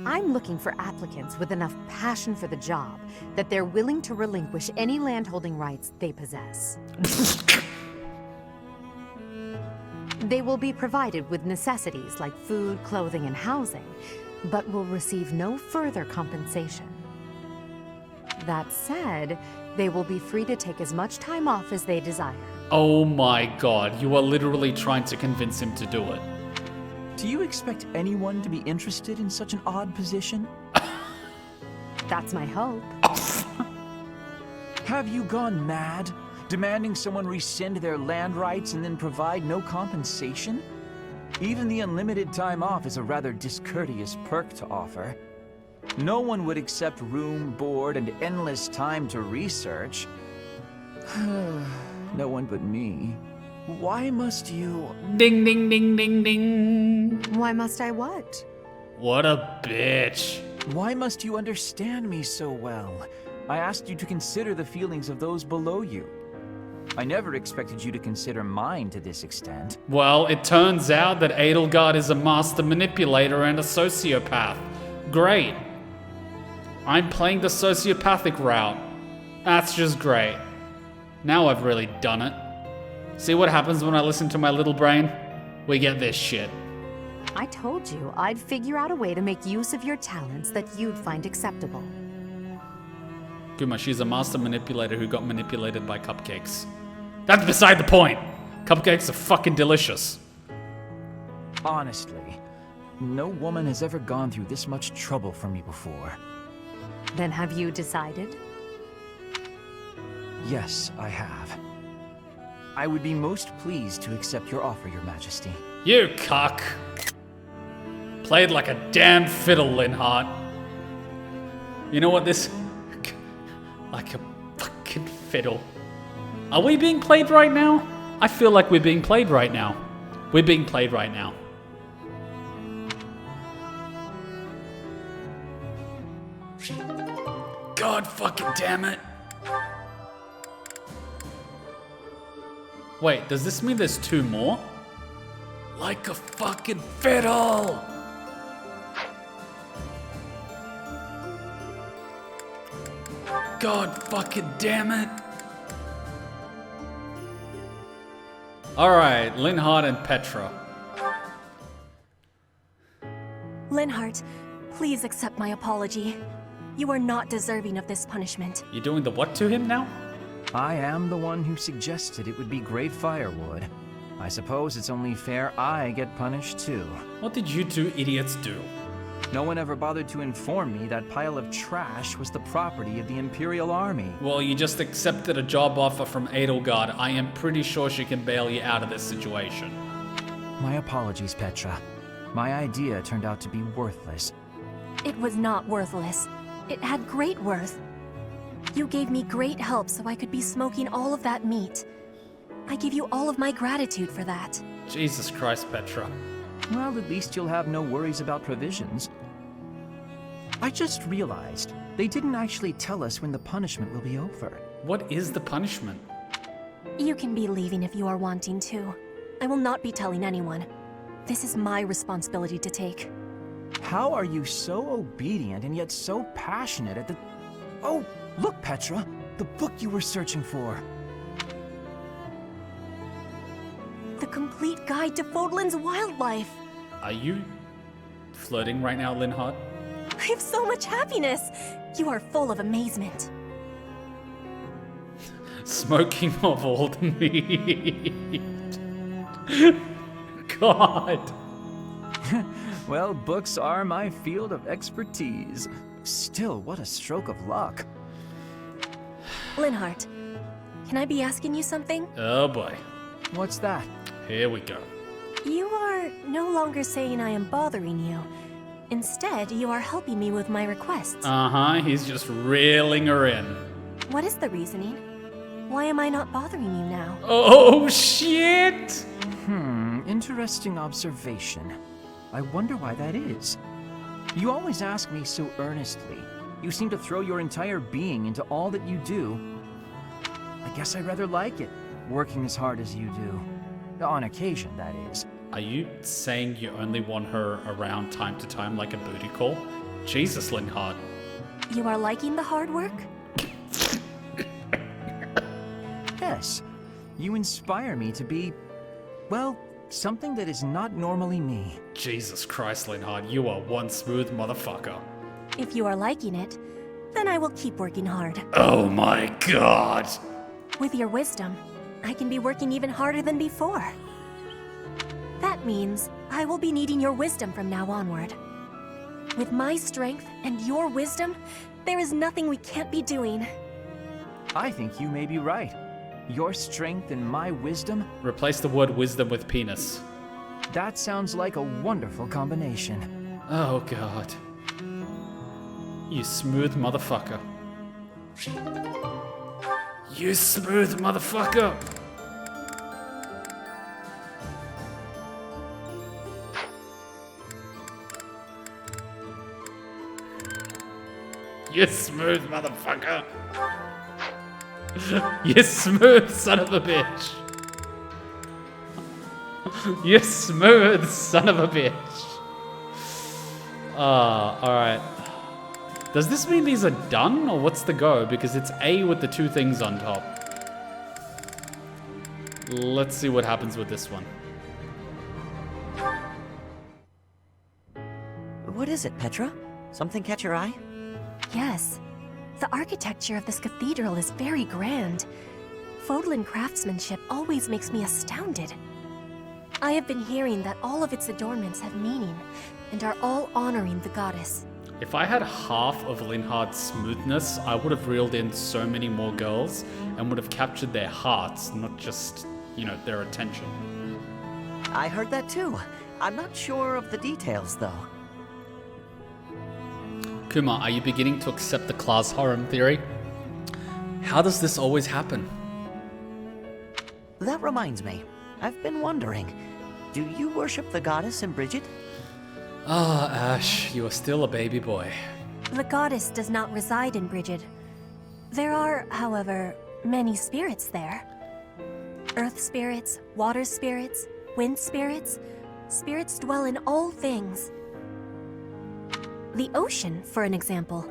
Speaker 16: I'm looking for applicants with enough passion for the job that they're willing to relinquish any landholding rights they possess. They will be provided with necessities like food, clothing, and housing, but will receive no further compensation. That said, they will be free to take as much time off as they desire.
Speaker 1: Oh my god, you are literally trying to convince him to do it.
Speaker 11: Do you expect anyone to be interested in such an odd position?
Speaker 16: That's my hope.
Speaker 11: Have you gone mad? Demanding someone rescind their land rights and then provide no compensation? Even the unlimited time off is a rather discourteous perk to offer. No one would accept room, board, and endless time to research. No one but me. Why must you...
Speaker 1: Ding, ding, ding, ding, ding.
Speaker 16: Why must I what?
Speaker 1: What a bitch.
Speaker 11: Why must you understand me so well? I asked you to consider the feelings of those below you. I never expected you to consider mine to this extent.
Speaker 1: Well, it turns out that Edelgard is a master manipulator and a sociopath. Great. I'm playing the sociopathic route. That's just great. Now I've really done it. See what happens when I listen to my little brain? We get this shit.
Speaker 16: I told you I'd figure out a way to make use of your talents that you'd find acceptable.
Speaker 1: Kuma, she's a master manipulator who got manipulated by cupcakes. That's beside the point. Cupcakes are fucking delicious.
Speaker 11: Honestly, no woman has ever gone through this much trouble for me before.
Speaker 16: Then have you decided?
Speaker 11: Yes, I have. I would be most pleased to accept your offer, Your Majesty.
Speaker 1: You cock. Played like a damn fiddle, Linhart. You know what this... Like a fucking fiddle. Are we being played right now? I feel like we're being played right now. We're being played right now. God fucking damn it. Wait, does this mean there's two more? Like a fucking fiddle! God fucking damn it. Alright, Linhardt and Petra.
Speaker 15: Linhardt, please accept my apology. You are not deserving of this punishment.
Speaker 1: You doing the what to him now?
Speaker 11: I am the one who suggested it would be great firewood. I suppose it's only fair I get punished too.
Speaker 1: What did you two idiots do?
Speaker 11: No one ever bothered to inform me that pile of trash was the property of the Imperial Army.
Speaker 1: Well, you just accepted a job offer from Edelgard. I am pretty sure she can bail you out of this situation.
Speaker 11: My apologies, Petra. My idea turned out to be worthless.
Speaker 15: It was not worthless. It had great worth. You gave me great help so I could be smoking all of that meat. I give you all of my gratitude for that.
Speaker 1: Jesus Christ, Petra.
Speaker 11: Well, at least you'll have no worries about provisions. I just realized they didn't actually tell us when the punishment will be over.
Speaker 1: What is the punishment?
Speaker 15: You can be leaving if you are wanting to. I will not be telling anyone. This is my responsibility to take.
Speaker 11: How are you so obedient and yet so passionate at the... Oh, look, Petra! The book you were searching for!
Speaker 15: The Complete Guide to Fodlan's Wildlife!
Speaker 1: Are you flirting right now, Linhardt?
Speaker 15: I have so much happiness! You are full of amazement.
Speaker 1: Smoking of all the meat. God.
Speaker 11: Well, books are my field of expertise. Still, what a stroke of luck.
Speaker 15: Linhardt, can I be asking you something?
Speaker 1: Oh boy.
Speaker 11: What's that?
Speaker 1: Here we go.
Speaker 15: You are no longer saying I am bothering you. Instead, you are helping me with my requests.
Speaker 1: Uh-huh, he's just reeling her in.
Speaker 15: What is the reasoning? Why am I not bothering you now?
Speaker 1: Oh, shit!
Speaker 11: Interesting observation. I wonder why that is. You always ask me so earnestly. You seem to throw your entire being into all that you do. I guess I rather like it, working as hard as you do. On occasion, that is.
Speaker 1: Are you saying you only want her around time to time like a booty call? Jesus, Linhardt.
Speaker 15: You are liking the hard work?
Speaker 11: Yes. You inspire me to be, well, something that is not normally me.
Speaker 1: Jesus Christ, Linhardt, you are one smooth motherfucker.
Speaker 15: If you are liking it, then I will keep working hard.
Speaker 1: Oh my God!
Speaker 15: With your wisdom, I can be working even harder than before. That means I will be needing your wisdom from now onward. With my strength and your wisdom, there is nothing we can't be doing.
Speaker 11: I think you may be right. Your strength and my wisdom?
Speaker 1: Replace the word wisdom with penis.
Speaker 11: That sounds like a wonderful combination.
Speaker 1: Oh God. You smooth motherfucker. You smooth motherfucker! You smooth motherfucker! You smooth son of a bitch! You smooth son of a bitch! Alright. Does this mean these are done, or what's the go? Because it's A with the two things on top. Let's see what happens with this one.
Speaker 9: What is it, Petra? Something catch your eye?
Speaker 15: Yes. The architecture of this cathedral is very grand. Fodlan craftsmanship always makes me astounded. I have been hearing that all of its adornments have meaning and are all honoring the goddess.
Speaker 1: If I had half of Linhardt's smoothness, I would have reeled in so many more girls and would have captured their hearts, not just, you know, their attention.
Speaker 9: I heard that too. I'm not sure of the details, though.
Speaker 1: Kuma, are you beginning to accept the class harem theory? How does this always happen?
Speaker 9: That reminds me. I've been wondering, do you worship the goddess in Bridget?
Speaker 1: Ah, Ash, you are still a baby boy.
Speaker 15: The goddess does not reside in Bridget. There are, however, many spirits there. Earth spirits, water spirits, wind spirits. Spirits dwell in all things. The ocean, for an example.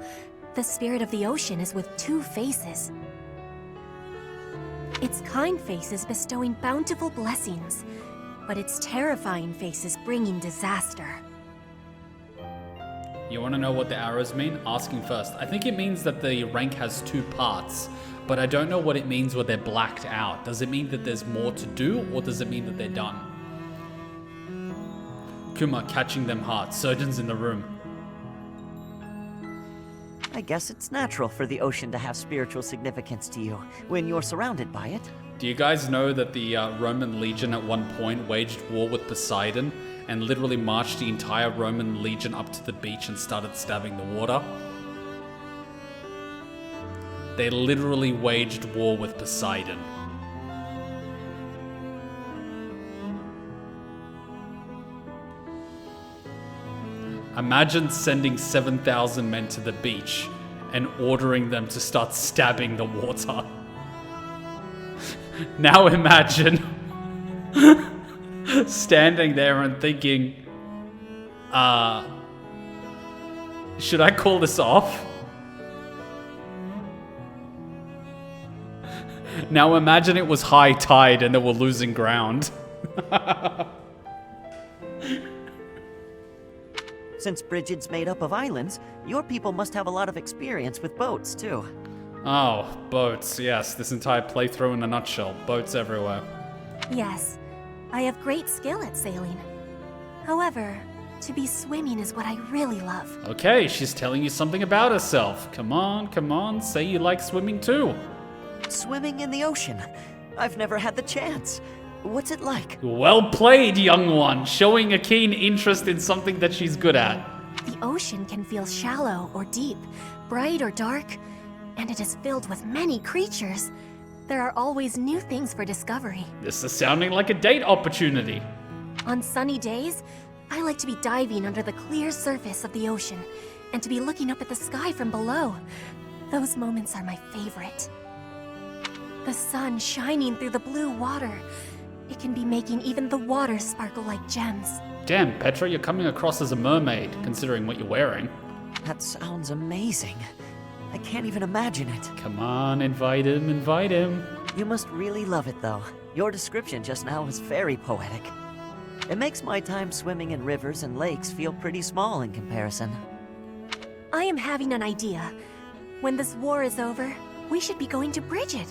Speaker 15: The spirit of the ocean is with two faces. Its kind face is bestowing bountiful blessings, but its terrifying face is bringing disaster.
Speaker 1: You want to know what the arrows mean? Asking first. I think it means that the rank has two parts, but I don't know what it means when they're blacked out. Does it mean that there's more to do, or does it mean that they're done? Kuma catching them hard. Surgeons in the room.
Speaker 19: I guess it's natural for the ocean to have spiritual significance to you when you're surrounded by it.
Speaker 1: Do you guys know that the Roman legion at one point waged war with Poseidon and literally marched the entire Roman legion up to the beach and started stabbing the water? They literally waged war with Poseidon. Imagine sending 7,000 men to the beach and ordering them to start stabbing the water. Now imagine standing there and thinking, should I call this off? Now imagine it was high tide and they were losing ground.
Speaker 19: Since Brigid's made up of islands, your people must have a lot of experience with boats, too.
Speaker 1: Oh, boats, yes. This entire playthrough in a nutshell. Boats everywhere.
Speaker 15: Yes, I have great skill at sailing. However, to be swimming is what I really love.
Speaker 1: Okay, she's telling you something about herself. Come on, say you like swimming too.
Speaker 19: Swimming in the ocean? I've never had the chance. What's it like?
Speaker 1: Well played, young one. Showing a keen interest in something that she's good at.
Speaker 15: The ocean can feel shallow or deep, bright or dark, and it is filled with many creatures. There are always new things for discovery.
Speaker 1: This is sounding like a date opportunity.
Speaker 15: On sunny days, I like to be diving under the clear surface of the ocean and to be looking up at the sky from below. Those moments are my favorite. The sun shining through the blue water. It can be making even the water sparkle like gems.
Speaker 1: Damn, Petra, you're coming across as a mermaid, considering what you're wearing.
Speaker 19: That sounds amazing. I can't even imagine it.
Speaker 1: Come on, invite him.
Speaker 19: You must really love it, though. Your description just now was very poetic. It makes my time swimming in rivers and lakes feel pretty small in comparison.
Speaker 15: I am having an idea. When this war is over, we should be going to Brigid.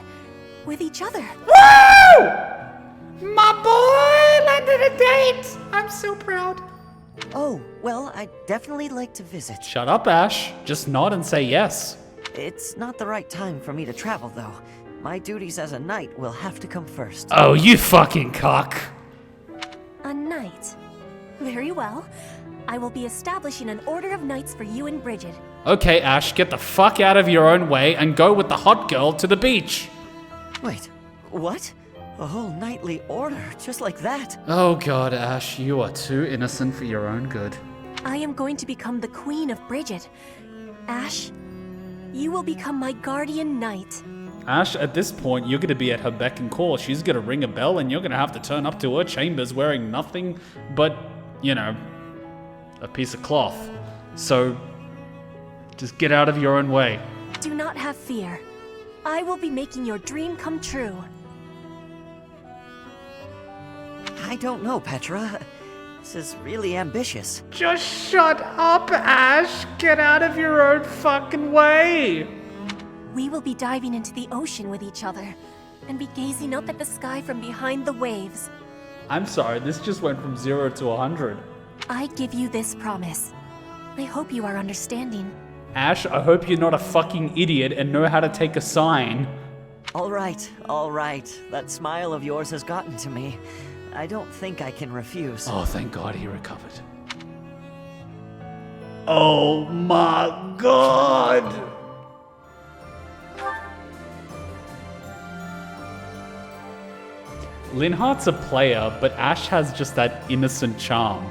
Speaker 15: With each other.
Speaker 18: Woo! My boy landed a date! I'm so proud.
Speaker 19: Oh, well, I'd definitely like to visit.
Speaker 1: Shut up, Ash. Just nod and say yes.
Speaker 19: It's not the right time for me to travel, though. My duties as a knight will have to come first.
Speaker 1: Oh, you fucking cock.
Speaker 15: A knight. Very well. I will be establishing an order of knights for you and Brigid.
Speaker 1: Okay, Ash, get the fuck out of your own way and go with the hot girl to the beach.
Speaker 19: Wait, what? A whole knightly order, just like that?
Speaker 1: Oh god, Ash, you are too innocent for your own good.
Speaker 15: I am going to become the queen of Brigid. Ash, you will become my guardian knight.
Speaker 1: Ash, at this point, you're gonna be at her beck and call. She's gonna ring a bell and you're gonna have to turn up to her chambers wearing nothing but, you know, a piece of cloth. So, just get out of your own way.
Speaker 15: Do not have fear. I will be making your dream come true.
Speaker 19: I don't know, Petra. This is really ambitious.
Speaker 18: Just shut up, Ash. Get out of your own fucking way.
Speaker 15: We will be diving into the ocean with each other and be gazing up at the sky from behind the waves.
Speaker 1: I'm sorry, this just went from 0 to 100.
Speaker 15: I give you this promise. I hope you are understanding.
Speaker 1: Ash, I hope you're not a fucking idiot and know how to take a sign.
Speaker 19: All right. That smile of yours has gotten to me. I don't think I can refuse.
Speaker 1: Oh, thank God he recovered.
Speaker 18: Oh my god!
Speaker 1: Linhart's a player, but Ash has just that innocent charm.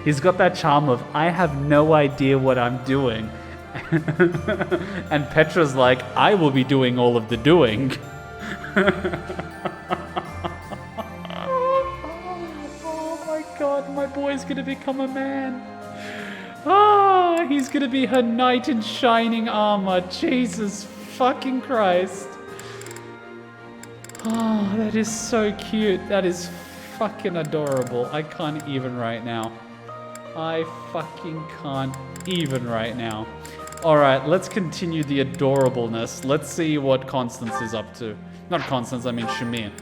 Speaker 1: He's got that charm of, I have no idea what I'm doing. And Petra's like, I will be doing all of the doing. Oh my god, my boy's gonna become a man. Oh. Oh, he's gonna be her knight in shining armor. Jesus fucking Christ. Oh, that is so cute. That is fucking adorable. I can't even right now. I fucking can't even right now. Alright, let's continue the adorableness. Let's see what Constance is up to. Not Constance, I mean Shamir.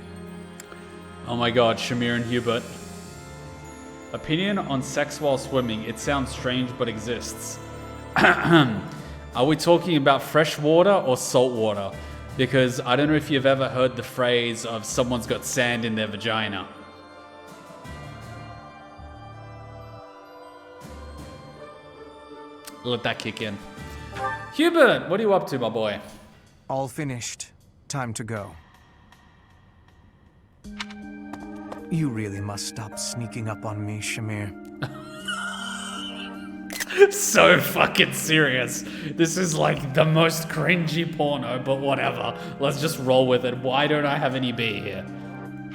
Speaker 1: Oh my god, Shamir and Hubert. Opinion on sex while swimming. It sounds strange, but exists. Are we talking about fresh water or salt water? Because I don't know if you've ever heard the phrase of someone's got sand in their vagina. Let that kick in. Hubert, what are you up to, my boy?
Speaker 11: All finished. Time to go. You really must stop sneaking up on me, Shamir.
Speaker 1: So fucking serious. This is like the most cringy porno, but whatever. Let's just roll with it. Why don't I have any B here?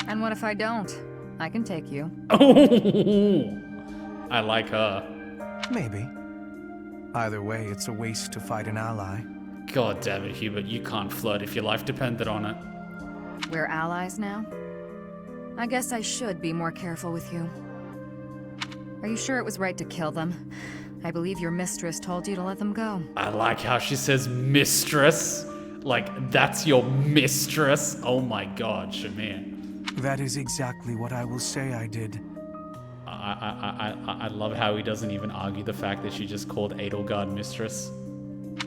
Speaker 10: And what if I don't? I can take you.
Speaker 1: I like her.
Speaker 11: Maybe. Either way, it's a waste to fight an ally.
Speaker 1: God damn it, Hubert. You can't flirt if your life depended on it.
Speaker 10: We're allies now? I guess I should be more careful with you. Are you sure it was right to kill them? I believe your mistress told you to let them go.
Speaker 1: I like how she says mistress. Like, that's your mistress? Oh my god, Shamir.
Speaker 11: That is exactly what I will say I did.
Speaker 1: I love how he doesn't even argue the fact that she just called Edelgard mistress.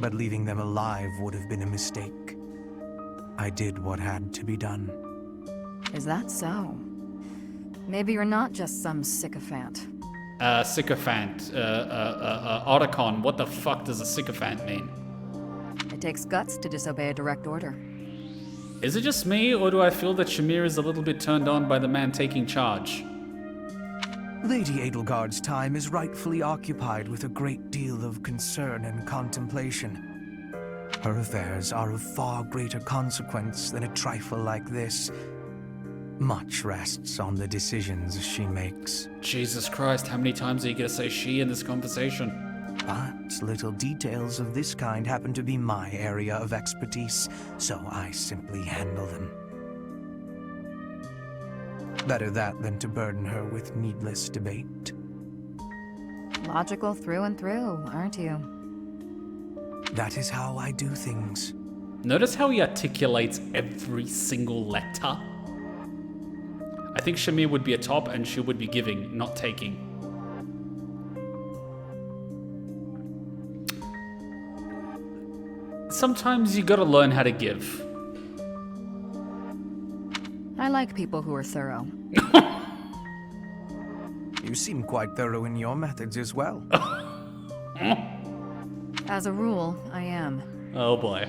Speaker 11: But leaving them alive would have been a mistake. I did what had to be done.
Speaker 10: Is that so? Maybe you're not just some sycophant.
Speaker 1: Sycophant. Otacon. What the fuck does a sycophant mean?
Speaker 10: It takes guts to disobey a direct order.
Speaker 1: Is it just me, or do I feel that Shamir is a little bit turned on by the man taking charge?
Speaker 11: Lady Edelgard's time is rightfully occupied with a great deal of concern and contemplation. Her affairs are of far greater consequence than a trifle like this. Much rests on the decisions she makes.
Speaker 1: Jesus Christ, how many times are you gonna say she in this conversation?
Speaker 11: But little details of this kind happen to be my area of expertise, so I simply handle them. Better that than to burden her with needless debate.
Speaker 10: Logical through and through, aren't you?
Speaker 11: That is how I do things.
Speaker 1: Notice how he articulates every single letter? I think Shamir would be a top and she would be giving, not taking. Sometimes you gotta learn how to give.
Speaker 10: I like people who are thorough.
Speaker 11: You seem quite thorough in your methods as well.
Speaker 10: As a rule, I am.
Speaker 1: Oh boy.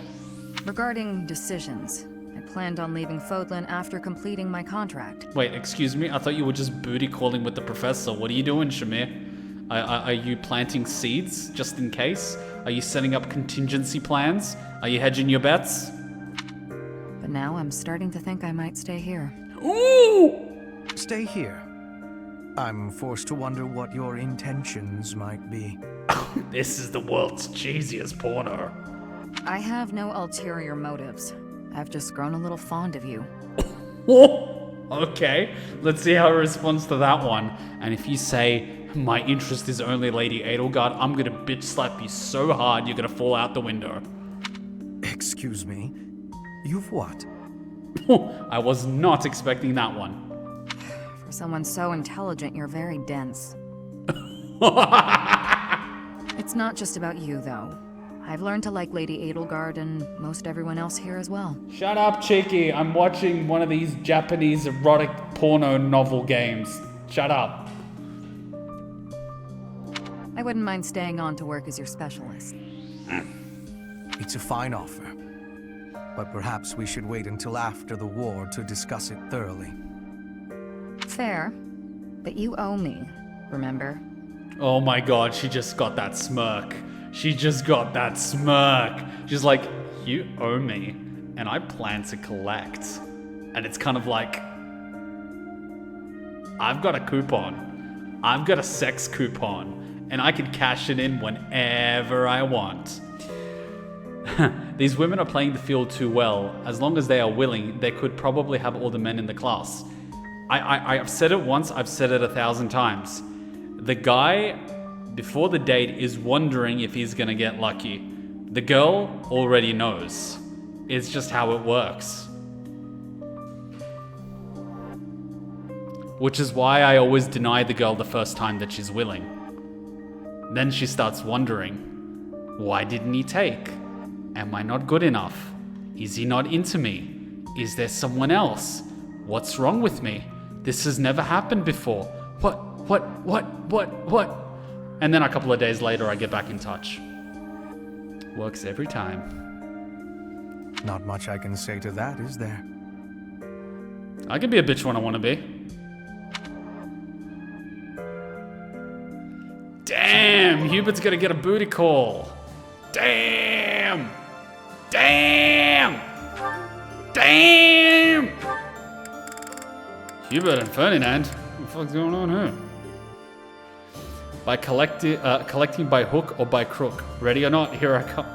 Speaker 10: Regarding decisions, I planned on leaving Fodlan after completing my contract.
Speaker 1: Wait, excuse me? I thought you were just booty calling with the professor. What are you doing, Shamir? Are you planting seeds, just in case? Are you setting up contingency plans? Are you hedging your bets?
Speaker 10: But now I'm starting to think I might stay here.
Speaker 1: Ooh!
Speaker 11: Stay here. I'm forced to wonder what your intentions might be.
Speaker 1: This is the world's cheesiest porno.
Speaker 10: I have no ulterior motives. I've just grown a little fond of you.
Speaker 1: Okay, let's see how he responds to that one. And if you say, my interest is only Lady Edelgard, I'm gonna bitch slap you so hard you're gonna fall out the window.
Speaker 11: Excuse me? You've what?
Speaker 1: I was not expecting that one.
Speaker 10: For someone so intelligent, you're very dense. It's not just about you, though. I've learned to like Lady Edelgard and most everyone else here as well.
Speaker 1: Shut up, cheeky. I'm watching one of these Japanese erotic porno novel games. Shut up.
Speaker 10: I wouldn't mind staying on to work as your specialist.
Speaker 11: It's a fine offer. But perhaps we should wait until after the war to discuss it thoroughly.
Speaker 10: Fair. But you owe me, remember?
Speaker 1: Oh my god, she just got that smirk. She just got that smirk. She's like, you owe me, and I plan to collect. And it's kind of like, I've got a coupon. I've got a sex coupon. and I could cash it in whenever I want. These women are playing the field too well. As long as they are willing, they could probably have all the men in the class. I've said it once, I've said it 1,000 times. The guy before the date is wondering if he's gonna get lucky. The girl already knows. It's just how it works. Which is why I always deny the girl the first time that she's willing. Then she starts wondering, why didn't he take? Am I not good enough? Is he not into me? Is there someone else? What's wrong with me? This has never happened before. What? And then a couple of days later, I get back in touch. Works every time.
Speaker 11: Not much I can say to that, is there?
Speaker 1: I can be a bitch when I want to be. Damn, Hubert's gonna get a booty call. Damn! Hubert and Ferdinand? What the fuck's going on here? By collecting by hook or by crook. Ready or not, here I come.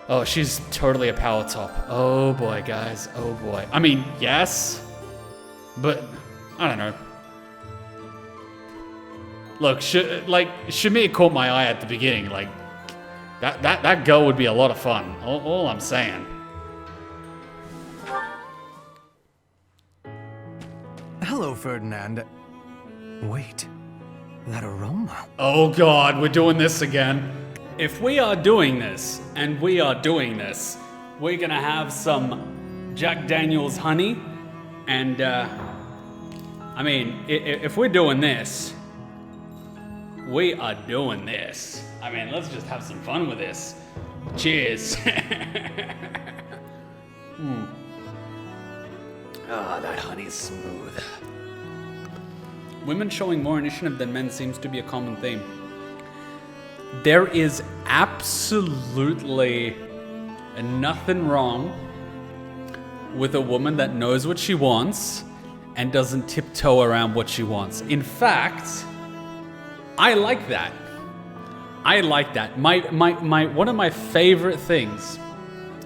Speaker 1: Oh, she's totally a power top. Oh boy, guys. Oh boy. I mean, yes, but I don't know. Look, Shamir caught my eye at the beginning. Like, that girl would be a lot of fun. All I'm saying.
Speaker 11: Hello, Ferdinand. Wait, that aroma.
Speaker 1: Oh God, we're doing this again. If we are doing this, and we are doing this, we're gonna have some Jack Daniels honey, and I mean, if we're doing this, we are doing this. I mean, let's just have some fun with this. Cheers. Ah, that honey's smooth. Women showing more initiative than men seems to be a common theme. There is absolutely nothing wrong with a woman that knows what she wants and doesn't tiptoe around what she wants. In fact, I like that. I like that. One of my favorite things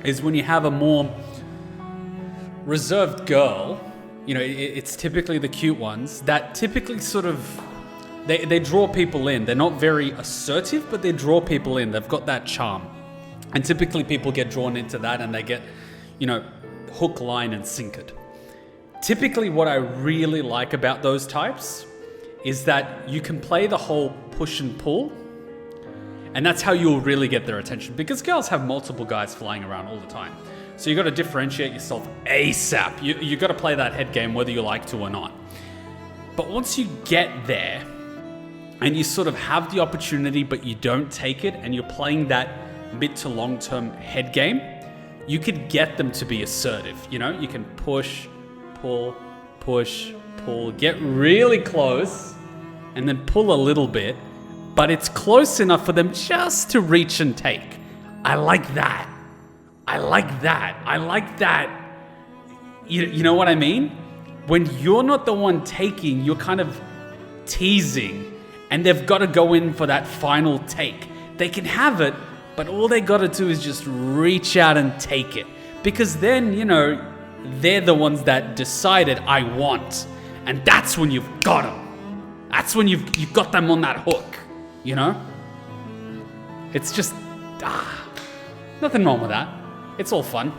Speaker 1: is when you have a more reserved girl, you know, it's typically the cute ones that typically sort of, they draw people in. They're not very assertive, but they draw people in. They've got that charm. And typically people get drawn into that and they get, you know, hook, line, and sinkered. Typically what I really like about those types is that you can play the whole push and pull, and that's how you'll really get their attention, because girls have multiple guys flying around all the time. So you got to differentiate yourself ASAP. You got to play that head game whether you like to or not. But once you get there and you sort of have the opportunity but you don't take it, and you're playing that mid to long term head game, you could get them to be assertive. You know, you can push, pull, get really close, and then pull a little bit, but it's close enough for them just to reach and take. I like that. You know what I mean? When you're not the one taking, you're kind of teasing, and they've got to go in for that final take. They can have it, but all they got to do is just reach out and take it. Because then, you know, they're the ones that decided, I want. And that's when you've got them. That's when you've got them on that hook, you know? It's just, nothing wrong with that. It's all fun.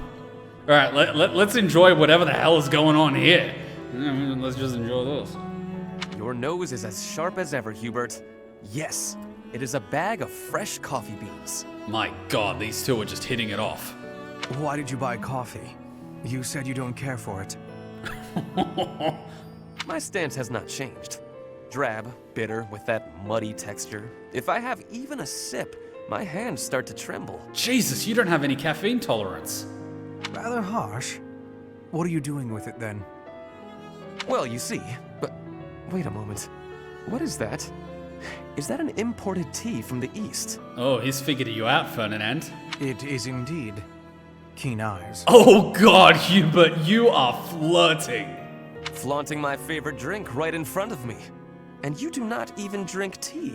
Speaker 1: All right, let's enjoy whatever the hell is going on here. Let's just enjoy this.
Speaker 8: Your nose is as sharp as ever, Hubert. Yes, it is a bag of fresh coffee beans.
Speaker 1: My God, these two are just hitting it off.
Speaker 11: Why did you buy coffee? You said you don't care for it.
Speaker 8: My stance has not changed. Drab, bitter, with that muddy texture. If I have even a sip, my hands start to tremble.
Speaker 1: Jesus, you don't have any caffeine tolerance.
Speaker 11: Rather harsh. What are you doing with it then?
Speaker 8: Well, you see, but wait a moment. What is that? Is that an imported tea from the East?
Speaker 1: Oh, he's figured you out, Ferdinand.
Speaker 11: It is indeed. Keen eyes.
Speaker 1: Oh God, Hubert, you are flirting.
Speaker 8: Flaunting my favorite drink right in front of me. And you do not even drink tea.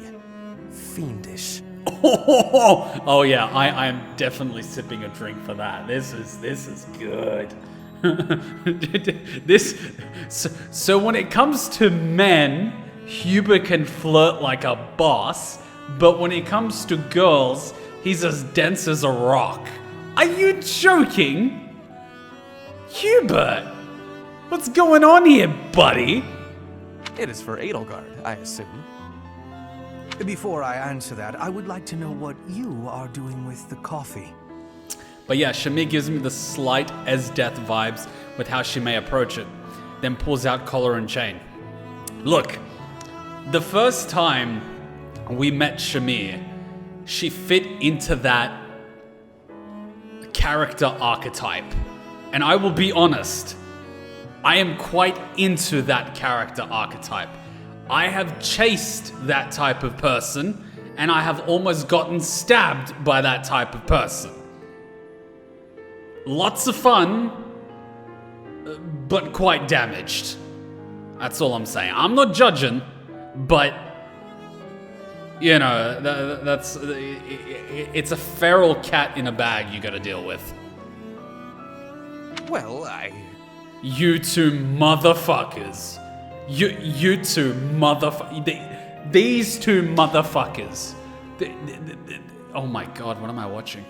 Speaker 8: fiendish.
Speaker 1: Oh yeah, I'm definitely sipping a drink for that. This is good. So when it comes to men, Hubert can flirt like a boss, but when it comes to girls, he's as dense as a rock. Are you joking? Hubert, what's going on here, buddy?
Speaker 8: It is for Edelgard, I assume.
Speaker 11: Before I answer that, I would like to know what you are doing with the coffee.
Speaker 1: But yeah, Shamir gives me the slight as-death vibes with how she may approach it, then pulls out collar and chain. Look, the first time we met Shamir, she fit into that character archetype. And I will be honest, I am quite into that character archetype. I have chased that type of person, and I have almost gotten stabbed by that type of person. Lots of fun, but quite damaged. That's all I'm saying. I'm not judging, but you know, it's a feral cat in a bag you gotta deal with.
Speaker 8: Well,
Speaker 1: You two motherfuckers. You two motherfuckers. These two motherfuckers. Oh my god, what am I watching?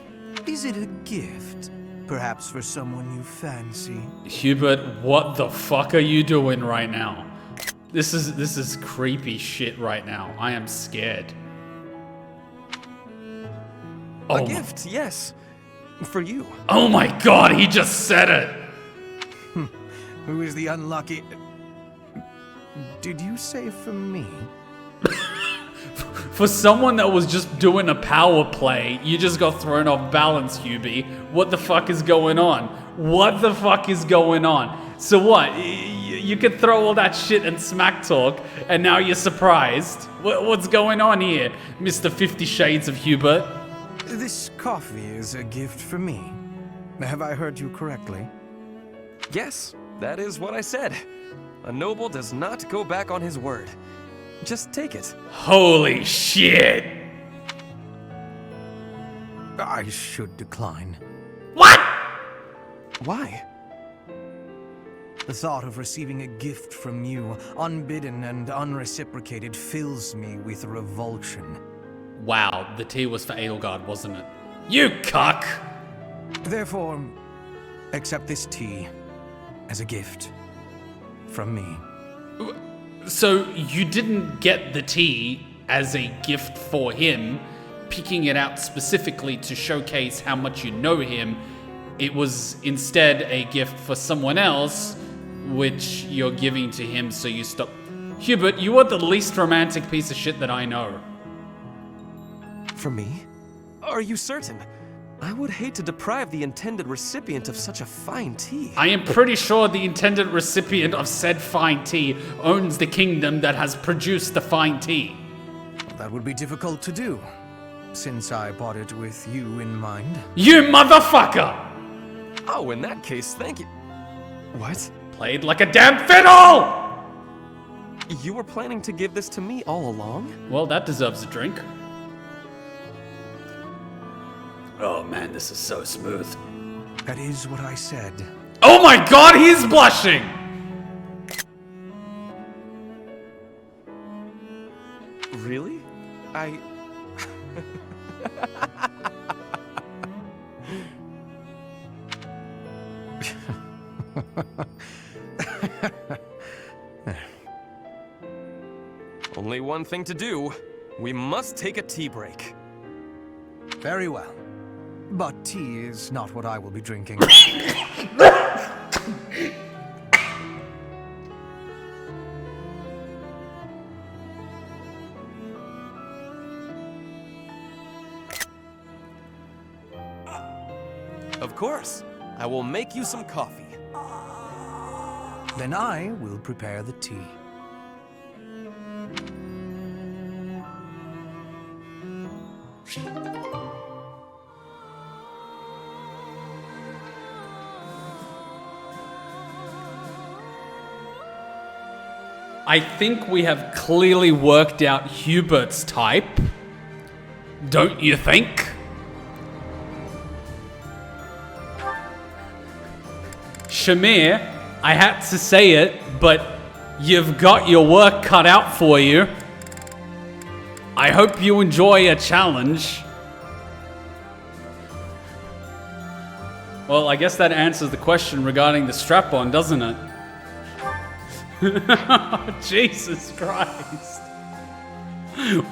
Speaker 11: Is it a gift? Perhaps for someone you fancy?
Speaker 1: Hubert, what the fuck are you doing right now? This is creepy shit right now. I am scared.
Speaker 8: A gift, yes. For you.
Speaker 1: Oh my god, he just said it!
Speaker 11: Who is the unlucky... Did you say for me?
Speaker 1: For someone that was just doing a power play, you just got thrown off balance, Hubie. What the fuck is going on? What the fuck is going on? So what? You could throw all that shit and smack talk, and now you're surprised? What's going on here, Mr. 50 Shades of Hubert?
Speaker 11: This coffee is a gift for me. Have I heard you correctly?
Speaker 8: Yes, that is what I said. A noble does not go back on his word. Just take it.
Speaker 1: Holy shit!
Speaker 11: I should decline.
Speaker 1: What?
Speaker 11: Why? The thought of receiving a gift from you, unbidden and unreciprocated, fills me with revulsion.
Speaker 1: Wow, the tea was for Edelgard, wasn't it? You cuck!
Speaker 11: Therefore, accept this tea as a gift from me.
Speaker 1: So you didn't get the tea as a gift for him, picking it out specifically to showcase how much you know him. It was instead a gift for someone else, which you're giving to him, so you stop. Hubert, you are the least romantic piece of shit that I know.
Speaker 8: For me? Are you certain? I would hate to deprive the intended recipient of such a fine tea.
Speaker 1: I am pretty sure the intended recipient of said fine tea owns the kingdom that has produced the fine tea.
Speaker 11: That would be difficult to do, since I bought it with you in mind.
Speaker 1: You motherfucker!
Speaker 8: Oh, in that case, thank you. What?
Speaker 1: Played like a damn fiddle!
Speaker 8: You were planning to give this to me all along?
Speaker 1: Well, that deserves a drink. Oh man, this is so smooth.
Speaker 11: That is what I said.
Speaker 1: Oh my god, he's blushing!
Speaker 8: Really? Only one thing to do. We must take a tea break.
Speaker 11: Very well. But tea is not what I will be drinking.
Speaker 8: Of course. I will make you some coffee.
Speaker 11: Then I will prepare the tea.
Speaker 1: I think we have clearly worked out Hubert's type. Don't you think? Shamir, I had to say it, but you've got your work cut out for you. I hope you enjoy a challenge. Well, I guess that answers the question regarding the strap-on, doesn't it? Jesus Christ.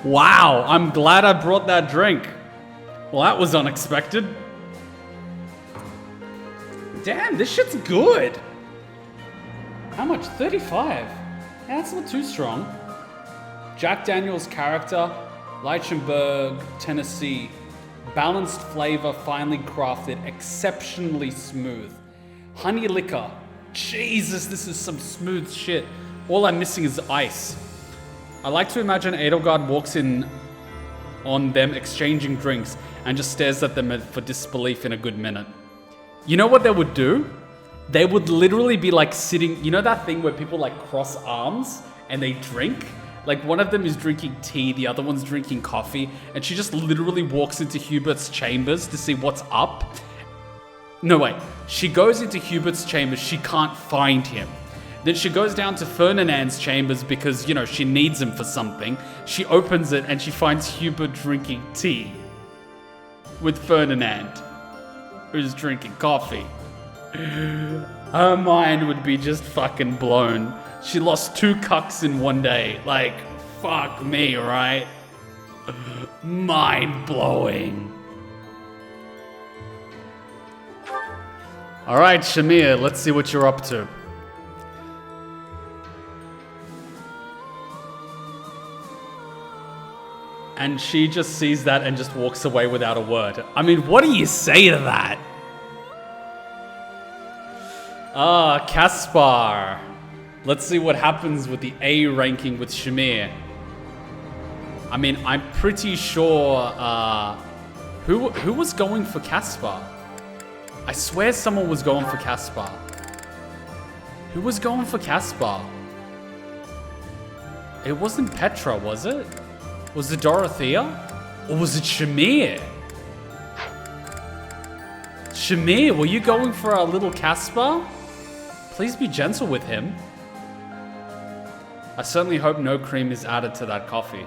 Speaker 1: Wow, I'm glad I brought that drink. Well, that was unexpected. Damn, this shit's good. How much? 35. Yeah, that's not too strong. Jack Daniel's character, Leichenberg, Tennessee. Balanced flavor, finely crafted, exceptionally smooth. Honey liquor. Jesus, this is some smooth shit. All I'm missing is ice. I like to imagine Edelgard walks in on them exchanging drinks and just stares at them for disbelief in a good minute. You know what they would do? They would literally be like sitting, you know that thing where people like cross arms and they drink? Like one of them is drinking tea, the other one's drinking coffee, and she just literally walks into Hubert's chambers to see what's up. No, wait. She goes into Hubert's chambers, she can't find him. Then she goes down to Ferdinand's chambers because, you know, she needs him for something. She opens it and she finds Hubert drinking tea with Ferdinand, who's drinking coffee. Her mind would be just fucking blown. She lost 2 cucks in one day. Like, fuck me, right? Mind blowing. Alright, Shamir, let's see what you're up to. And she just sees that and just walks away without a word. I mean, what do you say to that? Ah, Caspar. Let's see what happens with the A ranking with Shamir. I mean, I'm pretty sure, who was going for Caspar? I swear someone was going for Caspar. Who was going for Caspar? It wasn't Petra, was it? Was it Dorothea? Or was it Shamir? Shamir, were you going for our little Caspar? Please be gentle with him. I certainly hope no cream is added to that coffee.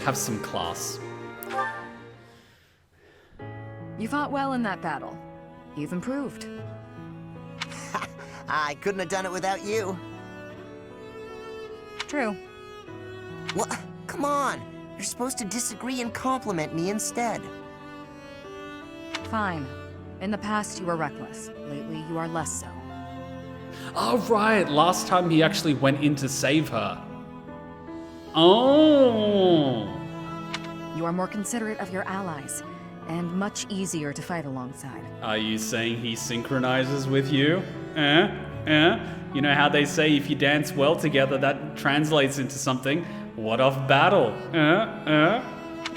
Speaker 1: Have some class.
Speaker 10: You fought well in that battle. You've improved.
Speaker 9: I couldn't have done it without you.
Speaker 10: True.
Speaker 9: What? Come on. You're supposed to disagree and compliment me instead.
Speaker 10: Fine. In the past, you were reckless. Lately, you are less so.
Speaker 1: Oh, right. Last time he actually went in to save her. Oh.
Speaker 10: You are more considerate of your allies, and much easier to fight alongside.
Speaker 1: Are you saying he synchronizes with you? You know how they say if you dance well together, that translates into something. What of battle?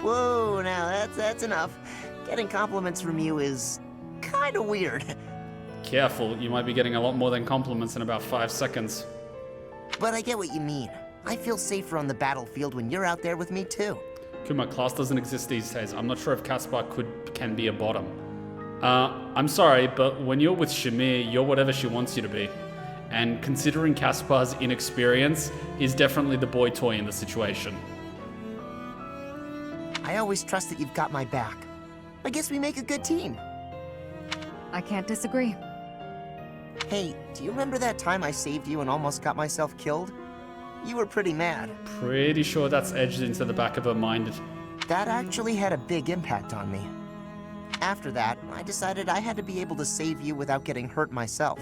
Speaker 9: Whoa, now that's enough. Getting compliments from you is kind of weird.
Speaker 1: Careful, you might be getting a lot more than compliments in about 5 seconds.
Speaker 9: But I get what you mean. I feel safer on the battlefield when you're out there with me too.
Speaker 1: Kuma, class doesn't exist these days. I'm not sure if Caspar can be a bottom. I'm sorry, but when you're with Shamir, you're whatever she wants you to be. And considering Caspar's inexperience, he's definitely the boy toy in the situation.
Speaker 9: I always trust that you've got my back. I guess we make a good team.
Speaker 10: I can't disagree.
Speaker 9: Hey, do you remember that time I saved you and almost got myself killed? You were pretty mad.
Speaker 1: Pretty sure that's edged into the back of her mind.
Speaker 9: That actually had a big impact on me. After that, I decided I had to be able to save you without getting hurt myself.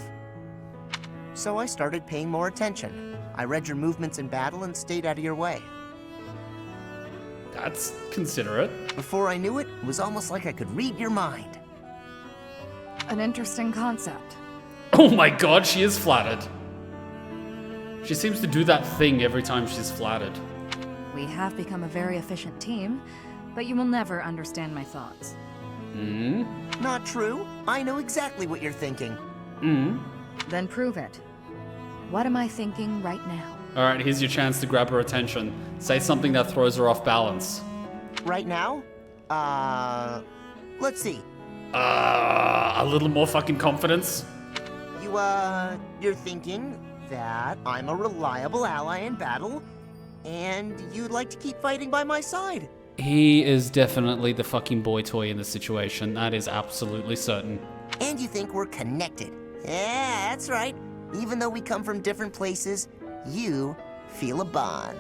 Speaker 9: So I started paying more attention. I read your movements in battle and stayed out of your way.
Speaker 1: That's considerate.
Speaker 9: Before I knew it, it was almost like I could read your mind.
Speaker 10: An interesting concept.
Speaker 1: Oh my god, she is flattered. She seems to do that thing every time she's flattered.
Speaker 10: We have become a very efficient team, but you will never understand my thoughts.
Speaker 9: Not true. I know exactly what you're thinking.
Speaker 10: Then prove it. What am I thinking right now?
Speaker 1: Alright, here's your chance to grab her attention. Say something that throws her off balance.
Speaker 9: Right now? Let's see.
Speaker 1: A little more fucking confidence?
Speaker 9: You're thinking that I'm a reliable ally in battle, and you'd like to keep fighting by my side.
Speaker 1: He is definitely the fucking boy toy in the situation. That is absolutely certain.
Speaker 9: And you think we're connected. Yeah, that's right. Even though we come from different places, you feel a bond.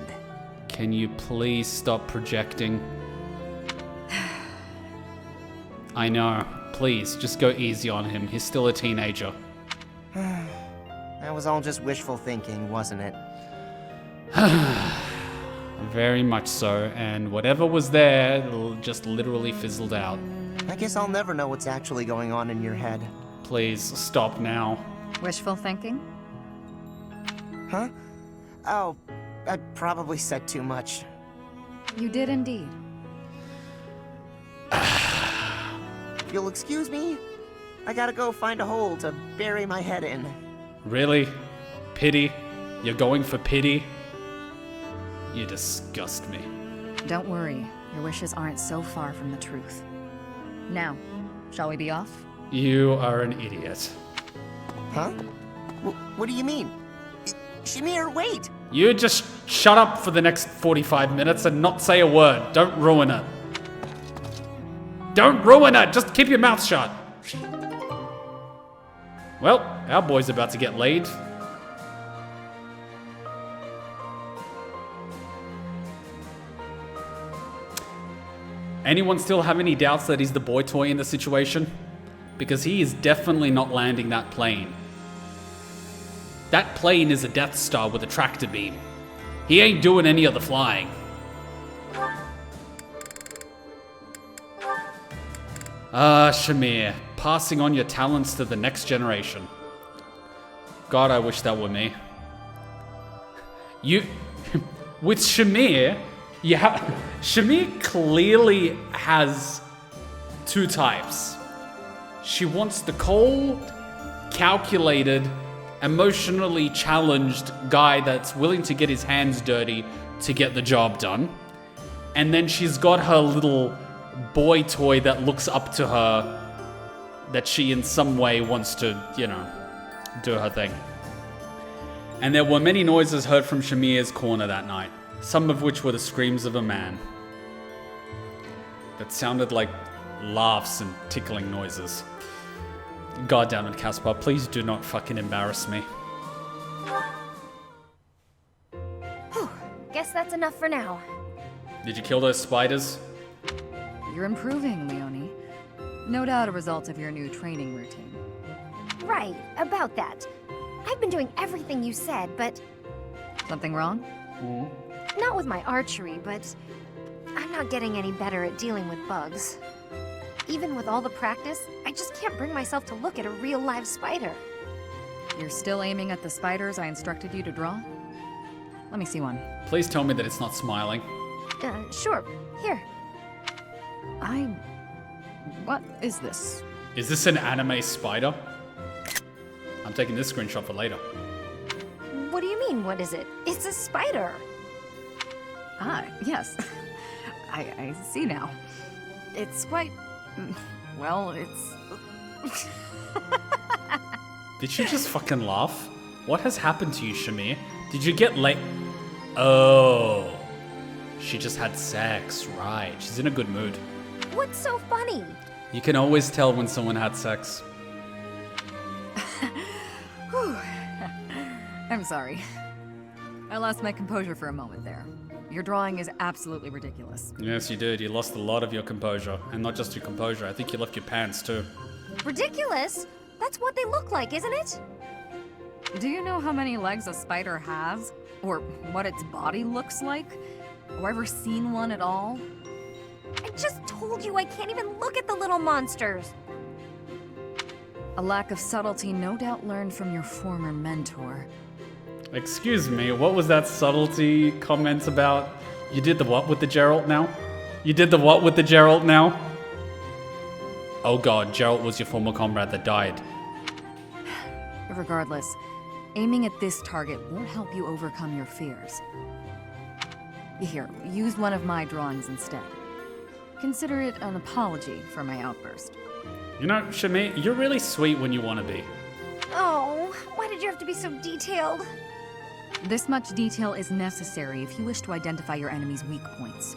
Speaker 1: Can you please stop projecting? I know. Please, just go easy on him. He's still a teenager.
Speaker 9: That was all just wishful thinking, wasn't it?
Speaker 1: Very much so, and whatever was there just literally fizzled out.
Speaker 9: I guess I'll never know what's actually going on in your head.
Speaker 1: Please, stop now.
Speaker 10: Wishful thinking?
Speaker 9: Huh? Oh, I probably said too much.
Speaker 10: You did indeed.
Speaker 9: If you'll excuse me, I gotta go find a hole to bury my head in.
Speaker 1: Really? Pity? You're going for pity? You disgust me.
Speaker 10: Don't worry, your wishes aren't so far from the truth. Now, shall we be off?
Speaker 1: You are an idiot.
Speaker 9: Huh? What do you mean? Shamir, wait!
Speaker 1: You just shut up for the next 45 minutes and not say a word. Don't ruin it. Don't ruin it! Just keep your mouth shut. Well, our boy's about to get laid. Anyone still have any doubts that he's the boy toy in the situation? Because he is definitely not landing that plane. That plane is a Death Star with a tractor beam. He ain't doing any of the flying. Shamir, passing on your talents to the next generation. God, I wish that were me. With Shamir, Shamir clearly has two types. She wants the cold, calculated, emotionally challenged guy that's willing to get his hands dirty to get the job done. And then she's got her little boy toy that looks up to her, that she in some way wants to, do her thing. And there were many noises heard from Shamir's corner that night, some of which were the screams of a man. That sounded like laughs and tickling noises. God damn it, Caspar, please do not fucking embarrass me.
Speaker 15: Whew. Guess that's enough for now.
Speaker 1: Did you kill those spiders?
Speaker 10: You're improving, Leonie. No doubt a result of your new training routine.
Speaker 15: Right, about that. I've been doing everything you said, but...
Speaker 10: Something wrong?
Speaker 15: Not with my archery, but... I'm not getting any better at dealing with bugs. Even with all the practice, I just can't bring myself to look at a real live spider.
Speaker 10: You're still aiming at the spiders I instructed you to draw? Let me see one.
Speaker 1: Please tell me that it's not smiling.
Speaker 15: Sure. Here.
Speaker 10: What is this?
Speaker 1: Is this an anime spider? I'm taking this screenshot for later.
Speaker 15: What do you mean, what is it? It's a spider!
Speaker 10: Ah, yes. I see now. It's quite... well, it's...
Speaker 1: Did you just fucking laugh? What has happened to you, Shamir? Did you get late? Oh. She just had sex, right. She's in a good mood.
Speaker 15: What's so funny?
Speaker 1: You can always tell when someone had sex.
Speaker 10: I'm sorry. I lost my composure for a moment there. Your drawing is absolutely ridiculous.
Speaker 1: Yes, you did. You lost a lot of your composure. And not just your composure, I think you left your pants too.
Speaker 15: Ridiculous? That's what they look like, isn't it?
Speaker 10: Do you know how many legs a spider has? Or what its body looks like? Or ever seen one at all?
Speaker 15: I just told you I can't even look at the little monsters.
Speaker 10: A lack of subtlety no doubt learned from your former mentor.
Speaker 1: Excuse me, what was that subtlety comment about? You did the what with the Geralt now? You did the what with the Geralt now? Oh god, Geralt was your former comrade that died.
Speaker 10: Regardless, Aiming at this target won't help you overcome your fears. Here, use one of my drawings instead. Consider it an apology for my outburst.
Speaker 1: You know, Shamir, you're really sweet when you want to be.
Speaker 3: Oh, why did you have to be so detailed?
Speaker 10: This much detail is necessary if you wish to identify your enemy's weak points.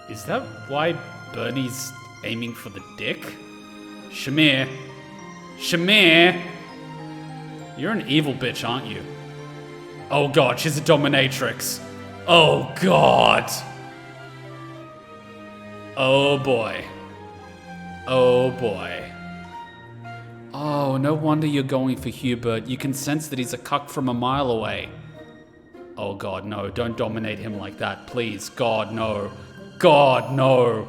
Speaker 1: Is that why Bernie's aiming for the dick? Shamir. Shamir! You're an evil bitch, aren't you? Oh god, she's a dominatrix. Oh god. Oh boy. Oh boy. Oh, no wonder you're going for Hubert. You can sense that he's a cuck from a mile away. Oh god, no. Don't dominate him like that, please. God, no. God, no.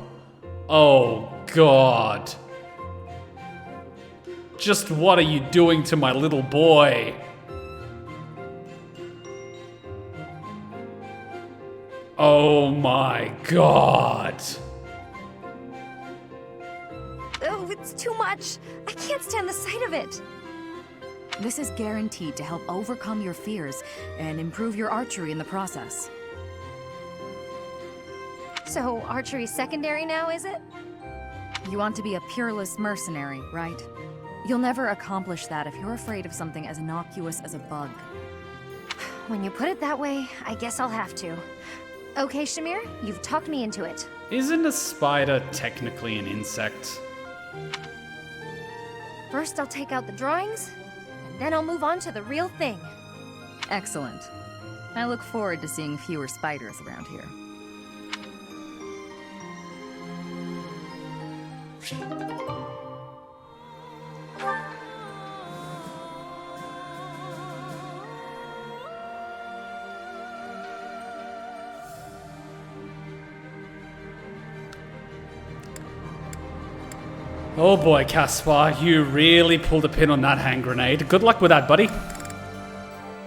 Speaker 1: Oh god. Just what are you doing to my little boy? Oh my god.
Speaker 3: Oh, it's too much. I can't stand the sight of it.
Speaker 10: This is guaranteed to help overcome your fears and improve your archery in the process.
Speaker 3: So, archery's secondary now, is it?
Speaker 10: You want to be a peerless mercenary, right? You'll never accomplish that if you're afraid of something as innocuous as a bug.
Speaker 3: When you put it that way, I guess I'll have to. Okay, Shamir, you've talked me into it.
Speaker 1: Isn't a spider technically an insect?
Speaker 3: First, I'll take out the drawings, and then I'll move on to the real thing.
Speaker 10: Excellent. I look forward to seeing fewer spiders around here.
Speaker 1: Oh boy, Caspar, you really pulled a pin on that hand grenade. Good luck with that, buddy.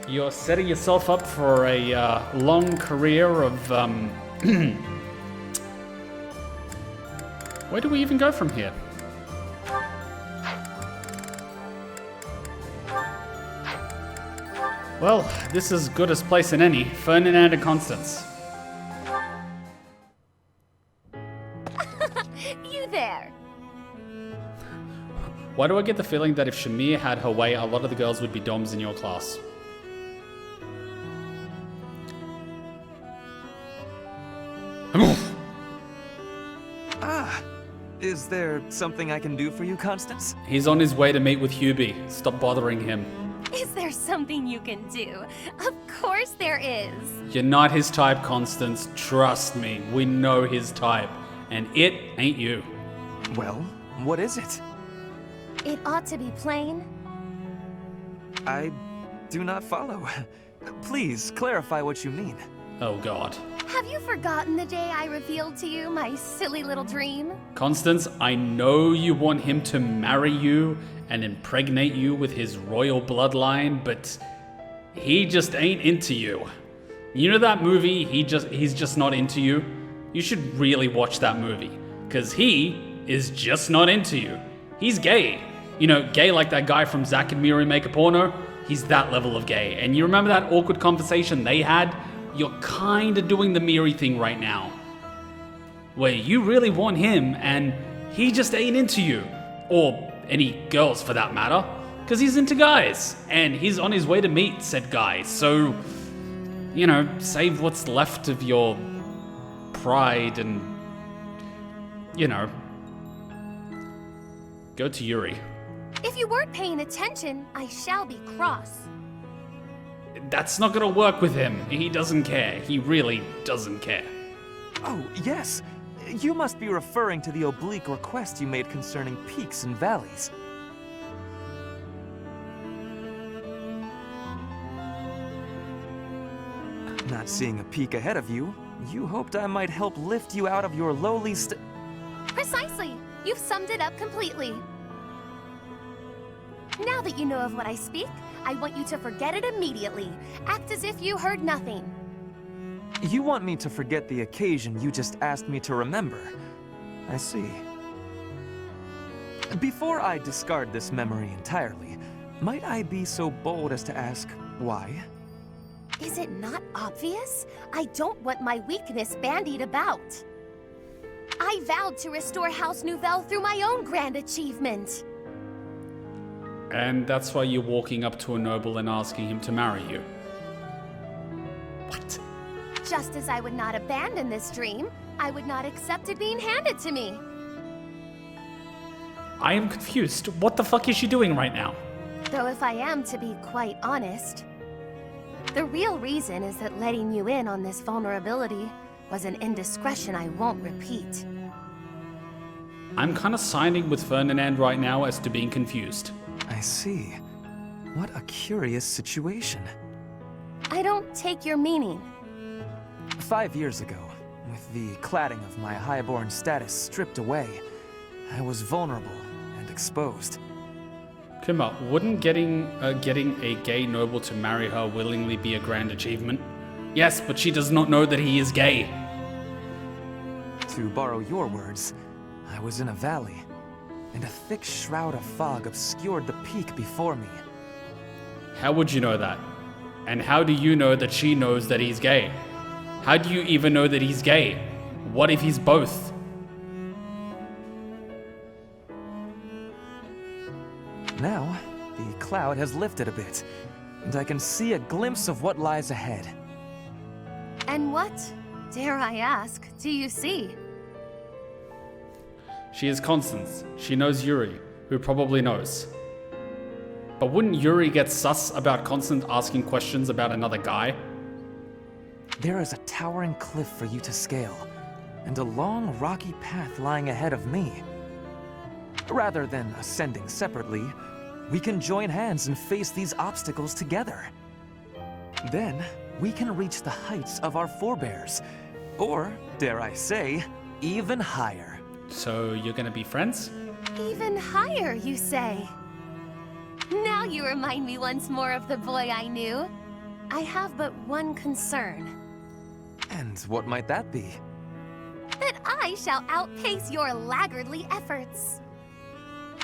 Speaker 1: You're setting yourself up for a long career of, Where do we even go from here? Well, this is good as place in any. Ferdinand and Constance.
Speaker 3: You there!
Speaker 1: Why do I get the feeling that if Shamir had her way, a lot of the girls would be doms in your class?
Speaker 8: Is there something I can do for you, Constance?
Speaker 1: He's on his way to meet with Hubie. Stop bothering him.
Speaker 15: Is there something you can do? Of course there is.
Speaker 1: You're not his type, Constance. Trust me, we know his type. And it ain't you.
Speaker 8: Well, what is it?
Speaker 15: It ought to be plain.
Speaker 8: I do not follow. Please, clarify what you mean.
Speaker 1: Oh god.
Speaker 15: Have you forgotten the day I revealed to you my silly little dream?
Speaker 1: Constance, I know you want him to marry you and impregnate you with his royal bloodline, but he just ain't into you. You know that movie, He's Just Not Into You? You should really watch that movie, because he is just not into you. He's gay. You know, gay like that guy from Zack and Miri Make a Porno. He's that level of gay. And you remember that awkward conversation they had? You're kinda doing the Miri thing right now, where you really want him and he just ain't into you. Or any girls for that matter, because he's into guys and he's on his way to meet said guys. So, you know, save what's left of your pride and, you know, go to Yuri.
Speaker 15: If you weren't paying attention, I shall be cross.
Speaker 1: That's not gonna work with him. He doesn't care. He really doesn't care.
Speaker 8: Oh, yes. You must be referring to the oblique request you made concerning peaks and valleys. Not seeing a peak ahead of you, you hoped I might help lift you out of your lowly
Speaker 15: Precisely. You've summed it up completely. Now that you know of what I speak, I want you to forget it immediately. Act as if you heard nothing.
Speaker 8: You want me to forget the occasion you just asked me to remember. I see. Before I discard this memory entirely, Might I be so bold as to ask why?
Speaker 15: Is it not obvious? I don't want my weakness bandied about. I vowed to restore House Nouvelle through my own grand achievement.
Speaker 1: And that's why you're walking up to a noble and asking him to marry you. What?
Speaker 15: Just as I would not abandon this dream, I would not accept it being handed to me.
Speaker 1: I am confused. What the fuck is she doing right now?
Speaker 15: Though if I am to be quite honest, the real reason is that letting you in on this vulnerability was an indiscretion I won't repeat.
Speaker 1: I'm kind of siding with Ferdinand right now as to being confused.
Speaker 8: I see. What a curious situation.
Speaker 15: I don't take your meaning.
Speaker 8: 5 years ago, with the cladding of my highborn status stripped away, I was vulnerable and exposed.
Speaker 1: Kuma, wouldn't getting a gay noble to marry her willingly be a grand achievement? Yes, but she does not know that he is gay.
Speaker 8: To borrow your words, I was in a valley, and a thick shroud of fog obscured the peak before me.
Speaker 1: How would you know that? And how do you know that she knows that he's gay? How do you even know that he's gay? What if he's both?
Speaker 8: Now, the cloud has lifted a bit, and I can see a glimpse of what lies ahead.
Speaker 15: And what, dare I ask, do you see?
Speaker 1: She is Constance. She knows Yuri, who probably knows. But wouldn't Yuri get sus about Constance asking questions about another guy?
Speaker 8: There is a towering cliff for you to scale, and a long, rocky path lying ahead of me. Rather than ascending separately, we can join hands and face these obstacles together. Then, we can reach the heights of our forebears, or, dare I say, even higher.
Speaker 1: So you're gonna be friends?
Speaker 15: Even higher, you say? Now you remind me once more of the boy I knew. I have but one concern.
Speaker 8: And what might that be?
Speaker 15: That I shall outpace your laggardly efforts.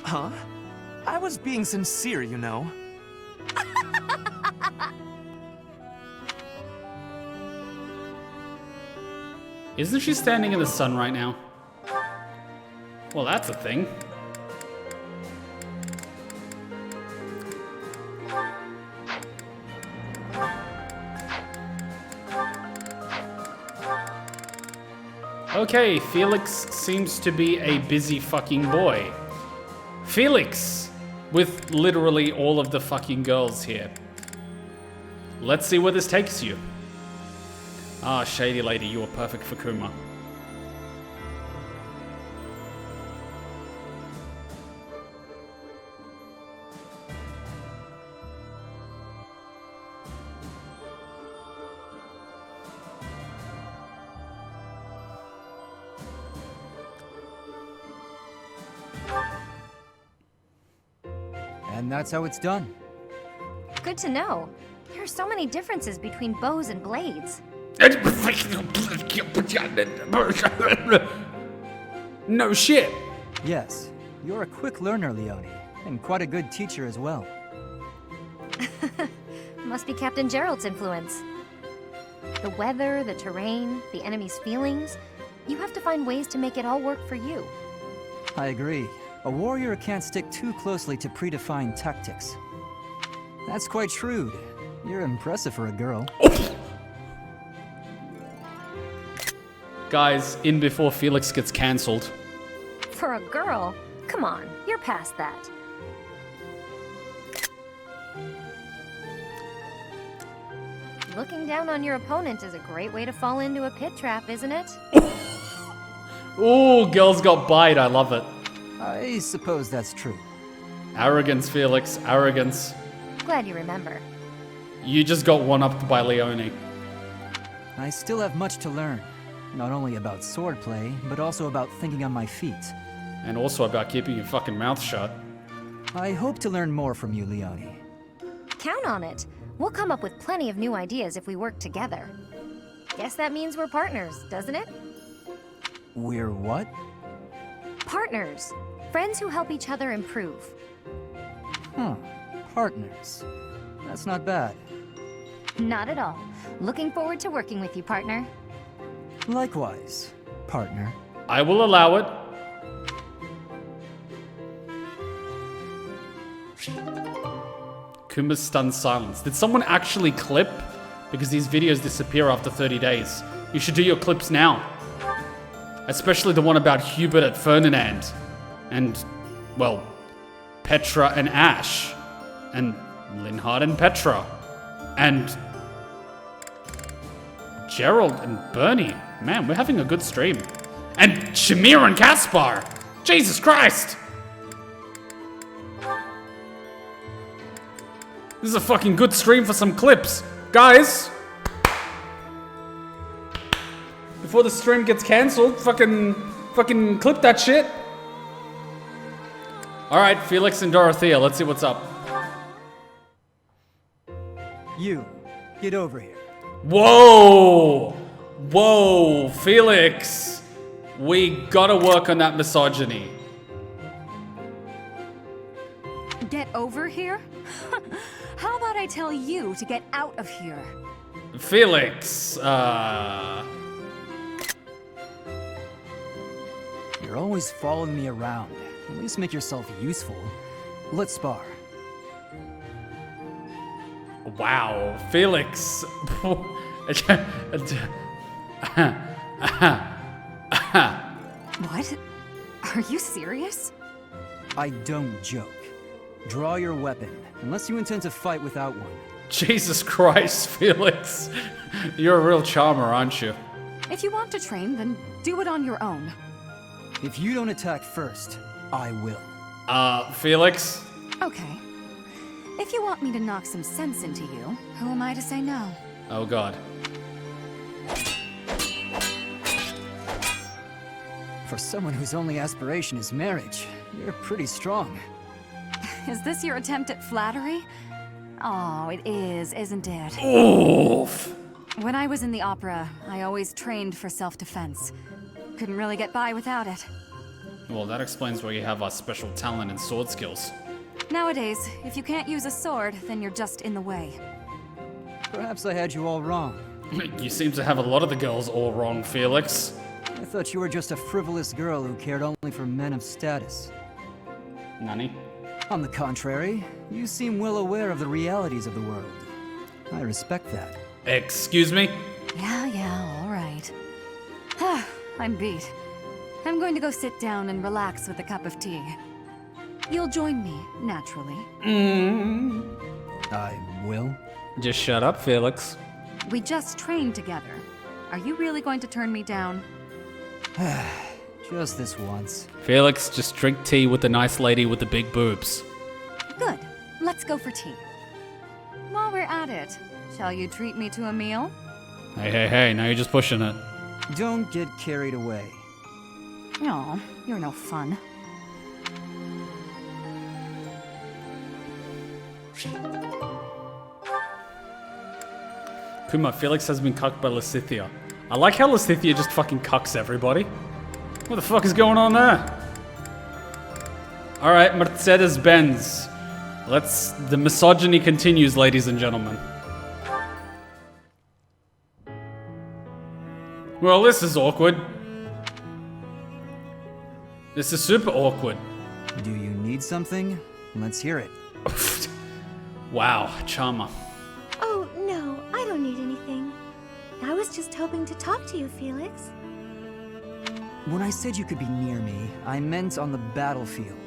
Speaker 8: Huh? I was being sincere, you know.
Speaker 1: Isn't she standing in the sun right now? Well, that's a thing. Okay, Felix seems to be a busy fucking boy. Felix! With literally all of the fucking girls here. Let's see where this takes you. Ah, shady lady, you are perfect for Kuma.
Speaker 11: And that's how it's done.
Speaker 3: Good to know. There are so many differences between bows and blades.
Speaker 1: No shit!
Speaker 11: Yes, you're a quick learner, Leone, and quite a good teacher as well.
Speaker 3: Must be Captain Gerald's influence. The weather, the terrain, the enemy's feelings. You have to find ways to make it all work for you.
Speaker 11: I agree. A warrior can't stick too closely to predefined tactics. That's quite shrewd. You're impressive for a girl.
Speaker 1: Guys, in before Felix gets cancelled.
Speaker 3: For a girl? Come on, you're past that. Looking down on your opponent is a great way to fall into a pit trap, isn't it?
Speaker 1: Ooh, girls got bite, I love it.
Speaker 11: I suppose that's true.
Speaker 1: Arrogance, Felix, arrogance.
Speaker 3: Glad you remember.
Speaker 1: You just got one-upped by Leone.
Speaker 11: I still have much to learn. Not only about swordplay, but also about thinking on my feet.
Speaker 1: And also about keeping your fucking mouth shut.
Speaker 11: I hope to learn more from you, Leone.
Speaker 3: Count on it. We'll come up with plenty of new ideas if we work together. Guess that means we're partners, doesn't it?
Speaker 11: We're what?
Speaker 3: Partners. Friends who help each other improve.
Speaker 11: Huh. Partners. That's not bad.
Speaker 3: Not at all. Looking forward to working with you, partner.
Speaker 11: Likewise, partner.
Speaker 1: I will allow it. Kuma's stunned silence. Did someone actually clip? Because these videos disappear after 30 days. You should do your clips now. Especially the one about Hubert at Ferdinand. And, well, Petra and Ash. And Linhard and Petra. And Gerald and Bernie. Man, we're having a good stream. And Shamir and Caspar. Jesus Christ. This is a fucking good stream for some clips. Guys. Before the stream gets cancelled, fucking clip that shit. Alright, Felix and Dorothea, let's see what's up.
Speaker 11: You, get over here.
Speaker 1: Whoa! Whoa, Felix. We gotta work on that misogyny.
Speaker 10: Get over here? How about I tell you to get out of here?
Speaker 1: Felix,
Speaker 11: You're always following me around. At least make yourself useful. Let's spar.
Speaker 1: Wow, Felix.
Speaker 10: What? Are you serious?
Speaker 11: I don't joke. Draw your weapon, unless you intend to fight without one.
Speaker 1: Jesus Christ, Felix. You're a real charmer, aren't you?
Speaker 10: If you want to train, then do it on your own.
Speaker 11: If you don't attack first, I will.
Speaker 1: Felix?
Speaker 10: Okay. If you want me to knock some sense into you, who am I to say no?
Speaker 1: Oh god.
Speaker 11: For someone whose only aspiration is marriage, you're pretty strong.
Speaker 10: Is this your attempt at flattery? Oh, it is, isn't it?
Speaker 1: Oof.
Speaker 10: When I was in the opera, I always trained for self-defense. Couldn't really get by without it.
Speaker 1: Well, that explains why you have our special talent in sword skills.
Speaker 10: Nowadays, if you can't use a sword, then you're just in the way.
Speaker 11: Perhaps I had you all wrong.
Speaker 1: You seem to have a lot of the girls all wrong, Felix.
Speaker 11: I thought you were just a frivolous girl who cared only for men of status.
Speaker 1: Nani?
Speaker 11: On the contrary, you seem well aware of the realities of the world. I respect that.
Speaker 1: Excuse me?
Speaker 10: Yeah, all right. I'm beat. I'm going to go sit down and relax with a cup of tea. You'll join me, naturally.
Speaker 11: I will.
Speaker 1: Just shut up, Felix.
Speaker 10: We just trained together. Are you really going to turn me down?
Speaker 11: Just this once.
Speaker 1: Felix, just drink tea with the nice lady with the big boobs.
Speaker 10: Good. Let's go for tea. While we're at it, shall you treat me to a meal?
Speaker 1: Hey, now you're just pushing it.
Speaker 11: Don't get carried away.
Speaker 10: No, you're no fun.
Speaker 1: Kuma, Felix has been cucked by Lysithia. I like how Lysithia just fucking cucks everybody. What the fuck is going on there? Alright, Mercedes-Benz. The misogyny continues, ladies and gentlemen. Well, this is awkward. This is super awkward.
Speaker 11: Do you need something? Let's hear it.
Speaker 1: Wow, charmer.
Speaker 18: Oh, no, I don't need anything. I was just hoping to talk to you, Felix.
Speaker 11: When I said you could be near me, I meant on the battlefield.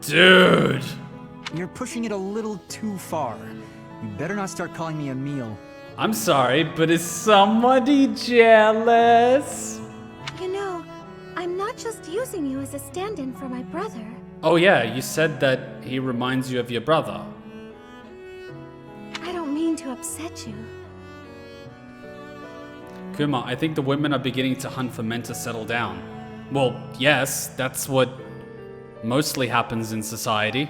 Speaker 1: Dude!
Speaker 11: You're pushing it a little too far. You better not start calling me a meal.
Speaker 1: I'm sorry, but is somebody jealous?
Speaker 18: You know, I'm not just using you as a stand-in for my brother.
Speaker 1: Oh yeah, you said that he reminds you of your brother.
Speaker 18: I don't mean to upset you.
Speaker 1: Kuma, I think the women are beginning to hunt for men to settle down. Well, yes, that's what mostly happens in society.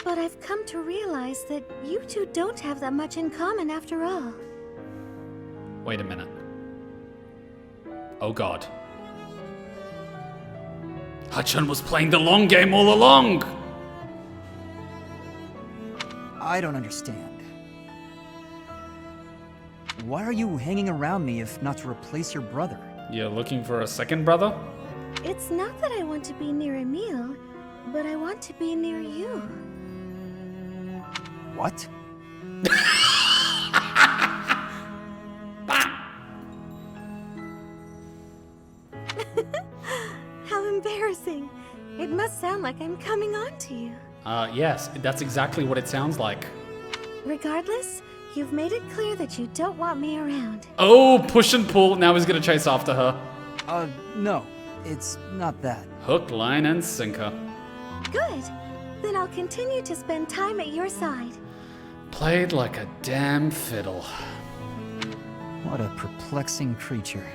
Speaker 18: But I've come to realize that you two don't have that much in common after all.
Speaker 1: Wait a minute. Oh god. Hachan was playing the long game all along!
Speaker 11: I don't understand. Why are you hanging around me if not to replace your brother?
Speaker 1: You're looking for a second brother?
Speaker 18: It's not that I want to be near Emil, but I want to be near you.
Speaker 11: What?
Speaker 18: How embarrassing. It must sound like I'm coming on to you.
Speaker 1: Yes, that's exactly what it sounds like.
Speaker 18: Regardless, you've made it clear that you don't want me around.
Speaker 1: Oh, push and pull. Now he's gonna chase after her.
Speaker 11: No. It's not that.
Speaker 1: Hook, line, and sinker.
Speaker 18: Good. Then I'll continue to spend time at your side.
Speaker 1: Played like a damn fiddle.
Speaker 11: What a perplexing creature.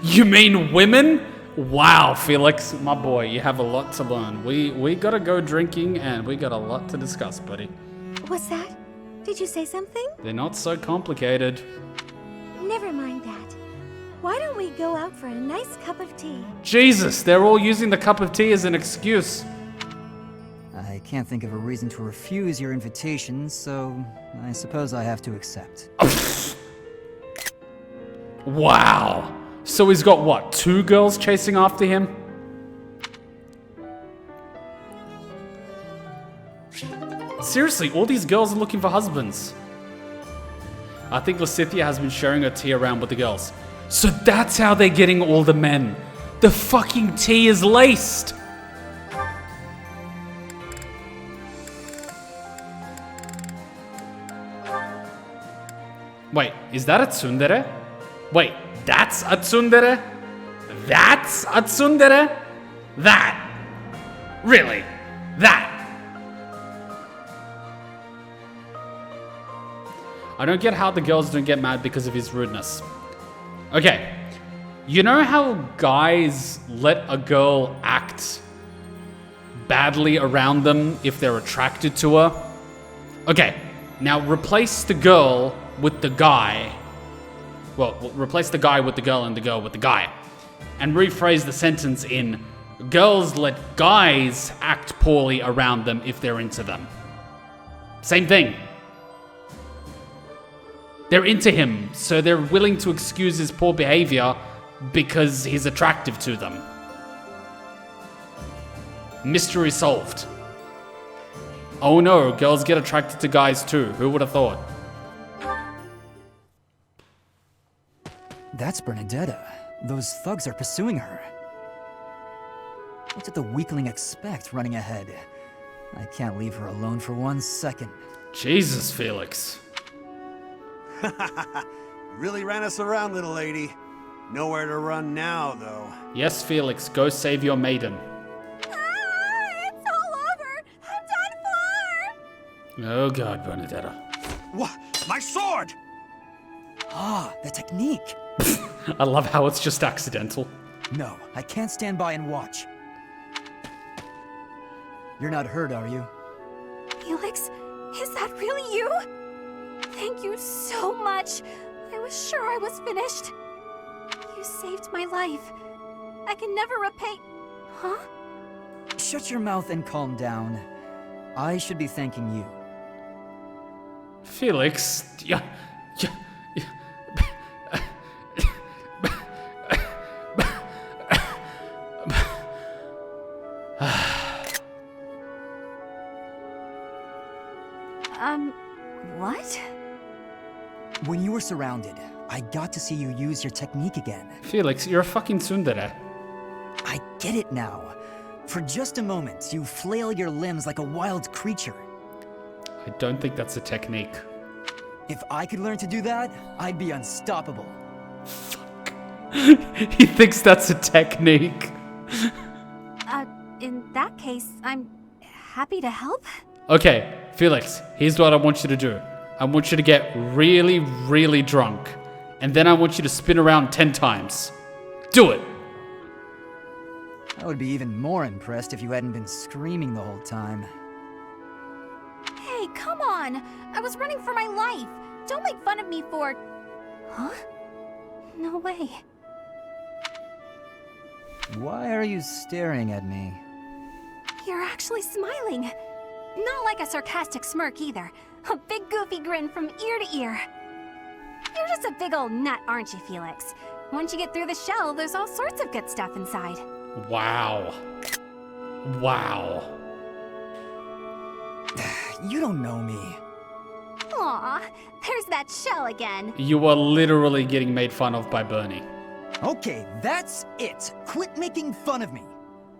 Speaker 1: You mean women? Wow, Felix, my boy, you have a lot to learn. We gotta go drinking and we got a lot to discuss, buddy.
Speaker 18: What's that? Did you say something?
Speaker 1: They're not so complicated.
Speaker 18: Never mind that. Why don't we go out for a nice cup of tea?
Speaker 1: Jesus, they're all using the cup of tea as an excuse.
Speaker 11: I can't think of a reason to refuse your invitation, so I suppose I have to accept.
Speaker 1: Wow. So he's got what, 2 girls chasing after him? Seriously, all these girls are looking for husbands. I think Lysithea has been sharing her tea around with the girls. So that's how they're getting all the men. The fucking tea is laced. Wait, is that a tsundere? Wait, that's a tsundere? That's a tsundere? That? Really? That? I don't get how the girls don't get mad because of his rudeness. Okay, you know how guys let a girl act badly around them if they're attracted to her? Okay, now replace the girl with the guy. Well, replace the guy with the girl and the girl with the guy. And rephrase the sentence in, girls let guys act poorly around them if they're into them. Same thing. They're into him, so they're willing to excuse his poor behavior because he's attractive to them. Mystery solved. Oh no, girls get attracted to guys too. Who would have thought?
Speaker 11: That's Bernadetta. Those thugs are pursuing her. What did the weakling expect running ahead? I can't leave her alone for 1 second.
Speaker 1: Jesus, Felix.
Speaker 20: Really ran us around, little lady. Nowhere to run now, though.
Speaker 1: Yes, Felix, go save your maiden.
Speaker 18: It's all over! I'm done for!
Speaker 1: Oh god, Bernadetta.
Speaker 20: What? My sword!
Speaker 11: Ah, the technique!
Speaker 1: I love how it's just accidental.
Speaker 11: No, I can't stand by and watch. You're not hurt, are you?
Speaker 2: Felix, is that really you? Thank you so much. I was sure I was finished. You saved my life. I can never repay... Huh?
Speaker 11: Shut your mouth and calm down. I should be thanking you.
Speaker 1: Felix,
Speaker 2: what?
Speaker 11: When you were surrounded, I got to see you use your technique again.
Speaker 1: Felix, you're a fucking tsundere.
Speaker 11: I get it now. For just a moment, you flail your limbs like a wild creature.
Speaker 1: I don't think that's a technique.
Speaker 11: If I could learn to do that, I'd be unstoppable.
Speaker 1: He thinks that's a technique.
Speaker 2: In that case, I'm happy to help.
Speaker 1: Okay, Felix, here's what I want you to do. I want you to get really, really drunk. And then I want you to spin around 10 times. Do it!
Speaker 11: I would be even more impressed if you hadn't been screaming the whole time.
Speaker 2: Hey, come on! I was running for my life! Don't make fun of me for... Huh? No way.
Speaker 11: Why are you staring at me?
Speaker 2: You're actually smiling. Not like a sarcastic smirk either. A big goofy grin from ear to ear. You're just a big old nut, aren't you, Felix? Once you get through the shell, there's all sorts of good stuff inside.
Speaker 1: Wow. Wow.
Speaker 11: You don't know me.
Speaker 2: Aw, there's that shell again.
Speaker 1: You are literally getting made fun of by Bernie.
Speaker 11: Okay, that's it. Quit making fun of me.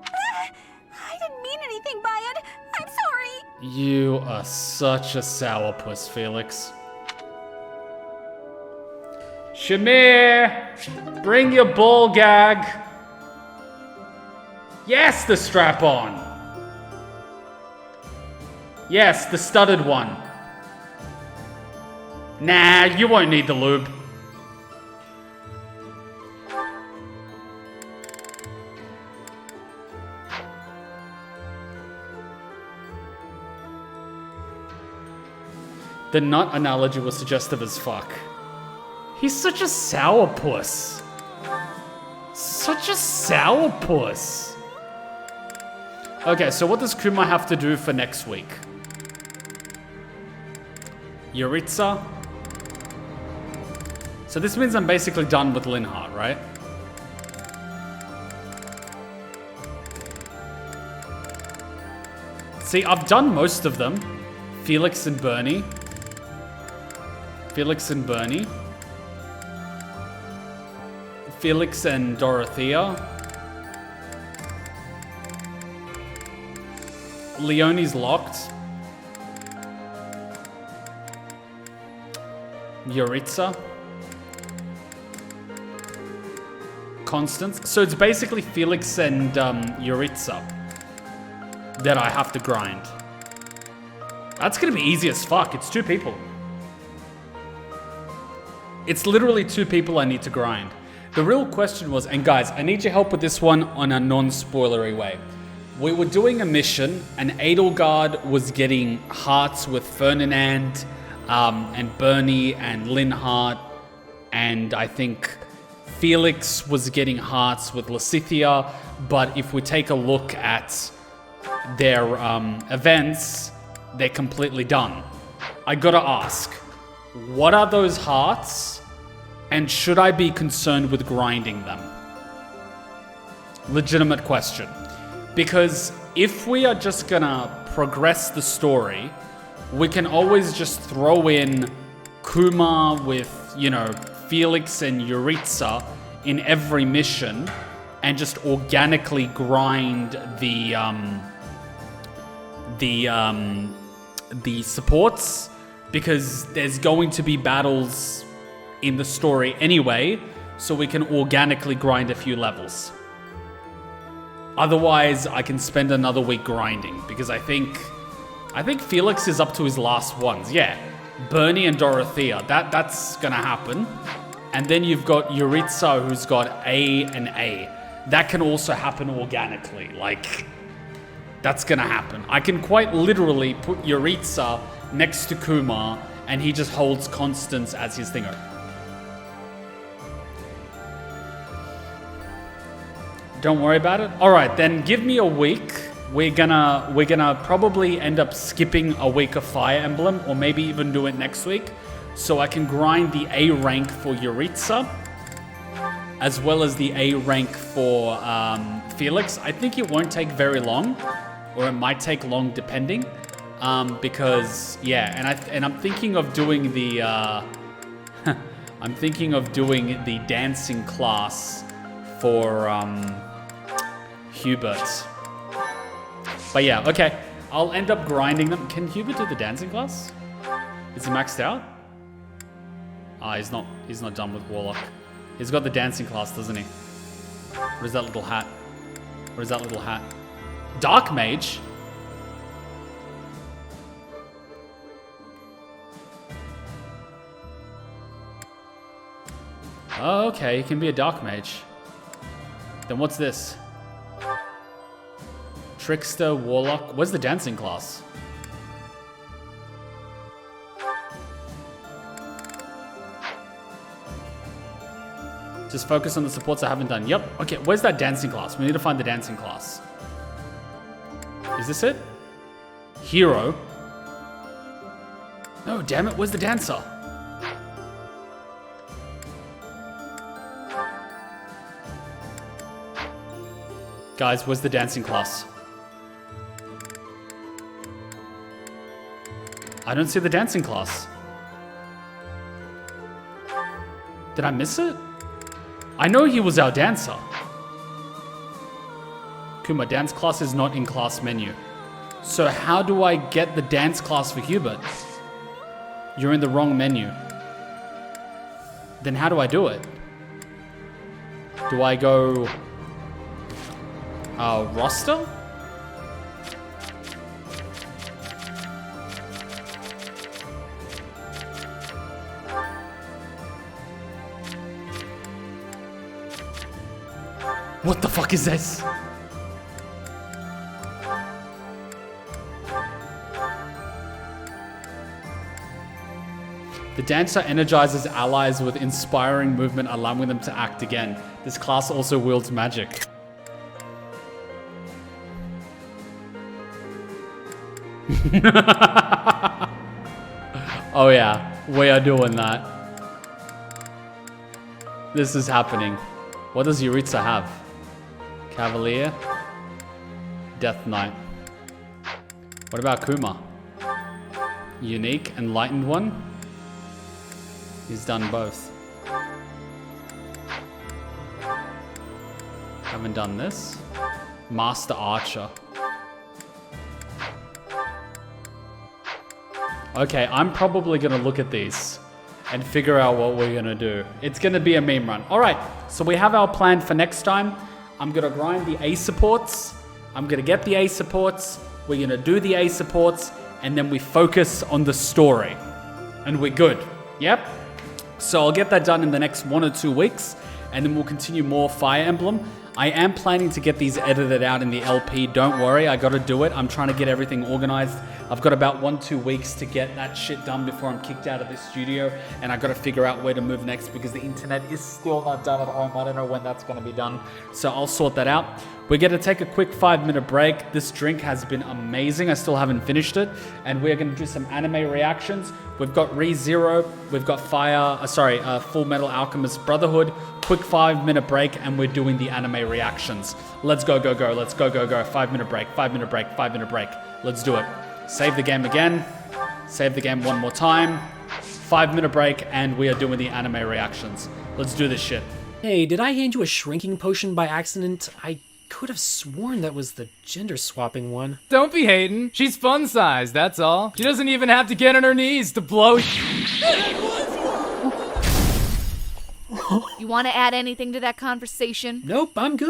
Speaker 2: I didn't mean anything by it. I'm sorry.
Speaker 1: You are such a sourpuss, Felix. Shamir! Bring your ball gag. Yes, the strap-on. Yes, the studded one. Nah, you won't need the lube. The nut analogy was suggestive as fuck. He's such a sourpuss. Such a sourpuss. Okay, so what does Kuma have to do for next week? Jeritza. So this means I'm basically done with Linhardt, right? See, I've done most of them. Felix and Bernie. Felix and Bernie. Felix and Dorothea. Leonie's locked. Jeritza. Constance. So it's basically Felix and Jeritza that I have to grind. That's gonna be easy as fuck. It's 2 people. It's literally 2 people I need to grind. The real question was, and guys, I need your help with this one on a non-spoilery way. We were doing a mission, and Edelgard was getting hearts with Ferdinand, and Bernie and Linhardt, and I think Felix was getting hearts with Lysithea, but if we take a look at their events, they're completely done. I gotta ask, what are those hearts, and should I be concerned with grinding them? Legitimate question. Because if we are just gonna progress the story, we can always just throw in Kuma with, you know, Felix and Jeritza in every mission and just organically grind the supports, because there's going to be battles in the story anyway, so we can organically grind a few levels. Otherwise, I can spend another week grinding, because I think Felix is up to his last ones. Yeah, Bernie and Dorothea, that's gonna happen. And then you've got Jeritza, who's got A and A. That can also happen organically. Like, that's gonna happen. I can quite literally put Jeritza next to Kuma, and he just holds Constance as his thinger. Don't worry about it. All right, then give me a week. We're gonna probably end up skipping a week of Fire Emblem, or maybe even do it next week, so I can grind the A rank for Jeritza, as well as the A rank for Felix. I think it won't take very long, or it might take long depending, because yeah, and I'm thinking of doing the I'm thinking of doing the dancing class for Hubert. But yeah, okay. I'll end up grinding them. Can Hubert do the dancing class? Is he maxed out? Ah, he's not done with Warlock. He's got the dancing class, doesn't he? What is that little hat? What is that little hat? Dark Mage? Oh, okay, he can be a Dark Mage. Then what's this? Trickster, Warlock. Where's the dancing class? Just focus on the supports I haven't done. Yep. Okay, where's that dancing class? We need to find the dancing class. Is this it? Hero. No, damn it, where's the dancer? Guys, where's the dancing class? I don't see the dancing class. Did I miss it? I know he was our dancer. Kuma, dance class is not in class menu. So how do I get the dance class for Hubert? You're in the wrong menu. Then how do I do it? Do I go... roster? What the fuck is this? The dancer energizes allies with inspiring movement, allowing them to act again. This class also wields magic. Oh yeah, we are doing that. This is happening. What does Jeritza have? Cavalier? Death Knight. What about Kuma? Unique, Enlightened one? He's done both. Haven't done this. Master Archer. Okay, I'm probably gonna look at these and figure out what we're gonna do. It's gonna be a meme run. All right, so we have our plan for next time. I'm gonna grind the A supports. I'm gonna get the A supports. We're gonna do the A supports, and then we focus on the story. And we're good. Yep. So I'll get that done in the next 1 or 2 weeks, and then we'll continue more Fire Emblem. I am planning to get these edited out in the LP. Don't worry, I gotta do it. I'm trying to get everything organized. I've got about 1-2 weeks to get that shit done before I'm kicked out of this studio, and I gotta figure out where to move next because the internet is still not done at home. I don't know when that's gonna be done, so I'll sort that out. We're gonna take a quick 5-minute break. This drink has been amazing. I still haven't finished it, and we're gonna do some anime reactions. We've got ReZero, we've got Full Metal Alchemist Brotherhood. Quick 5-minute break, and we're doing the anime reactions. Let's go, go, go. Let's go, go, go. 5-minute break, 5-minute break, 5-minute break. Let's do it. Save the game again. Save the game one more time. 5-minute break, and we are doing the anime reactions. Let's do this shit.
Speaker 21: Hey, did I hand you a shrinking potion by accident? I could have sworn that was the gender swapping one.
Speaker 22: Don't be hating. She's fun sized, that's all. She doesn't even have to get on her knees to blow.
Speaker 23: You want to add anything to that conversation?
Speaker 21: Nope, I'm good.